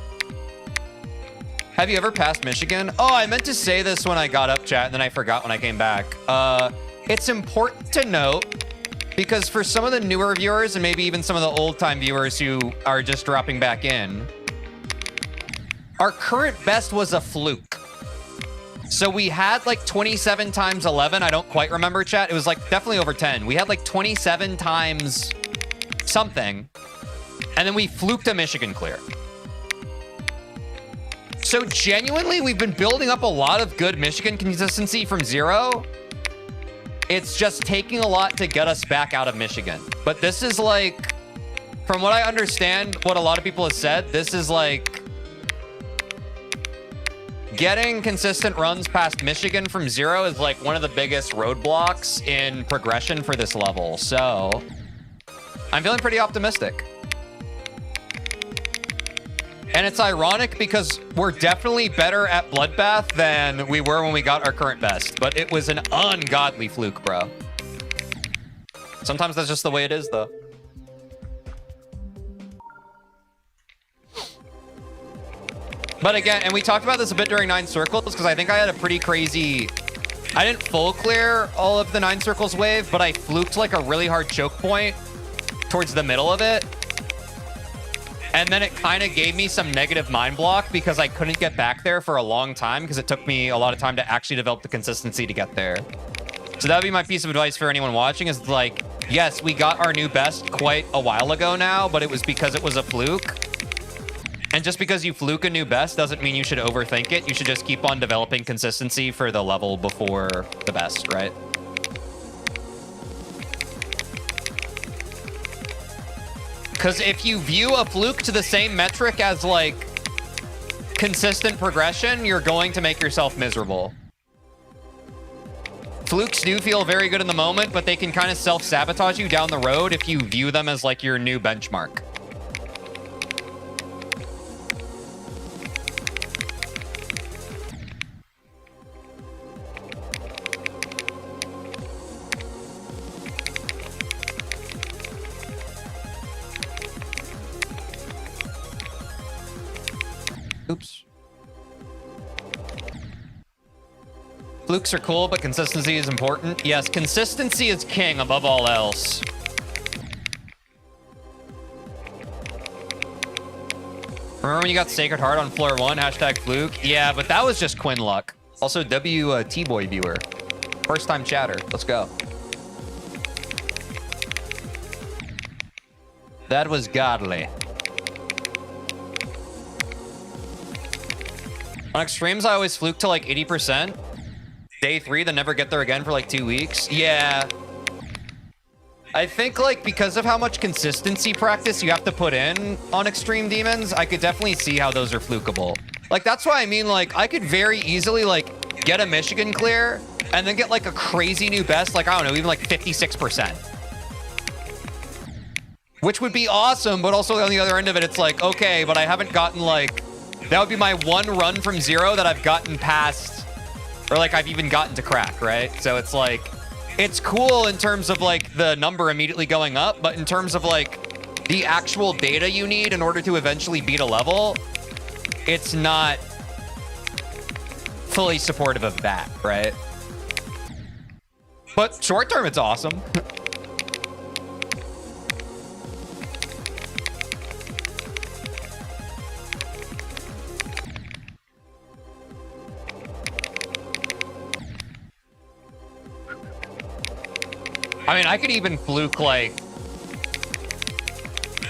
Speaker 1: Have you ever passed Michigan? Oh, I meant to say this when I got up, chat, and then I forgot when I came back. It's important to note, because for some of the newer viewers and maybe even some of the old-time viewers who are just dropping back in, our current best was a fluke. So we had like 27 times 11. I don't quite remember, chat. It was like definitely over 10. We had like 27 times something, and then we fluked a Michigan clear. So genuinely, we've been building up a lot of good Michigan consistency from 0. It's just taking a lot to get us back out of Michigan. But this is like, from what I understand, what a lot of people have said, this is like getting consistent runs past Michigan from 0 is like one of the biggest roadblocks in progression for this level. So I'm feeling pretty optimistic. And it's ironic because we're definitely better at Bloodbath than we were when we got our current best. But it was an ungodly fluke, bro. Sometimes that's just the way it is, though. But again, and we talked about this a bit during 9 Circles, because I think I had a pretty crazy... I didn't full clear all of the 9 Circles wave, but I fluked like a really hard choke point towards the middle of it. And then it kind of gave me some negative mind block because I couldn't get back there for a long time because it took me a lot of time to actually develop the consistency to get there. So that would be my piece of advice for anyone watching is like, yes, we got our new best quite a while ago now, but it was because it was a fluke. And just because you fluke a new best doesn't mean you should overthink it. You should just keep on developing consistency for the level before the best, right? Because if you view a fluke to the same metric as, like, consistent progression, you're going to make yourself miserable. Flukes do feel very good in the moment, but they can kind of self-sabotage you down the road if you view them as, like, your new benchmark. Oops. Flukes are cool, but consistency is important. Yes, consistency is king above all else. Remember when you got Sacred Heart on floor 1? Hashtag fluke? Yeah, but that was just Quinn luck. Also, T-Boy viewer. First time chatter. Let's go. That was godly. On extremes, I always fluke to like 80%. Day 3, then never get there again for like 2 weeks. Yeah. I think like because of how much consistency practice you have to put in on extreme demons, I could definitely see how those are flukable. Like that's why I mean like I could very easily like get a Michigan clear and then get like a crazy new best, like I don't know, even like 56%. Which would be awesome, but also on the other end of it, it's like, okay, but I haven't gotten like... That would be my one run from 0 that I've gotten past, or like I've even gotten to crack, right? So it's like, it's cool in terms of like the number immediately going up, but in terms of like the actual data you need in order to eventually beat a level, it's not fully supportive of that, right? But short term, it's awesome. I mean, I could even fluke, like...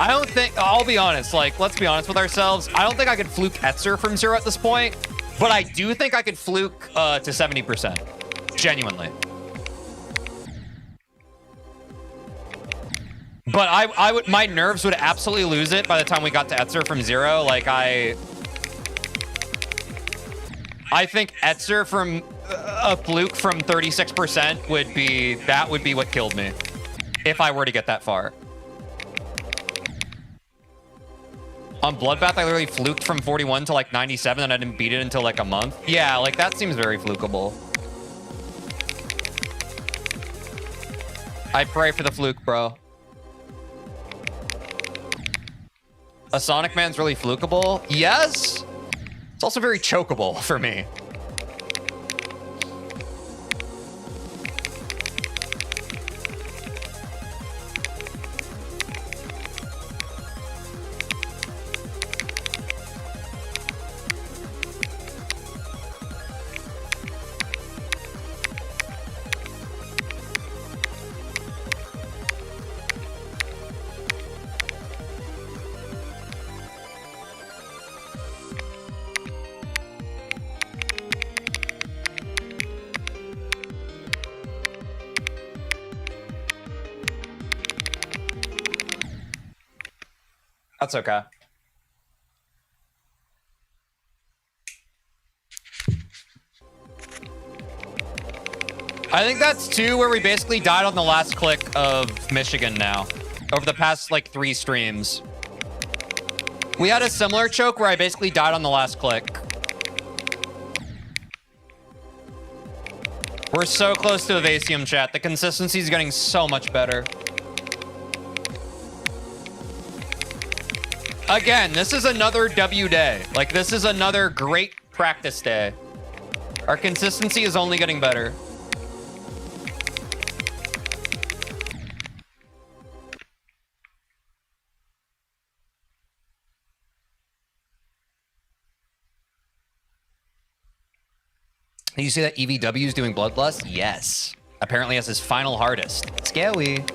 Speaker 1: I don't think... I'll be honest, like, let's be honest with ourselves. I don't think I could fluke Etzer from 0 at this point, but I do think I could fluke to 70%. Genuinely. But I would... My nerves would absolutely lose it by the time we got to Etzer from 0. Like, I think Etzer from... a fluke from 36% would be... That would be what killed me. If I were to get that far. On Bloodbath, I literally fluked from 41 to like 97 and I didn't beat it until like a month. Yeah, like that seems very flukable. I pray for the fluke, bro. A Sonic Man's really flukable? Yes. It's also very chokeable for me. That's okay. I think that's 2 where we basically died on the last click of Michigan now. Over the past, like, 3 streams. We had a similar choke where I basically died on the last click. We're so close to Evasium, chat. The consistency is getting so much better. Again, this is another W day. Like, this is another great practice day. Our consistency is only getting better. Did you see that EVW is doing Bloodlust? Yes. Apparently as his final hardest. Scary.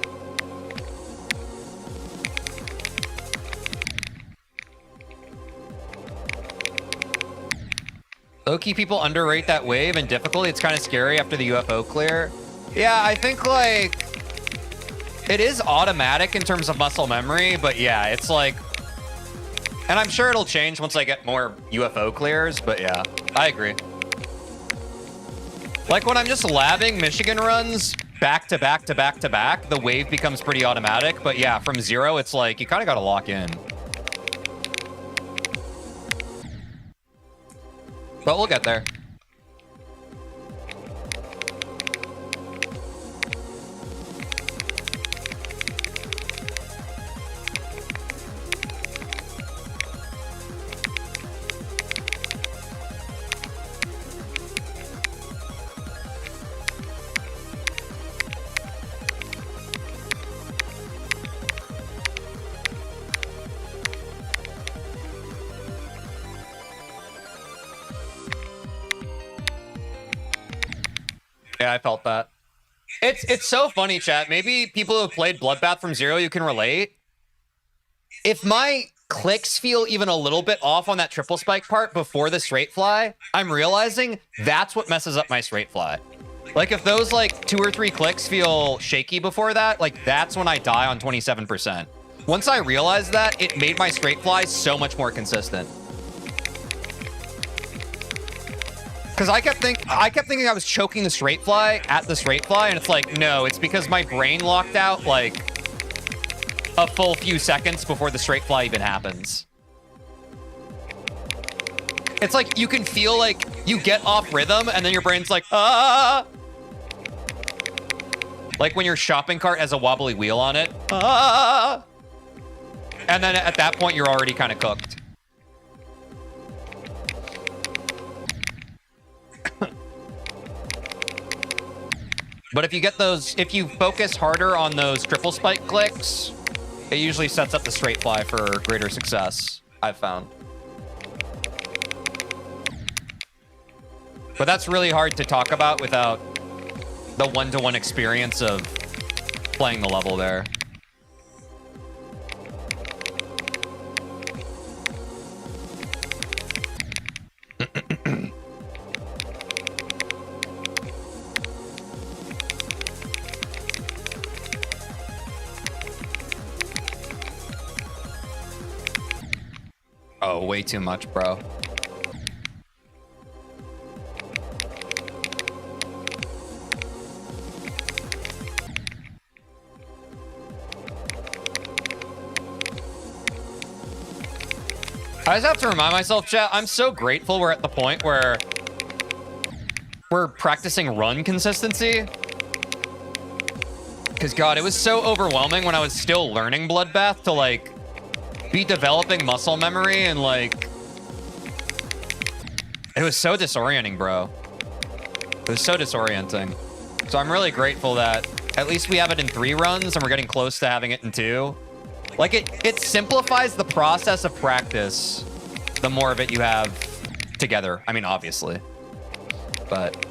Speaker 1: Low-key people underrate that wave and difficulty. It's kind of scary after the UFO clear. Yeah, I think, like, it is automatic in terms of muscle memory, but yeah, it's like, and I'm sure it'll change once I get more UFO clears, but yeah, I agree. Like, when I'm just labbing Michigan runs back to back to back to back, the wave becomes pretty automatic, but yeah, from 0, it's like, you kind of got to lock in. But we'll get there. Yeah, I felt that. It's so funny, chat. Maybe people who have played Bloodbath from 0, you can relate. If my clicks feel even a little bit off on that triple spike part before the straight fly, I'm realizing that's what messes up my straight fly. Like, if those, like, 2 or 3 clicks feel shaky before that, like, that's when I die on 27%. Once I realized that, it made my straight fly so much more consistent. Because I kept thinking I was choking the straight fly at the straight fly, and it's like, no, it's because my brain locked out, like, a full few seconds before the straight fly even happens. It's like, you can feel like you get off rhythm, and then your brain's like, ah! Like when your shopping cart has a wobbly wheel on it. Ah! And then at that point, you're already kind of cooked. But if you get those, if you focus harder on those triple spike clicks, it usually sets up the straight fly for greater success, I've found. But that's really hard to talk about without the one-to-one experience of playing the level there. Oh, way too much, bro. I just have to remind myself, chat, I'm so grateful we're at the point where we're practicing run consistency. Because, God, it was so overwhelming when I was still learning Bloodbath to, like, be developing muscle memory and like... It was so disorienting, bro. It was so disorienting. So I'm really grateful that at least we have it in 3 runs and we're getting close to having it in 2. Like it simplifies the process of practice the more of it you have together. I mean, obviously. But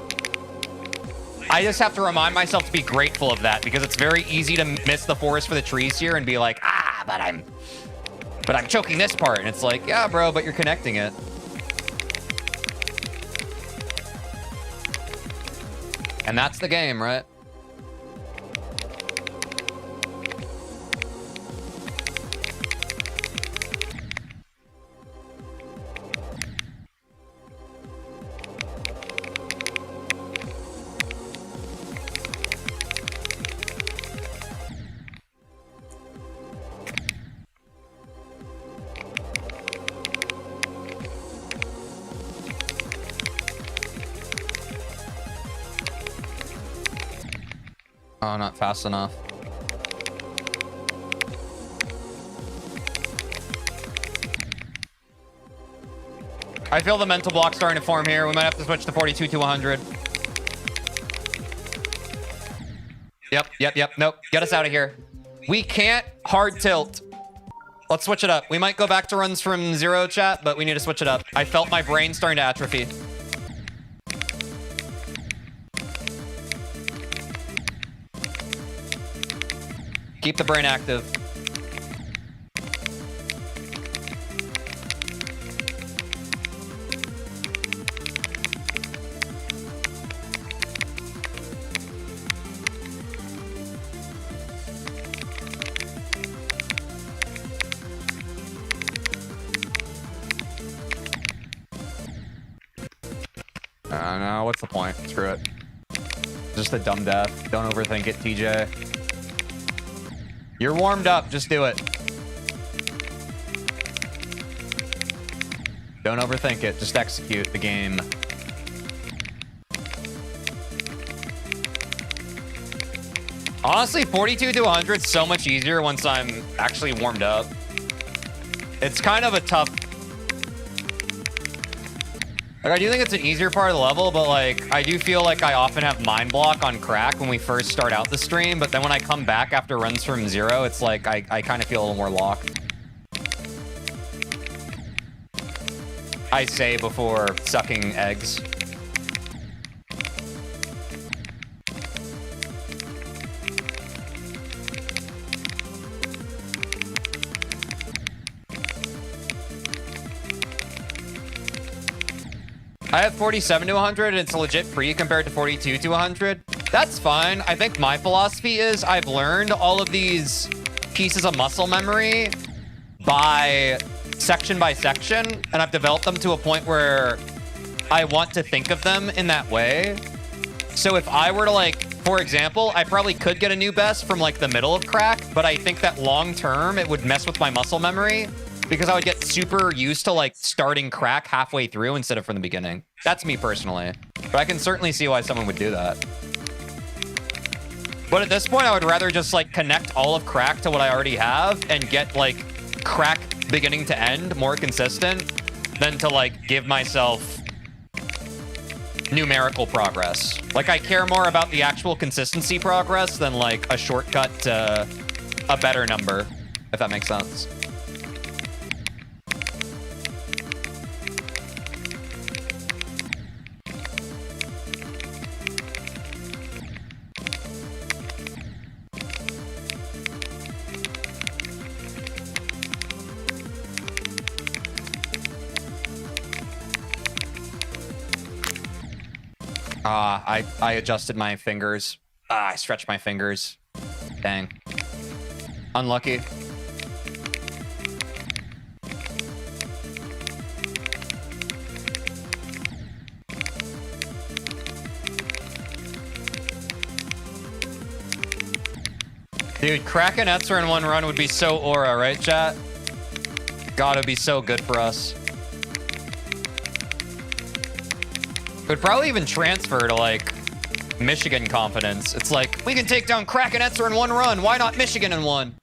Speaker 1: I just have to remind myself to be grateful of that because it's very easy to miss the forest for the trees here and be like, ah, but I'm choking this part. And it's like, yeah, bro, but you're connecting it. And that's the game, right? Oh, not fast enough. I feel the mental block starting to form here. We might have to switch to 42 to 100. Yep. Nope. Get us out of here. We can't hard tilt. Let's switch it up. We might go back to runs from 0, chat, but we need to switch it up. I felt my brain starting to atrophy. Keep the brain active. No, what's the point? Screw it. Just a dumb death. Don't overthink it, TJ. You're warmed up. Just do it. Don't overthink it. Just execute the game. Honestly, 42 to 100 is so much easier once I'm actually warmed up. It's kind of a tough... Like, I do think it's an easier part of the level, but, like, I do feel like I often have mind block on crack when we first start out the stream, but then when I come back after runs from 0, it's like I kind of feel a little more locked. I say before sucking eggs. I have 47 to 100, and it's legit free compared to 42 to 100. That's fine. I think my philosophy is I've learned all of these pieces of muscle memory by section, and I've developed them to a point where I want to think of them in that way. So if I were to, like, for example, I probably could get a new best from, like, the middle of crack, but I think that long term it would mess with my muscle memory, because I would get super used to, like, starting crack halfway through instead of from the beginning. That's me personally. But I can certainly see why someone would do that. But at this point, I would rather just, like, connect all of crack to what I already have and get, like, crack beginning to end more consistent than to, like, give myself numerical progress. Like, I care more about the actual consistency progress than, like, a shortcut to a better number, if that makes sense. I adjusted my fingers. I stretched my fingers. Dang. Unlucky. Dude, Kraken Etzer in one run would be so aura, right, chat? God, it'd be so good for us. It would probably even transfer to, like, Michigan confidence. It's like, we can take down Kraken Etzer in one run. Why not Michigan in one?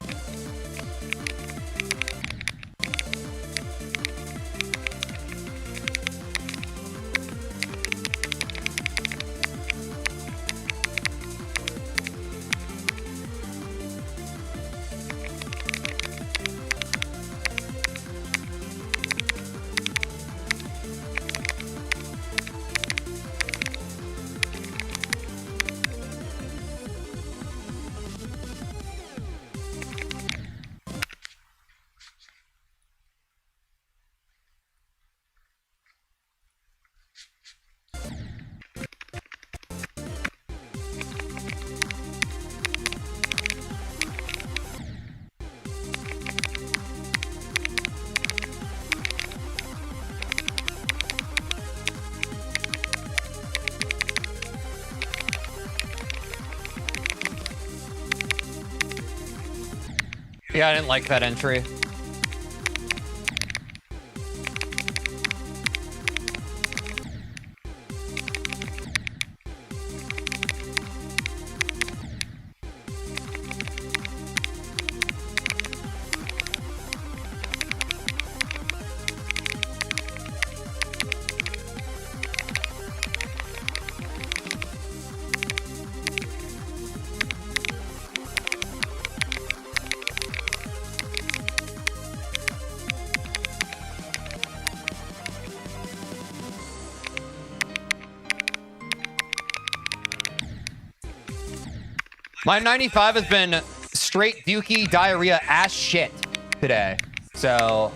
Speaker 1: Yeah, I didn't like that entry. My 95 has been straight dukey diarrhea ass shit today. So,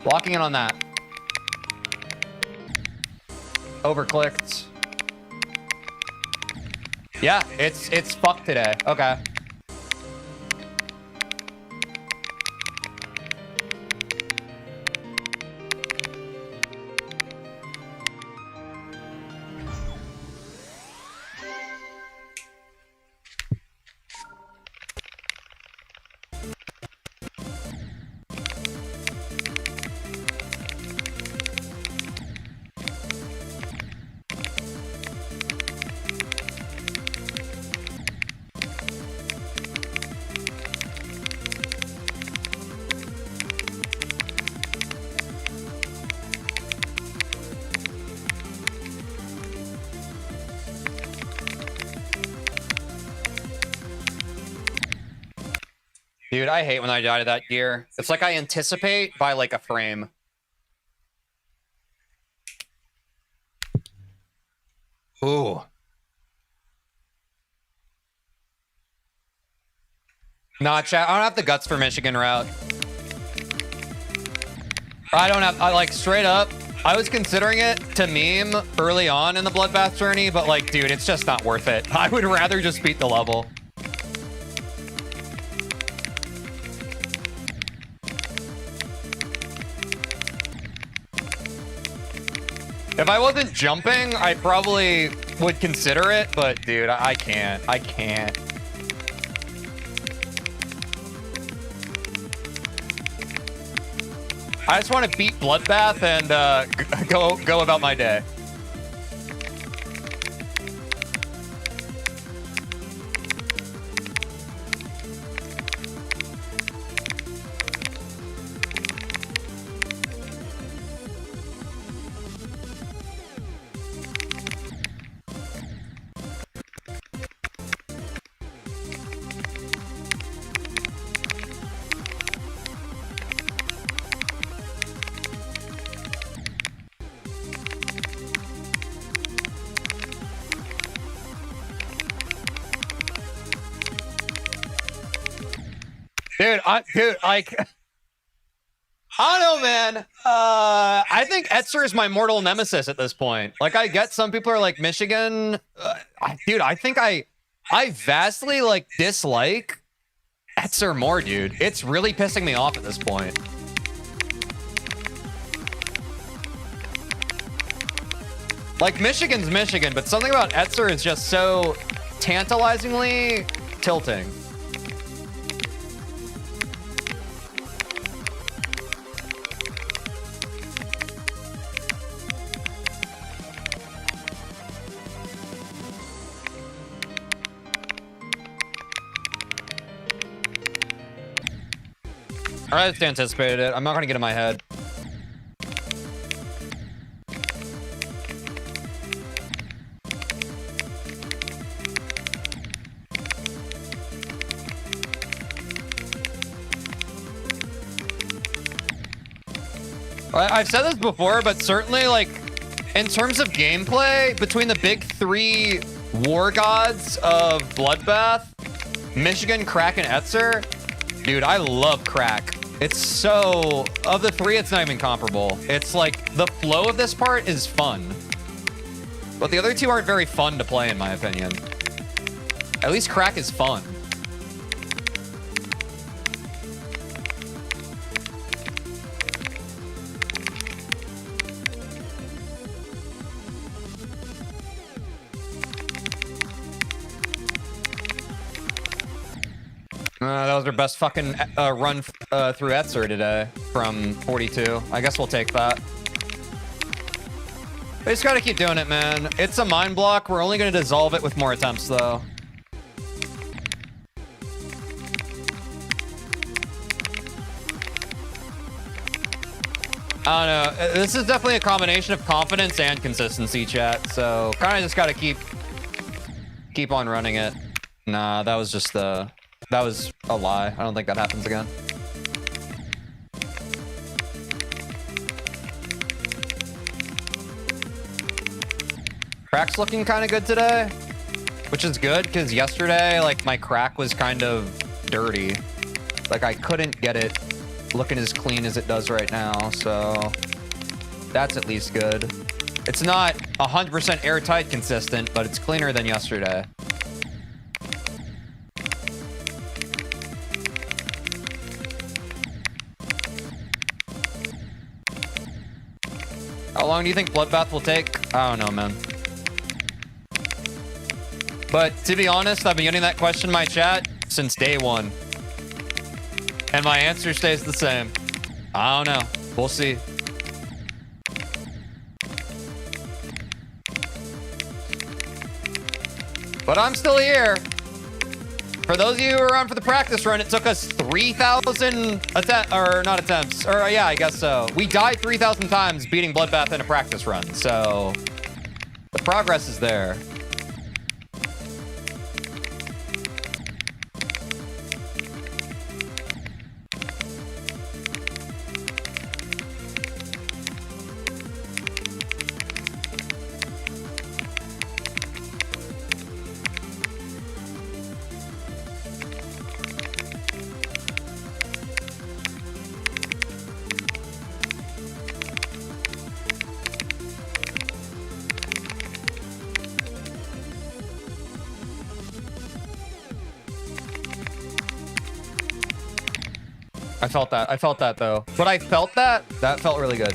Speaker 1: locking in on that. Overclicked. Yeah, it's fucked today. Okay. Dude, I hate when I die to that gear. It's like I anticipate by like a frame. Ooh. Nah, chat, I don't have the guts for Michigan route. I don't have, like, straight up, I was considering it to meme early on in the Bloodbath journey, but like, dude, it's just not worth it. I would rather just beat the level. If I wasn't jumping, I probably would consider it, but dude, I can't. I can't. I just want to beat Bloodbath and go about my day. Dude, like, I don't know, man. I think Etzer is my mortal nemesis at this point. Like, I get some people are like Michigan. Dude, I think I vastly like dislike Etzer more, dude. It's really pissing me off at this point. Like, Michigan's Michigan, but something about Etzer is just so tantalizingly tilting. I just anticipated it. I'm not gonna get in my head. I've said this before, but certainly, like, in terms of gameplay, between the big three war gods of Bloodbath, Michigan, Crack, and Etzer, dude, I love Crack. It's so... Of the three, it's not even comparable. It's like, the flow of this part is fun. But the other two aren't very fun to play, in my opinion. At least Crack is fun. that was our best fucking run through Etzer today from 42. I guess we'll take that. We just gotta keep doing it, man. It's a mind block. We're only gonna dissolve it with more attempts, though. I don't know. This is definitely a combination of confidence and consistency, chat. So kind of just gotta keep on running it. Nah, that was just that was a lie. I don't think that happens again. Crack's looking kind of good today, which is good because yesterday, like, my crack was kind of dirty. Like, I couldn't get it looking as clean as it does right now, so that's at least good. It's not 100% airtight consistent, but it's cleaner than yesterday. How long do you think Bloodbath will take? I don't know, man. But to be honest, I've been getting that question in my chat since day one. And my answer stays the same. I don't know. We'll see. But I'm still here. For those of you who are on for the practice run, it took us 3,000 attempts. Or yeah, I guess so. We died 3,000 times beating Bloodbath in a practice run. So the progress is there. I felt that though. But I felt that felt really good.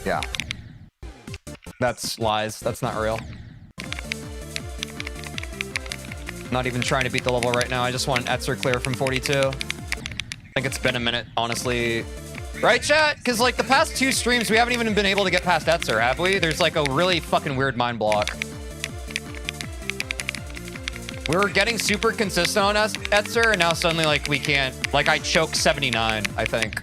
Speaker 1: Yeah. That's lies. That's not real. Not even trying to beat the level right now. I just want an Etzer clear from 42. I think it's been a minute, honestly. Right, chat? Because, like, the past 2 streams, we haven't even been able to get past Etzer, have we? There's, like, a really fucking weird mind block. We were getting super consistent on Etzer, and now suddenly, like, we can't. Like, I choked 79, I think.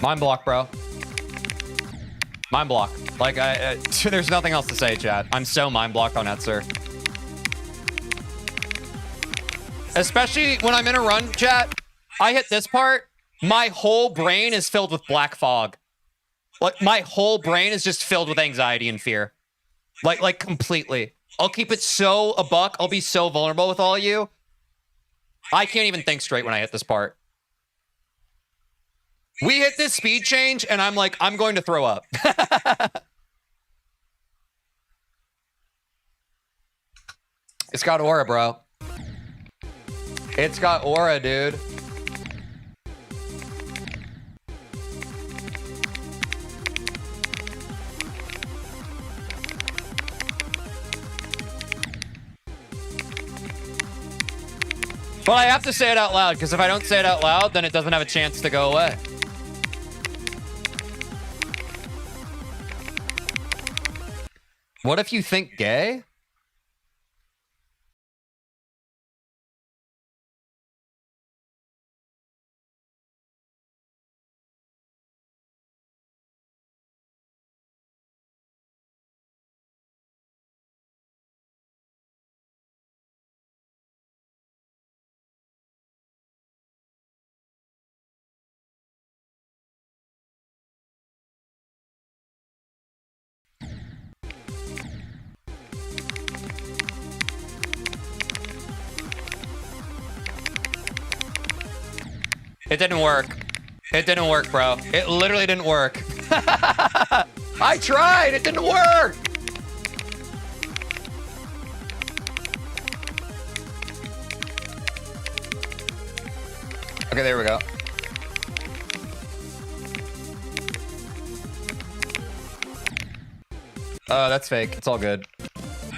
Speaker 1: Mind block, bro. Mind block. Like, there's nothing else to say, chat. I'm so mind blocked on Etzer. Especially when I'm in a run, chat. I hit this part. My whole brain is filled with black fog. Like, my whole brain is just filled with anxiety and fear. Like completely. I'll keep it so a buck. I'll be so vulnerable with all of you. I can't even think straight when I hit this part. We hit this speed change, and I'm like, I'm going to throw up. It's got aura, bro. It's got aura, dude. But I have to say it out loud, because if I don't say it out loud, then it doesn't have a chance to go away. What if you think gay? It didn't work. It didn't work, bro. It literally didn't work. I tried. It didn't work. Okay, there we go. Oh, that's fake. It's all good.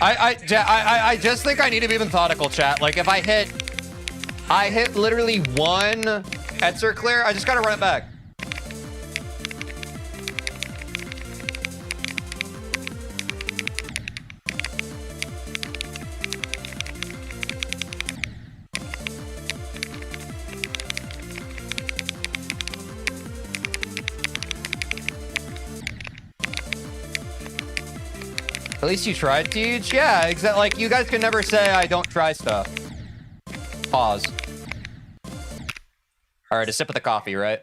Speaker 1: I just think I need to be methodical, chat. Like, if I hit literally one Etzer clear, I just gotta run it back. At least you tried, Teej. Yeah, exactly. Like, you guys can never say I don't try stuff. Pause. All right, a sip of the coffee, right?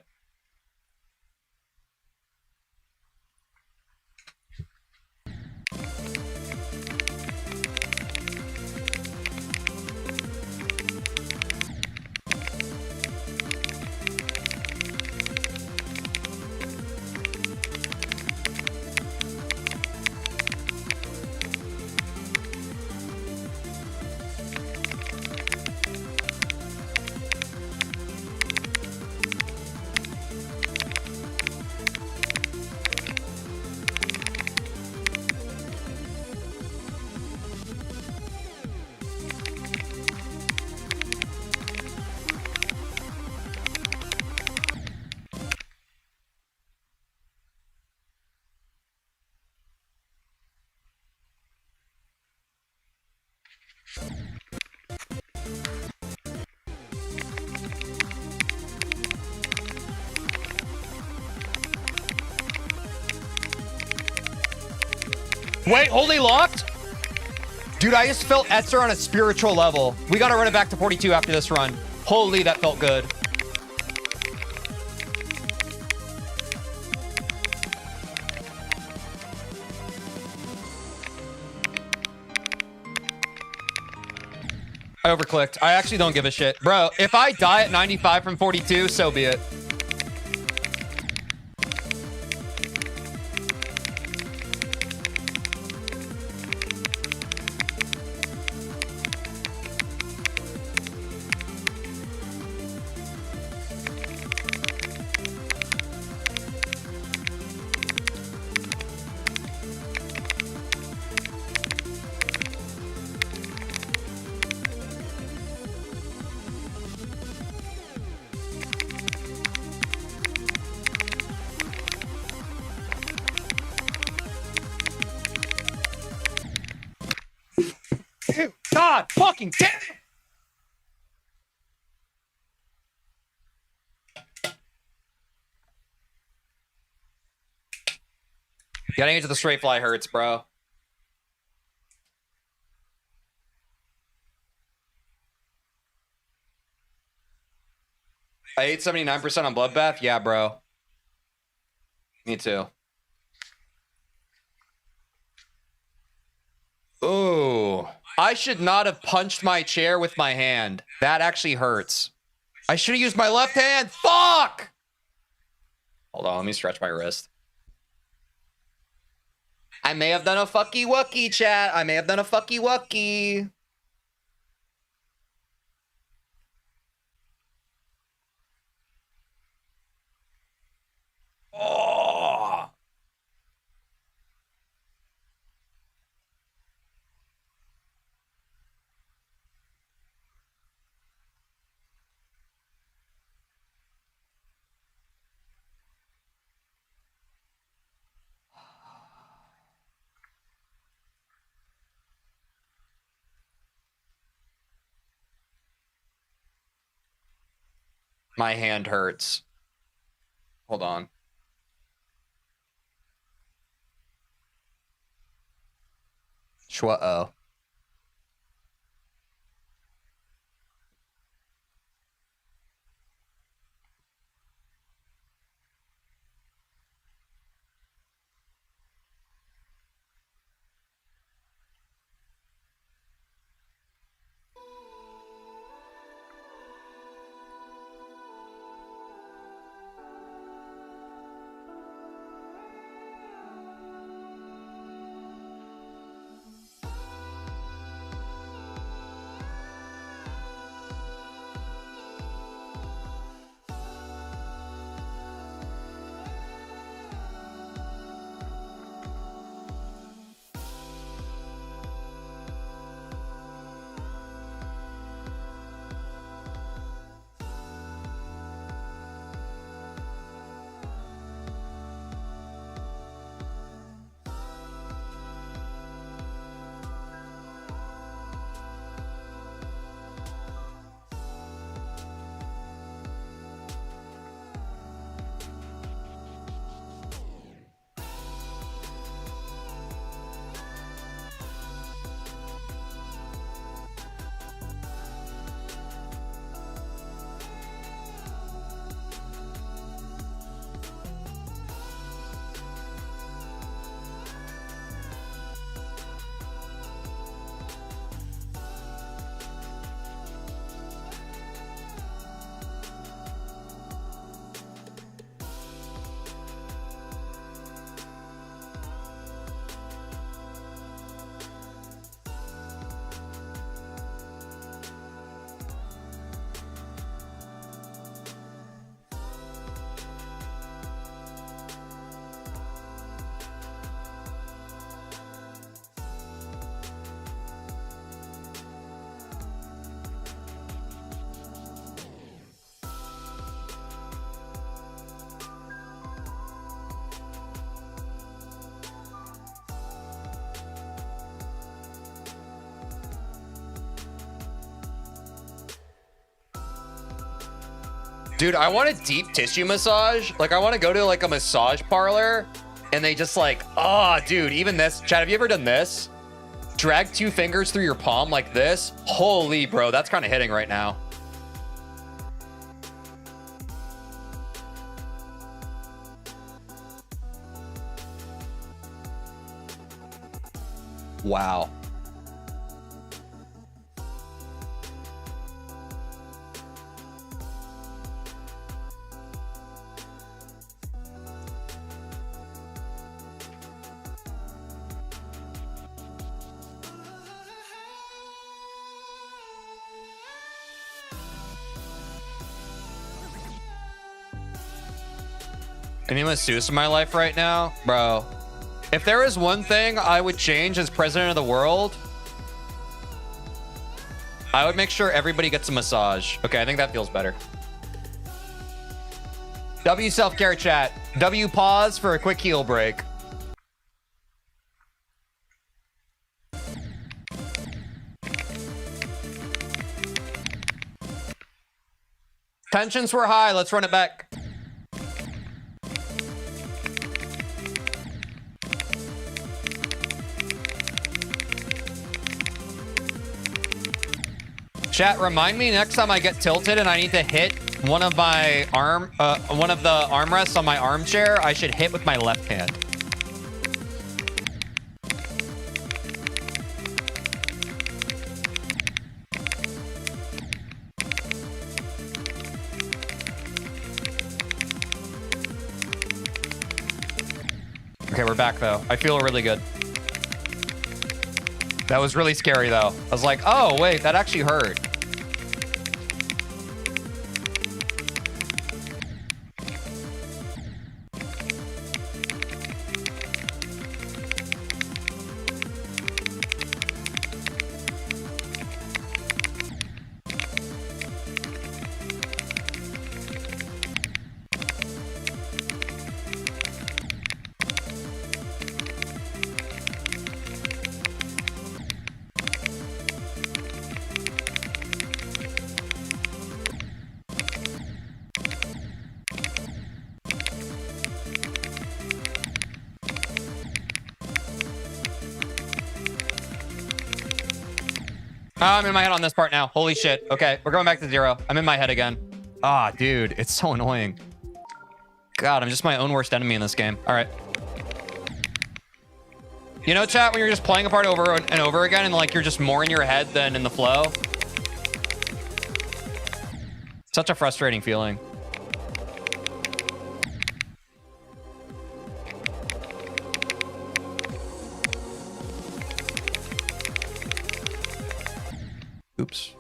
Speaker 1: Wait, holy locked? Dude, I just felt Etzer on a spiritual level. We gotta run it back to 42 after this run. Holy, that felt good. I overclicked. I actually don't give a shit. Bro, if I die at 95 from 42, so be it. God fucking damn it! Getting into the straight fly hurts, bro. I ate 79% on Bloodbath? Yeah, bro. Me too. Ooh. I should not have punched my chair with my hand. That actually hurts. I should have used my left hand. Fuck! Hold on, let me stretch my wrist. I may have done a fucky wucky, chat. I may have done a fucky wucky. Oh. My hand hurts. Hold on. Shwa-oh. Dude, I want a deep tissue massage. Like, I want to go to like a massage parlor and they just like, oh, dude, even this. Chad, have you ever done this? Drag 2 fingers through your palm like this. Holy, bro, that's kind of hitting right now. Wow. I need masseuse in my life right now, bro. If there is one thing I would change as president of the world, I would make sure everybody gets a massage. Okay, I think that feels better. W self-care chat. W pause for a quick heal break. Tensions were high. Let's run it back. Chat, remind me next time I get tilted and I need to hit one of my one of the armrests on my armchair, I should hit with my left hand. Okay, we're back though. I feel really good. That was really scary though. I was like, oh wait, that actually hurt. I'm in my head on this part now. Holy shit. Okay, we're going back to 0. I'm in my head again. Ah, dude, it's so annoying. God, I'm just my own worst enemy in this game. All right. You know, chat, when you're just playing a part over and over again and like you're just more in your head than in the flow? Such a frustrating feeling. Oops.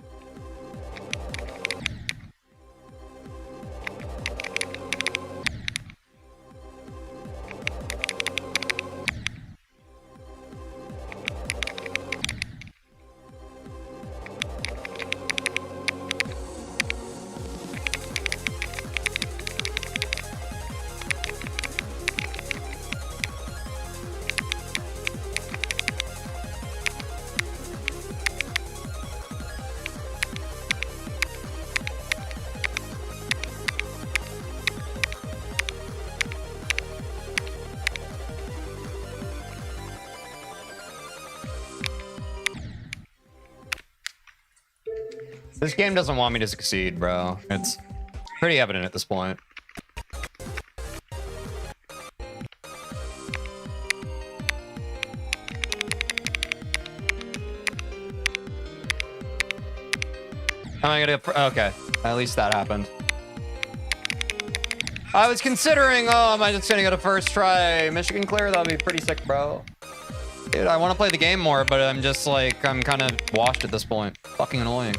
Speaker 1: This game doesn't want me to succeed, bro. It's pretty evident at this point. Am I gonna... Okay, at least that happened. I was considering, oh, am I just gonna get a first try Michigan clear? That'd be pretty sick, bro. Dude, I want to play the game more, but I'm just like, I'm kind of washed at this point. Fucking annoying.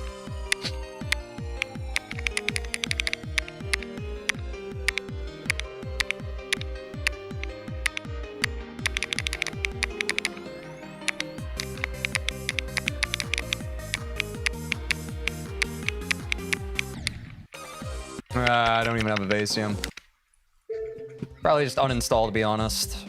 Speaker 1: I don't even have a Vasium. Probably just uninstall, to be honest.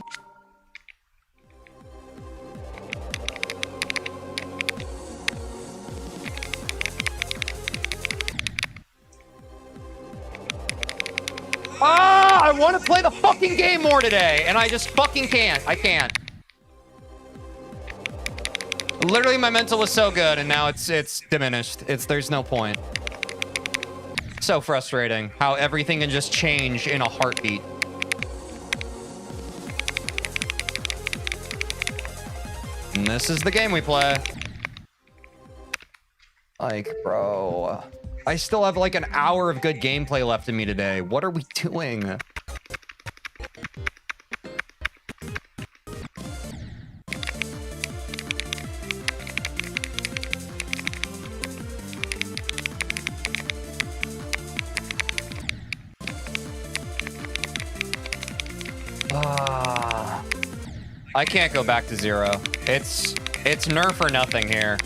Speaker 1: Ah, I want to play the fucking game more today, and I just fucking can't. I can't. Literally, my mental was so good, and now it's diminished. There's no point. So frustrating how everything can just change in a heartbeat. And this is the game we play. Like, bro, I still have like an hour of good gameplay left in me today. What are we doing? I can't go back to 0. It's nerf or nothing here.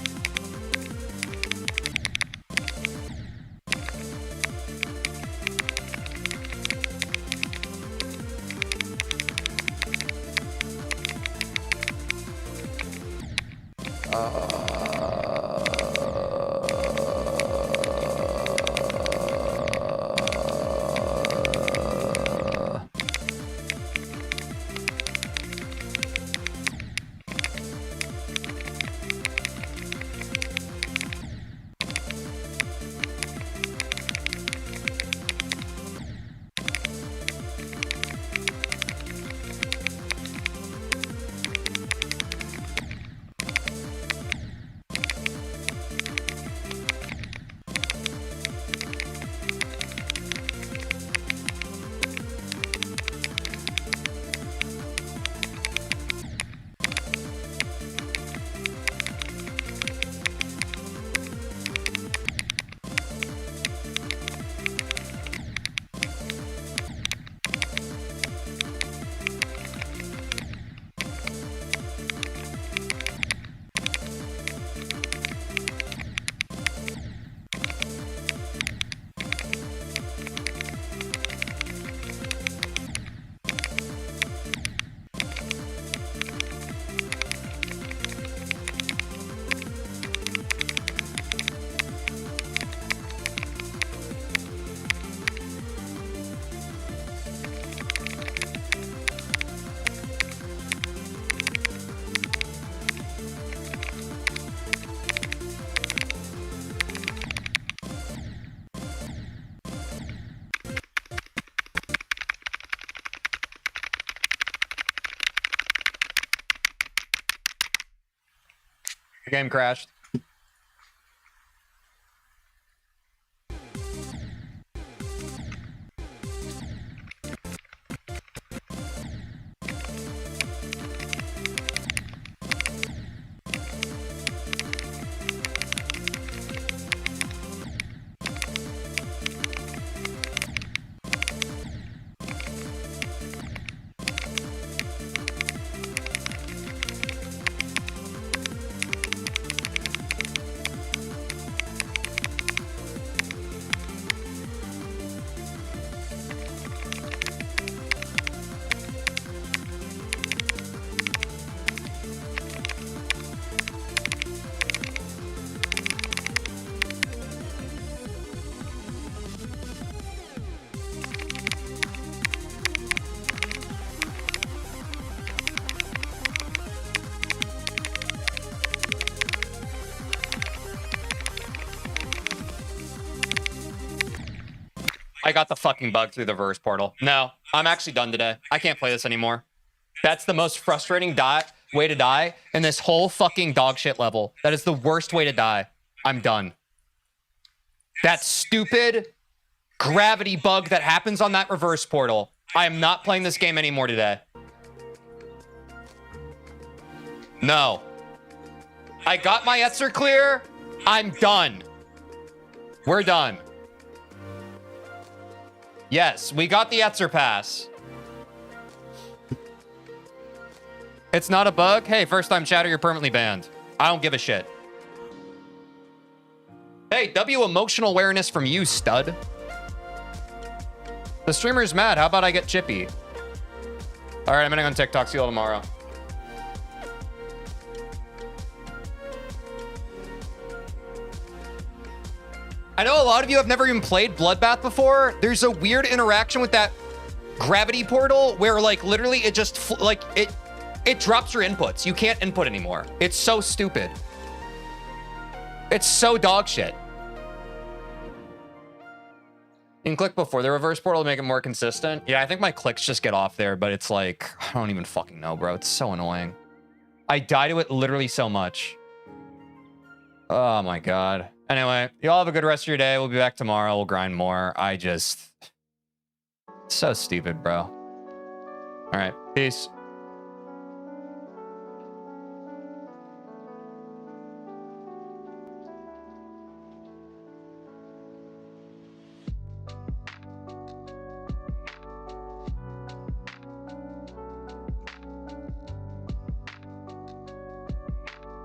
Speaker 1: The game crashed. I got the fucking bug through the verse portal. No, I'm actually done today. I can't play this anymore. That's the most frustrating way to die in this whole fucking dog shit level. That is the worst way to die. I'm done. That stupid gravity bug that happens on that reverse portal. I am not playing this game anymore today. No. I got my Etzer clear. I'm done. We're done. Yes, we got the Etzer pass. It's not a bug. Hey, first time chatter, you're permanently banned. I don't give a shit. Hey, W emotional awareness from you, stud. The streamer's mad. How about I get chippy? All right, I'm gonna go on TikTok. See you all tomorrow. I know a lot of you have never even played Bloodbath before. There's a weird interaction with that gravity portal where like literally it just like it drops your inputs. You can't input anymore. It's so stupid. It's so dog shit. You can click before the reverse portal to make it more consistent. Yeah, I think my clicks just get off there, but it's like, I don't even fucking know, bro. It's so annoying. I die to it literally so much. Oh my God. Anyway, you all have a good rest of your day. We'll be back tomorrow. We'll grind more. So stupid, bro. All right, peace.